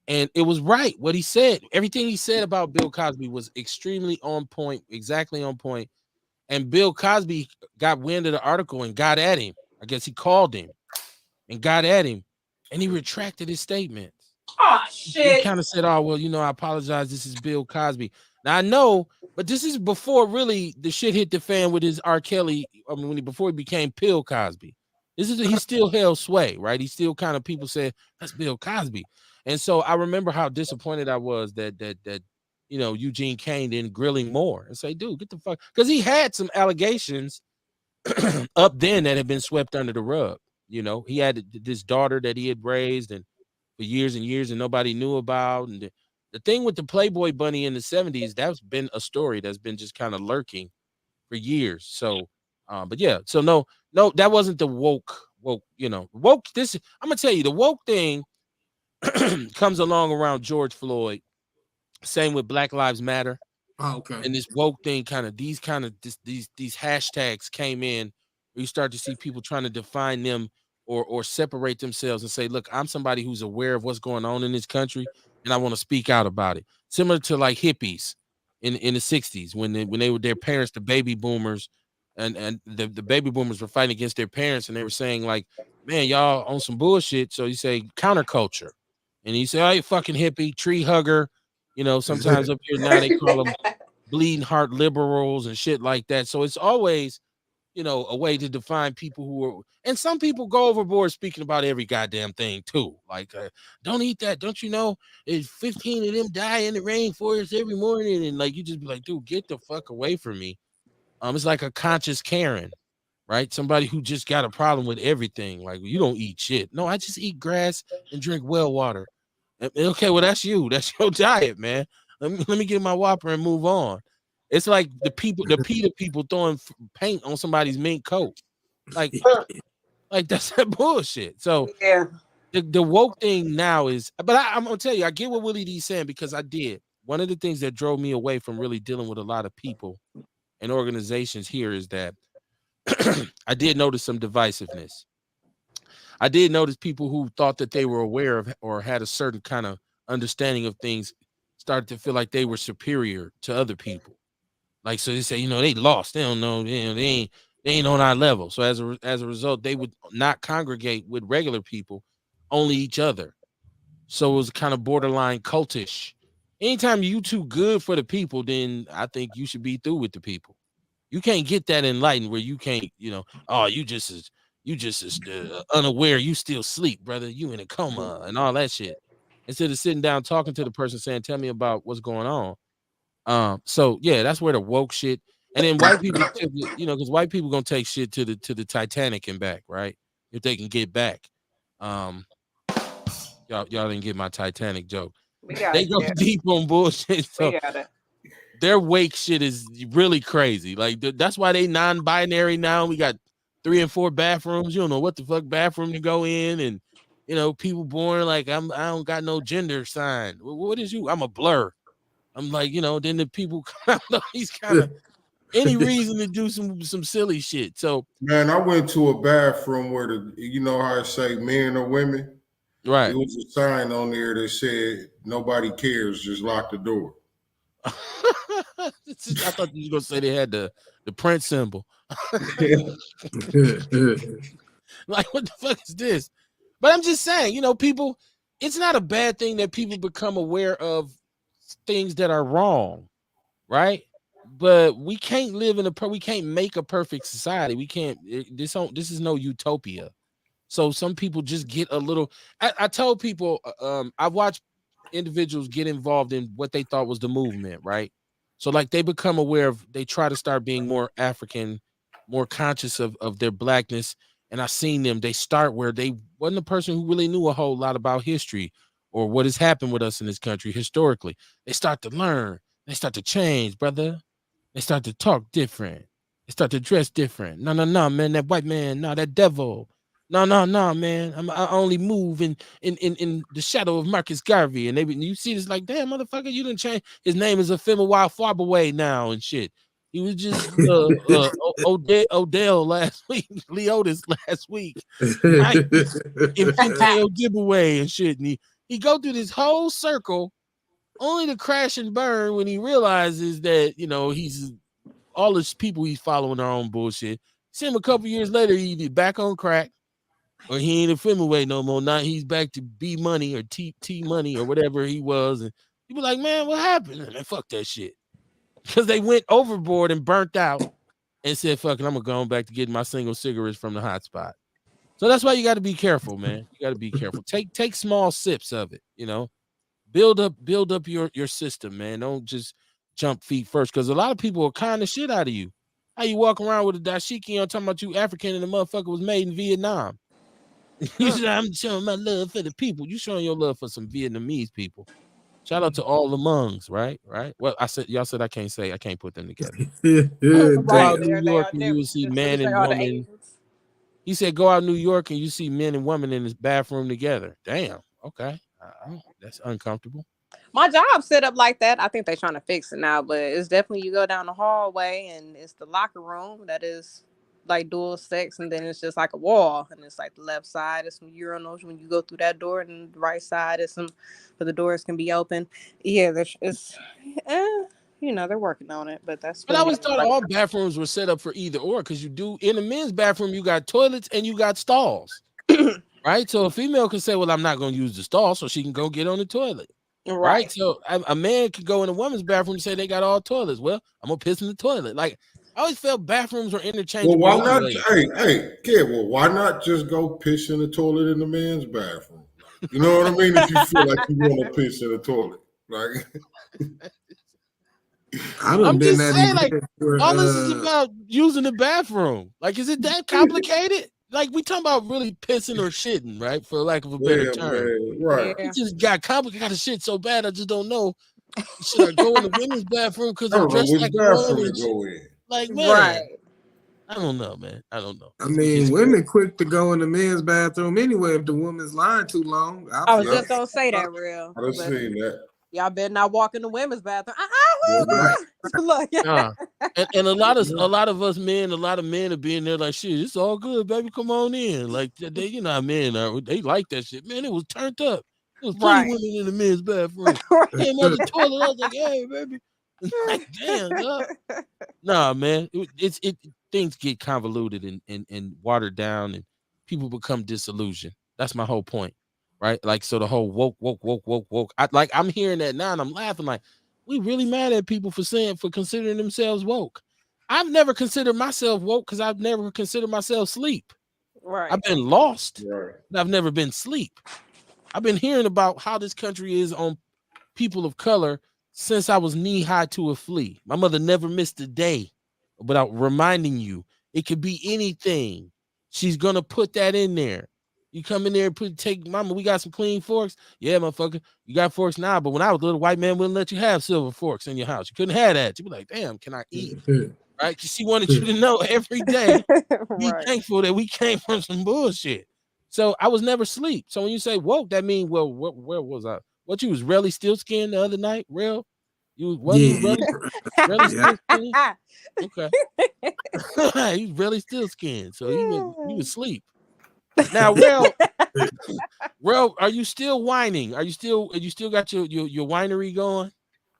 and it was right what he said. Everything he said about Bill Cosby was extremely on point, exactly on point. And Bill Cosby got wind of the article and got at him. I guess he called him and got at him, and he retracted his statements. Oh He shit. kind of said, "Oh well, you know, I apologize. This is Bill Cosby." Now I know, but this is before really the shit hit the fan with his R. Kelly. I mean, before he became Bill Cosby. This is he still held sway, right? He still kind of people said that's Bill Cosby, and so I remember how disappointed I was that you know Eugene Kane didn't grill him more and say, "Dude, get the fuck," because he had some allegations up then that had been swept under the rug. You know, he had this daughter that he had raised and for years and years and nobody knew about. And the thing with the Playboy Bunny in the 70s, that's been a story that's been just kind of lurking for years. So, but yeah, so no, that wasn't the woke, you know, woke. This I'm gonna tell you, the woke thing comes along around George Floyd. Same with Black Lives Matter. Oh, okay. And this woke thing kind of these hashtags came in where you start to see people trying to define them or separate themselves and say, look, I'm somebody who's aware of what's going on in this country and I want to speak out about it. Similar to like hippies in the 60s when they were their parents, the baby boomers, and the baby boomers were fighting against their parents, and they were saying like, man, y'all on some bullshit. So you say counterculture, and you say, oh, you fucking hippie, tree hugger. Sometimes up here now they call them bleeding heart liberals and shit like that. So it's always, a way to define people who are, and some people go overboard speaking about every goddamn thing too. Like, don't eat that. Don't you know? It's 15 of them die in the rainforest every morning, and like you just be like, dude, get the fuck away from me. It's like a conscious Karen, right? Somebody who just got a problem with everything. Like, you don't eat shit. No, I just eat grass and drink well water. Okay, well that's you. That's your diet, man. Let me get my Whopper and move on. It's like the PETA people throwing paint on somebody's mink coat. Like, like that's that bullshit. So Yeah. the woke thing now is, but I'm gonna tell you, I get what Willie D's saying because I did. One of the things that drove me away from really dealing with a lot of people and organizations here is that I did notice some divisiveness. I did notice people who thought that they were aware of or had a certain kind of understanding of things started to feel like they were superior to other people. Like, so they say, they lost. They don't know. They ain't on our level. So as a result, they would not congregate with regular people, only each other. So it was kind of borderline cultish. Anytime you too good for the people, then I think you should be through with the people. You can't get that enlightened where you can't, oh, you just as unaware. You still sleep, brother. You in a coma and all that shit. Instead of sitting down talking to the person saying, "Tell me about what's going on." So yeah, that's where the woke shit. And then white people took it, because white people gonna take shit to the Titanic and back, right? If they can get back. Um, y'all didn't get my Titanic joke. We got They it. go Yeah. deep on bullshit. We So got it. their wake shit is really crazy. Like that's why they non-binary now. We got 3 and 4 bathrooms. You don't know what the fuck bathroom to go in, and people born like I don't got no gender sign. What is you? I'm a blur. I'm like, then the people come out these kind of any reason to do some silly shit. So Man, I went to a bathroom where you know how I say men or women? It right. was a sign on there that said nobody cares, just lock the door. I thought you were gonna say they had the Prince symbol. Like, what the fuck is this? But I'm just saying, people, it's not a bad thing that people become aware of things that are wrong, right? But we can't live we can't make a perfect society. We can't. This is no utopia. So some people just get a little. I told people, I watched individuals get involved in what they thought was the movement, right? So like they become aware of, they try to start being more African, more conscious of their blackness. And I seen them, they start where they wasn't a person who really knew a whole lot about history or what has happened with us in this country historically. They start to learn, they start to change, brother. They start to talk different. They start to dress different. No, no, no, man, that white man, no, that devil. No, no, no, man. I only move in the shadow of Marcus Garvey. And you see this like, damn, motherfucker, you didn't change. His name is Wild Farbaway now and shit. He was just Odell last week, Leotis last week. Right? Infantile giveaway and shit. And he go through this whole circle only to crash and burn when he realizes that, he's all his people he's following their own bullshit. See him a couple years later, he back on crack. Or he ain't a Fimaway no more. Now he's back to B Money or T Money or whatever he was. And you be like, man, what happened? And fuck that shit. Because they went overboard and burnt out and said, fuck it, I'm gonna go back to getting my single cigarettes from the hot spot. So that's why you got to be careful, man. You got to be careful. Take small sips of it, Build up your system, man. Don't just jump feet first. Because a lot of people will con the shit out of you. How you walk around with a dashiki on talking about you African and the motherfucker was made in Vietnam. You said, I'm showing my love for the people. You showing your love for some Vietnamese people. Shout out to all the Hmongs, right? Right. Well, y'all said I can't put them together. Go out Right. New They York are and you will different. see Just to man say and all the woman. Asians. He said, go out New York and you see men and women in this bathroom together. Damn. Okay. That's uncomfortable. My job set up like that. I think they're trying to fix it now, but it's definitely you go down the hallway and it's the locker room that is like dual sex, and then it's just like a wall, and it's like the left side is some urinals when you go through that door, and the right side is some, but the doors can be open. Yeah, it's eh, they're working on it, but that's But I gonna always be thought all bathrooms were set up for either or, because you do in the men's bathroom, you got toilets and you got stalls, right? So a female can say, "Well, I'm not going to use the stall," so she can go get on the toilet, right? right. So a man could go in a woman's bathroom and say they got all toilets. Well, I'm gonna piss in the toilet. Like I always felt bathrooms were Well, interchangeable why not? anyway. Hey, kid. Well, why not just go piss in the toilet in the men's bathroom? You know what I mean? If you feel like you want to piss in the toilet, like I done I'm been just that saying, like event where, all this is about using the bathroom. Like, is it that complicated? Like we talking about really pissing or shitting, right? For lack of a better yeah, term. man, right? Yeah. It just got complicated. I got to shit so bad, I just don't know. Should I go in the women's bathroom because I I'm don't know dressed which like a woman? bathroom to And shit? go in. Like, man, Right. I don't know, man. I don't know. I mean, women quick to go in the men's bathroom anyway if the woman's line too long. I was Yep, just gonna say that, real, I done but seen that. y'all better not walk in the women's bathroom. Right. Look. And a lot of us men, a lot of men are being there like, shit, it's all good, baby. Come on in. Like they, you know how men are. They like that shit. Man, it was turned up. There was plenty of Right. women in the men's bathroom. Came out the toilet. I was like, hey, baby. Like, damn, dog. Nah, man. It things get convoluted and watered down and people become disillusioned. That's my whole point. Right? Like, so the whole woke. I'm hearing that now and I'm laughing like, we really mad at people for considering themselves woke. I've never considered myself woke because I've never considered myself sleep. Right. I've been lost, Right. but I've never been sleep. I've been hearing about how this country is on people of color since I was knee high to a flea. My mother never missed a day without reminding you it could be anything. She's gonna put that in there. You come in there and take mama, we got some clean forks. Yeah, motherfucker, you got forks now. But when I was a little, white man wouldn't let you have silver forks in your house. You couldn't have that. You'd be like, damn, can I eat? Right? Because she wanted you to know every day. Be Right. thankful that we came from some bullshit. So I was never asleep. So when you say woke, that means, well, where was I? What, you was really still skinned the other night? Real? Wasn't you Yeah. really Yeah. still skinned? Okay. You really still skinned. So you was asleep. Now, Real, are you still whining? Are you still got your winery going?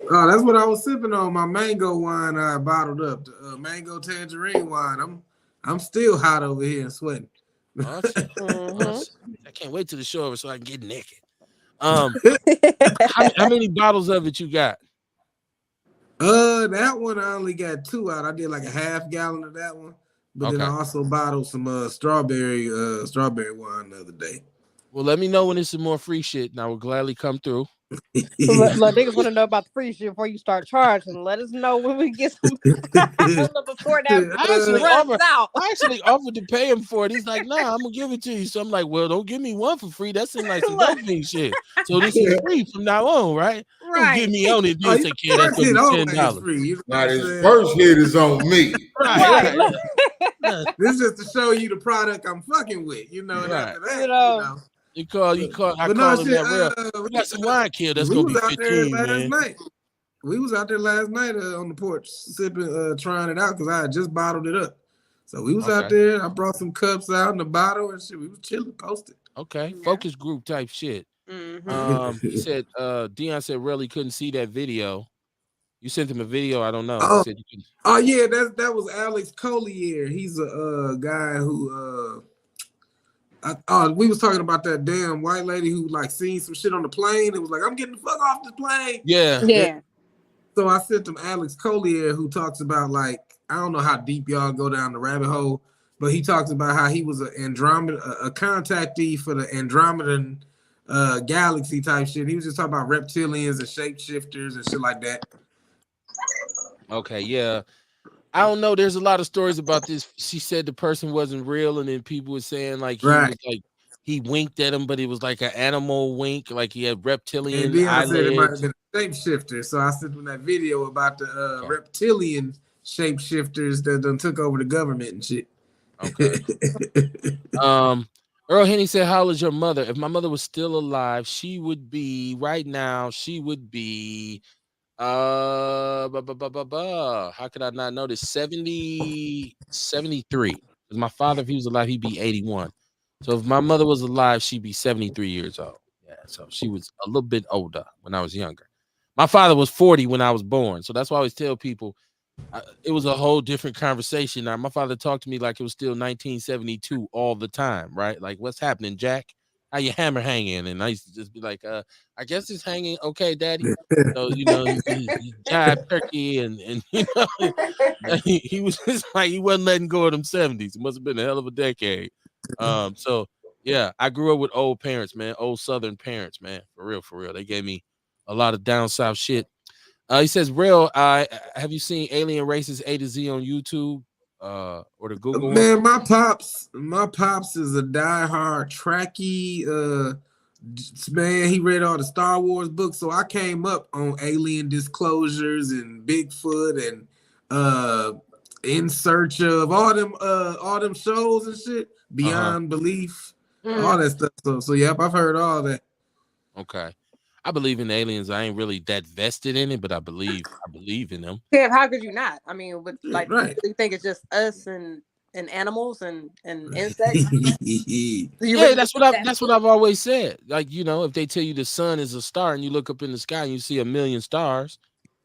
Oh, that's what I was sipping on. My mango wine I bottled up. The mango tangerine wine. I'm still hot over here and sweating. Oh, shit. Mhm. I can't wait till the show over so I can get naked. How many bottles of it you got? That one I only got 2 out. I did like a half gallon of that one, but then I Okay. also bottled some strawberry wine the other day. Well, let me know when it's some more free shit, and I will gladly come through. Look, niggas want to know about the free shit before you start charging. Let us know when we get some before that runs out. I actually offered to pay him for it. He's like, nah, I'm gonna give it to you. So I'm like, well, don't give me one for free. That seems like some Look. doping shit. So this is free from now on, right? Don't give Right. me on it. Then say, kid, that's First hit gonna be always $10. free. You know Now what I'm this saying? first hit is on me. Right. Look. This is to show you the product I'm fucking with, and Right. after that, You know. I call him that real. We got some wine, kid. That's we gonna was be out there 15, last man. night. We was out there last night on the porch sipping, trying it out because I had just bottled it up. So we was out Okay. there. I brought some cups out in the bottle and shit. We was chilling, posted. Okay. Yeah. Focus group type shit. Mhm. He said, Dion said really couldn't see that video. You sent him a video. I don't know. He said you couldn't. Oh yeah, that was Alex Collier. He's a guy who we was talking about that damn white lady who like seen some shit on the plane. It was like, I'm getting the fuck off the plane. Yeah. Yeah. So I sent him Alex Collier, who talks about like, I don't know how deep y'all go down the rabbit hole, but he talks about how he was a contactee for the Andromedan galaxy type shit. He was just talking about reptilians and shapeshifters and shit like that. Okay. Yeah. I don't know. There's a lot of stories about this. She said the person wasn't real, and then people were saying like he was like he winked at him, but it was like an animal wink, like he had reptilian And then I said it might have eyelids. been a shapeshifter. So I sent him that video about the reptilian shapeshifters that done took over the government and shit. Okay. Earl Henny said, how old is your mother? If my mother was still alive, she would be right now, she would be how could I not know this? 73. Because my father, if he was alive, he'd be 81. So if my mother was alive, she'd be 73 years old. Yeah, so she was a little bit older when I was younger. My father was 40 when I was born, so that's why I always tell people it was a whole different conversation. Now, my father talked to me like it was still 1972 all the time, right? Like, what's happening, Jack? How your hammer hanging? And I used to just be like, I guess it's hanging okay, Daddy. So, he jive turkey and he was just like he wasn't letting go of them 70s. It must have been a hell of a decade. So yeah, I grew up with old parents, man, old Southern parents, man, for real, for real. They gave me a lot of down south shit. He says, "Real, have you seen Alien Races A to Z on YouTube or the Google one?" Man, my pops is a diehard Trekkie. Man, he read all the Star Wars books, so I came up on alien disclosures and Bigfoot and In Search of all them shows and shit, Beyond Belief, all that stuff. So yep, I've heard all that. Okay. I believe in aliens. I ain't really that vested in it, but I believe in them. Yeah, how could you not? I mean, with like, Right. you really think it's just us and animals and insects? Do you Yeah, really that's believe that? that's what I've always said. Like, if they tell you the sun is a star and you look up in the sky and you see a million stars,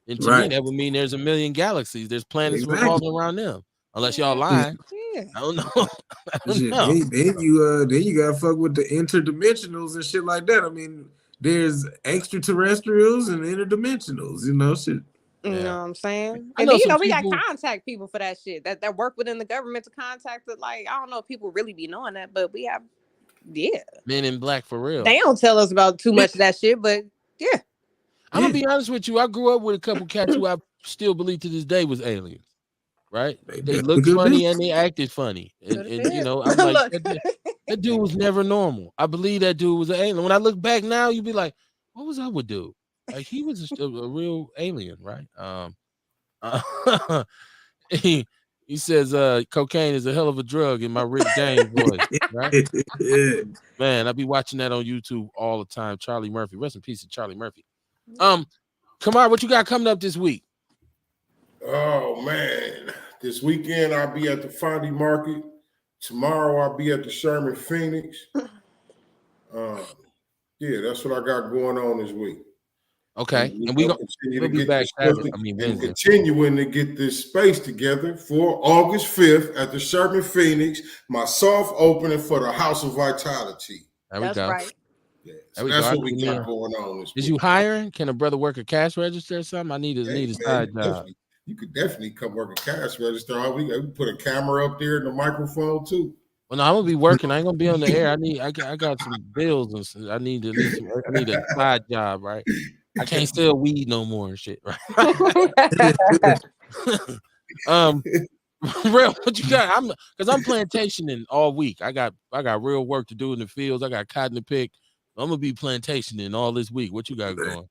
then to me Right. that would mean there's a million galaxies. There's planets Exactly. revolving around them. Unless y'all lying. I don't know. I don't Shit, know. then you gotta fuck with the interdimensionals and shit like that. I mean, there's extraterrestrials and interdimensionals, shit. You know Yeah. what I'm saying? I And know then, some we got people. contact people for that shit that work within the government to contact it. Like, I don't know if people really be knowing that, but we have, yeah. Men in Black for real. They don't tell us about too much of that shit, but yeah. I'm gonna be honest with you. I grew up with a couple cats who I still believe to this day was aliens. Right? They looked funny and they acted funny, and I'm like Look. that dude was never normal. I believe that dude was an alien. When I look back now, you'd be like, what was up with dude? Like he was a real alien, right? He, he says cocaine is a hell of a drug in my Rick James voice, right? Man, I be watching that on YouTube all the time. Charlie Murphy, rest in peace to Charlie Murphy. Kamar, what you got coming up this week? Oh man, this weekend I'll be at the Fondy Market. Tomorrow I'll be at the Sherman Phoenix. Yeah, that's what I got going on this week. Okay, and we'll continue to be get back this Saturday. and Wednesday. continuing to get this space together for August 5th at the Sherman Phoenix, my soft opening for the House of Vitality. There we go. Right. Yeah, so that's what we got going on this week. Is you hiring? Can a brother work a cash register or something? I need a side job. You could definitely come work a cash register. We put a camera up there and a microphone too. Well, no, I'm gonna be working. I ain't gonna be on the air. I got some bills and some, I need a side job, right? I can't sell weed no more and shit, right? Real, what you got? I'm plantationing all week. I got real work to do in the fields. I got cotton to pick. I'm gonna be plantationing all this week. What you got going?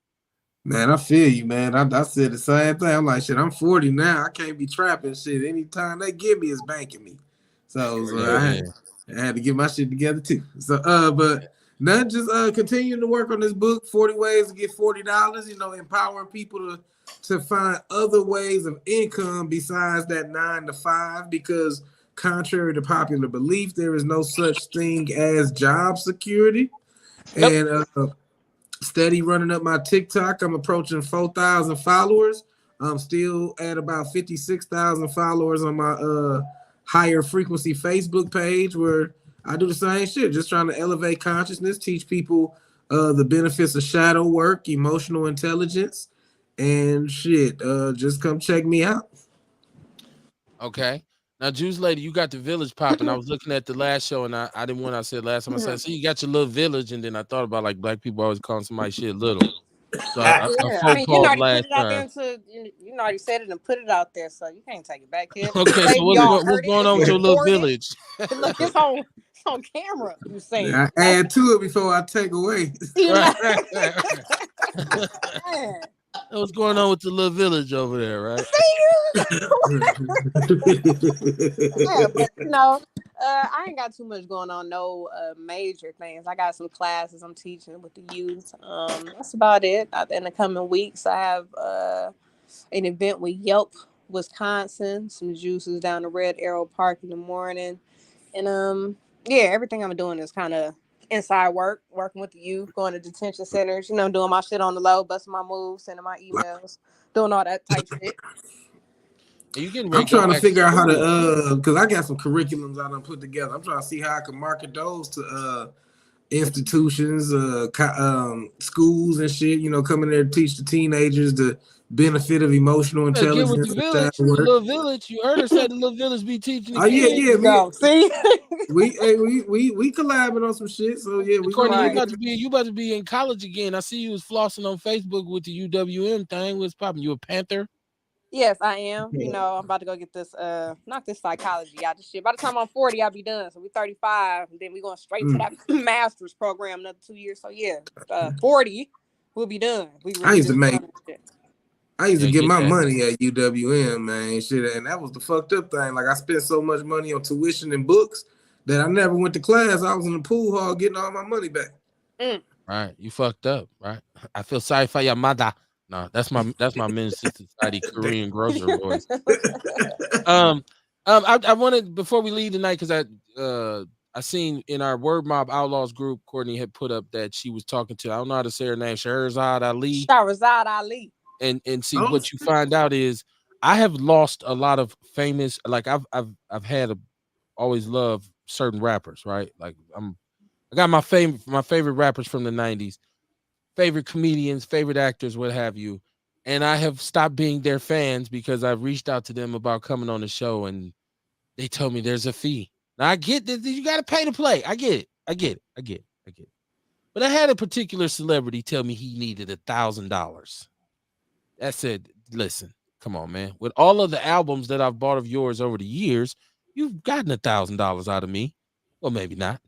Man, I feel you, man. I said the same thing. I'm like, shit, I'm 40 now. I can't be trapping shit. Anytime they give me is banking me. So I had to get my shit together too. So but not just continuing to work on this book, 40 ways to get $40, empowering people to find other ways of income besides that 9 to 5, because contrary to popular belief, there is no such thing as job security. Yep. And steady running up my TikTok. I'm approaching 4,000 followers. I'm still at about 56,000 followers on my higher frequency Facebook page, where I do the same shit, just trying to elevate consciousness, teach people the benefits of shadow work, emotional intelligence, and shit. Just come check me out. Okay. Now, Juice Lady, you got the village popping. I was looking at the last show, and I didn't want. I said last time. I said, "See, you got your little village," and then I thought about like black people always calling somebody shit little. So I you already put it out there into, you already said it and put it out there, so you can't take it back, kid. Okay, so what's going on with your little village? Look, it's on camera. You saying? I add to it before I take away. What's going on with the little village over there, right? Yeah, but I ain't got too much going on. No major things. I got some classes I'm teaching with the youth. That's about it. In the coming weeks, I have an event with Yelp, Wisconsin. Some juices down the Red Arrow Park in the morning, and everything I'm doing is kind of Inside work, working with the youth, going to detention centers, doing my shit on the low, busting my moves, sending my emails, doing all that type shit. And you getting ready I'm to go trying to back to figure out how school. to because I got some curriculums I done put together. I'm trying to see how I can market those to institutions, schools and shit. Coming there to teach the teenagers the benefit of emotional You better get with intelligence the and child village, the work. little village. You heard her say the little village be teaching the Oh yeah, kids. yeah, Go see, we collabing on some shit. So yeah, we gonna Courtney, look right. at you about to be in college again. I see you was flossing on Facebook with the UWM thing. What's popping? You a Panther? Yes, I am. I'm about to go get this knock this psychology out of shit. By the time I'm 40, I'll be done. So we 35, and then we going straight to that master's program another 2 years. So yeah, 40, we'll be done. We I really used to just make done this shit. I used to Yeah, get get my that. money at UWM, man, shit, and that was the fucked up thing. Like I spent so much money on tuition and books that I never went to class. I was in the pool hall getting all my money back. Right, you fucked up, right? I feel sorry for your mother. No, that's my Minister Society Korean grocer voice. I wanted before we leave tonight because I seen in our Word Mob Outlaws group, Courtney had put up that she was talking to, I don't know how to say her name, Shahrazad Ali. Shahrazad Ali. And see Oh, what you find out is I have lost a lot of famous, like I've had always loved certain rappers, right? Like I got my favorite rappers from the 90s, favorite comedians, favorite actors, what have you. And I have stopped being their fans because I've reached out to them about coming on the show and they told me there's a fee. Now I get that you got to pay to play. I get it. I get it. But I had a particular celebrity tell me he needed $1,000. I said, listen, come on, man. With all of the albums that I've bought of yours over the years, you've gotten $1,000 out of me. Well, maybe not,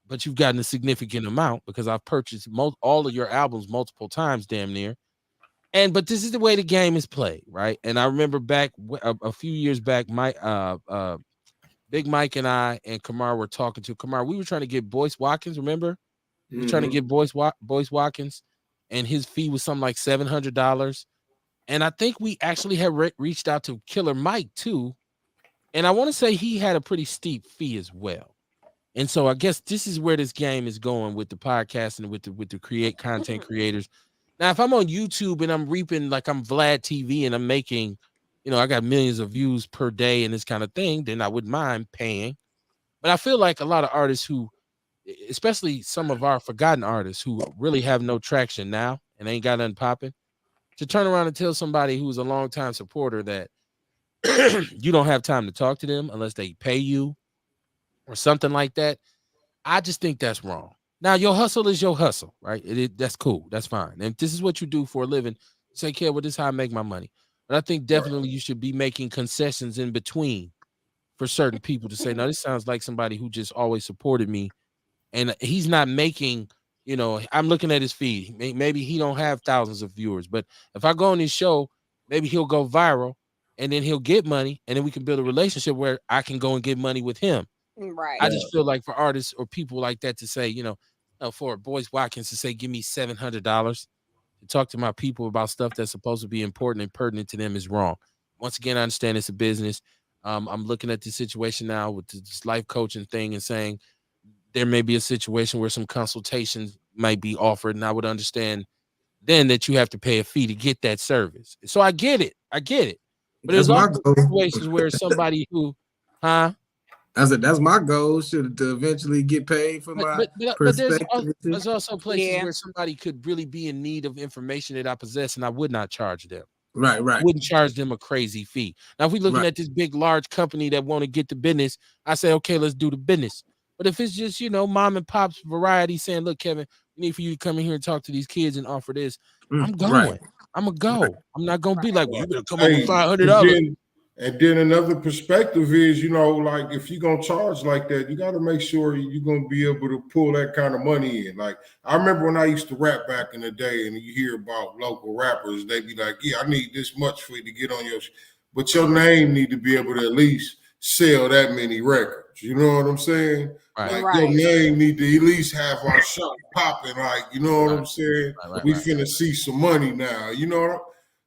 but you've gotten a significant amount because I've purchased all of your albums multiple times, damn near. But this is the way the game is played, right? And I remember back a few years back, Big Mike and I and Kamar were talking to Kamar. We were trying to get Boyce Watkins. Remember, we were trying to get Boyce Watkins, and his fee was something like $700. And I think we actually had reached out to Killer Mike too. And I want to say he had a pretty steep fee as well. And so I guess this is where this game is going with the podcast and with the create content creators. Now, if I'm on YouTube and I'm reaping like I'm Vlad TV and I'm making, I got millions of views per day and this kind of thing, then I wouldn't mind paying. But I feel like a lot of artists who, especially some of our forgotten artists who really have no traction now and ain't got nothing popping, to turn around and tell somebody who's a longtime supporter that you don't have time to talk to them unless they pay you or something like that. I just think that's wrong. Now, your hustle is your hustle, right? That's cool. That's fine. And if this is what you do for a living, say, "Okay, well, this is how I make my money." But I think definitely you should be making concessions in between for certain people to say, "No, this sounds like somebody who just always supported me." And he's not making, I'm looking at his feed. Maybe he don't have thousands of viewers, but if I go on his show, maybe he'll go viral and then he'll get money and then we can build a relationship where I can go and get money with him. Right. I just feel like for artists or people like that to say, for Boyce Watkins to say, give me $700 to talk to my people about stuff that's supposed to be important and pertinent to them is wrong. Once again, I understand it's a business. I'm looking at the situation now with this life coaching thing and saying, there may be a situation where some consultations might be offered, and I would understand then that you have to pay a fee to get that service. So I get it. But that's there's my also goal. situations where somebody who, I said that's my goal, should to eventually get paid for my but perspective. there's also places Yeah. where somebody could really be in need of information that I possess, and I would not charge them. Right. I wouldn't charge them a crazy fee. Now, if we're looking at this big, large company that want to get the business, I say, okay, let's do the business. But if it's just, mom and pop's variety saying, look, Kevin, we need for you to come in here and talk to these kids and offer this, I'm going. Right. I'm going to go. I'm not going to be like, well, you better come up Hey, with $500. and then another perspective is, like if you're gonna charge like that, you got to make sure you're gonna be able to pull that kind of money in. Like I remember when I used to rap back in the day, and you hear about local rappers, they be like, "Yeah, I need this much for you to get on your," but your name need to be able to at least sell that many records. You know what I'm saying? Right. Like your name need to at least have our shop popping. Like you know what I'm saying? We finna see some money now.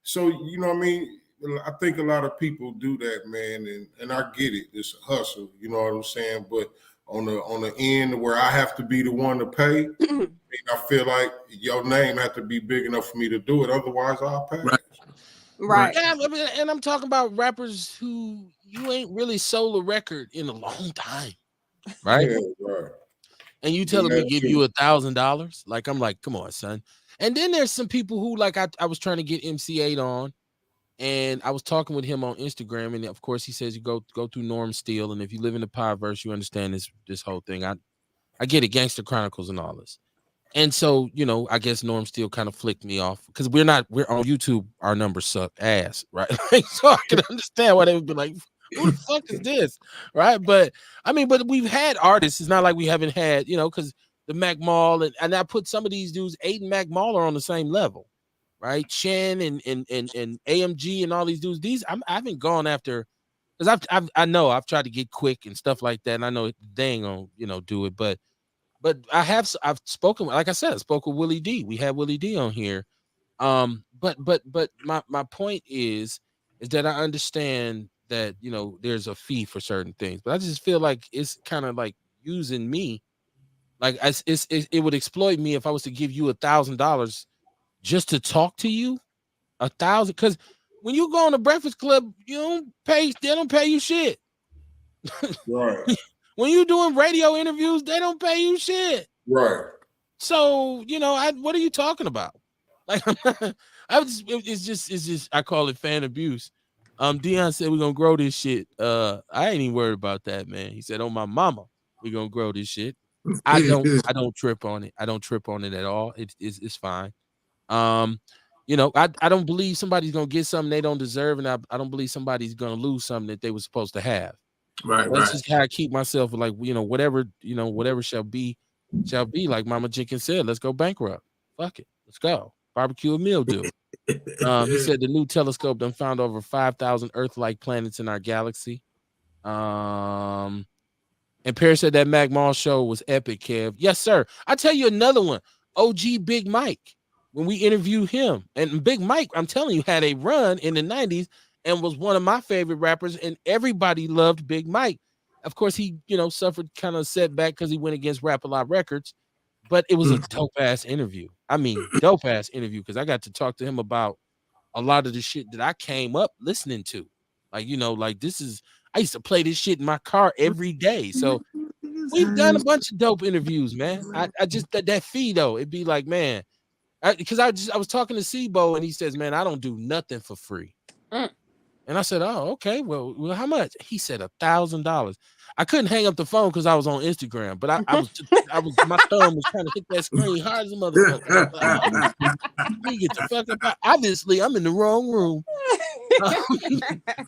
So what I mean. I think a lot of people do that, man, and I get it. It's a hustle, you know what I'm saying? But on the end where I have to be the one to pay. I feel like your name has to be big enough for me to do it. Otherwise, I'll pay. Right. Yeah, I mean, and I'm talking about rappers who you ain't really sold a record in a long time, right? Yeah, right. And you Yeah, telling me give true. you $1,000? Like I'm like, come on, son. And then there's some people who like I was trying to get MC8 on, and I was talking with him on Instagram, and of course he says you go through Norm Steele, and if you live in the Podverse, you understand this whole thing. I get it, Gangster Chronicles and all this. And so, you know, I guess Norm Steele kind of flicked me off because we're on YouTube, our numbers suck ass, right? Like, so I can understand why they would be like, who the fuck is this? Right. But I mean, but we've had artists. It's not like we haven't had, you know, because the Mac Mall and I put some of these dudes, Aiden Mac Mall, are on the same level, right? Chen and AMG and all these dudes. I haven't gone after because I know I've tried to get quick and stuff like that. And I know they ain't gonna, you know, do it, but I've spoken, like I said, I spoke with Willie D. We had Willie D on here. But my point is that I understand that, you know, there's a fee for certain things, but I just feel like it's kind of like using me. Like it would exploit me if I was to give you $1,000 just to talk to you. 1,000, because when you go on the Breakfast Club, they don't pay you shit. Right. When you doing radio interviews, they don't pay you shit. Right. So, you know, what are you talking about? Like, it's just I call it fan abuse. Dion said we're gonna grow this shit. I ain't even worried about that, man. He said, "Oh, my mama, we're gonna grow this shit." I don't trip on it. I don't trip on it at all. It's fine. Um, you know, I don't believe somebody's gonna get something they don't deserve, and I don't believe somebody's gonna lose something that they were supposed to have. Right. That's just how I keep myself, like, you know, whatever shall be. Like Mama Jenkins said, let's go bankrupt. Fuck it. Let's go. Barbecue a meal do. He said the new telescope done found over 5,000 Earth-like planets in our galaxy. And Perry said that Mac Mall show was epic, Kev. Yes, sir. I tell you another one. OG Big Mike. When we interviewed him. And Big Mike, I'm telling you, had a run in the 90s and was one of my favorite rappers, and everybody loved Big Mike. Of course, he, you know, suffered kind of setback because he went against Rap A Lot Records, but it was a dope ass interview. I mean, dope ass interview, because I got to talk to him about a lot of the shit that I came up listening to. Like, you know, like I used to play this shit in my car every day. So we've done a bunch of dope interviews, man. I just that fee though, it'd be like, man, because I was talking to Sibo and he says, man, I don't do nothing for free. And I said, oh, okay. Well, how much? He said $1,000. I couldn't hang up the phone because I was on Instagram, but I was my thumb was trying to hit that screen hard as a motherfucker. Like, oh, me get the fuck up. Obviously, I'm in the wrong room.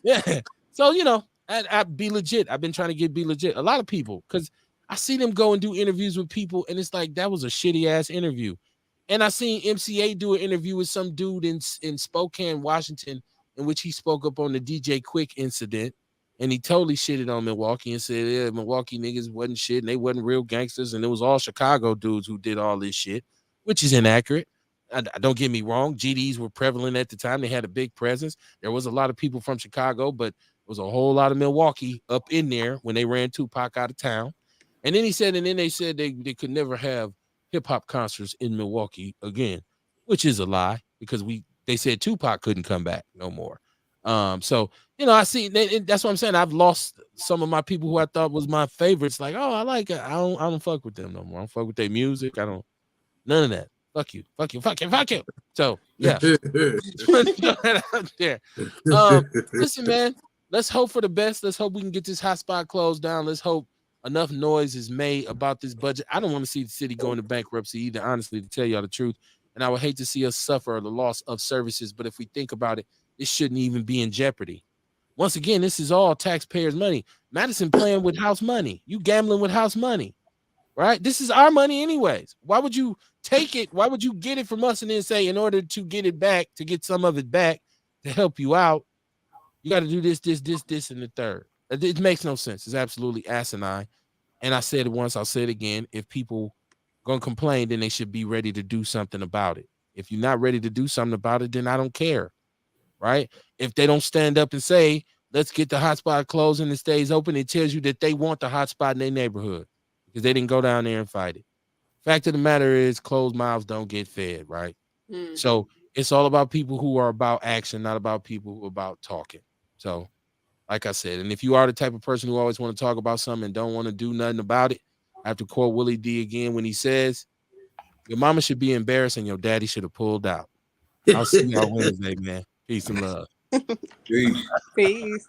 Yeah. So, you know, I be legit. I've been trying to be legit. A lot of people, because I see them go and do interviews with people, and it's like, that was a shitty ass interview. And I seen MCA do an interview with some dude in Spokane, Washington, in which he spoke up on the DJ Quick incident, and he totally shitted on Milwaukee and said, yeah, Milwaukee niggas wasn't shit and they wasn't real gangsters, and it was all Chicago dudes who did all this shit, which is inaccurate. Don't get me wrong, GDs were prevalent at the time. They had a big presence. There was a lot of people from Chicago, but there was a whole lot of Milwaukee up in there when they ran Tupac out of town. And then they said they could never have hip-hop concerts in Milwaukee again, which is a lie, because they said Tupac couldn't come back no more. So, you know, I see that's what I'm saying. I've lost some of my people who I thought was my favorites. Like, oh, I like it. I don't fuck with them no more. I don't fuck with their music. I don't, none of that. Fuck you. So yeah. Out there. Listen, man, let's hope for the best. Let's hope we can get this hotspot closed down. Let's hope enough noise is made about this budget. I don't want to see the city go into bankruptcy either, honestly, to tell y'all the truth. And I would hate to see us suffer the loss of services. But if we think about it, it shouldn't even be in jeopardy. Once again, this is all taxpayers' money. Madison playing with house money. You gambling with house money, right? This is our money anyways. Why would you take it? Why would you get it from us and then say, in order to get it back, to get some of it back, to help you out, you got to do this, and the third. It makes no sense. It's absolutely asinine. And I said it once, I'll say it again. If people gonna complain, then they should be ready to do something about it. If you're not ready to do something about it, then I don't care, right? If they don't stand up and say, let's get the hotspot closed and it stays open. It tells you that they want the hotspot in their neighborhood because they didn't go down there and fight it. Fact of the matter is, closed mouths don't get fed, right? Mm. So it's all about people who are about action, not about people who are about talking. So, like I said, and if you are the type of person who always want to talk about something and don't want to do nothing about it, I have to quote Willie D again when he says, your mama should be embarrassed and your daddy should have pulled out. I'll see y'all Wednesday, man. Peace and love. Peace. Peace.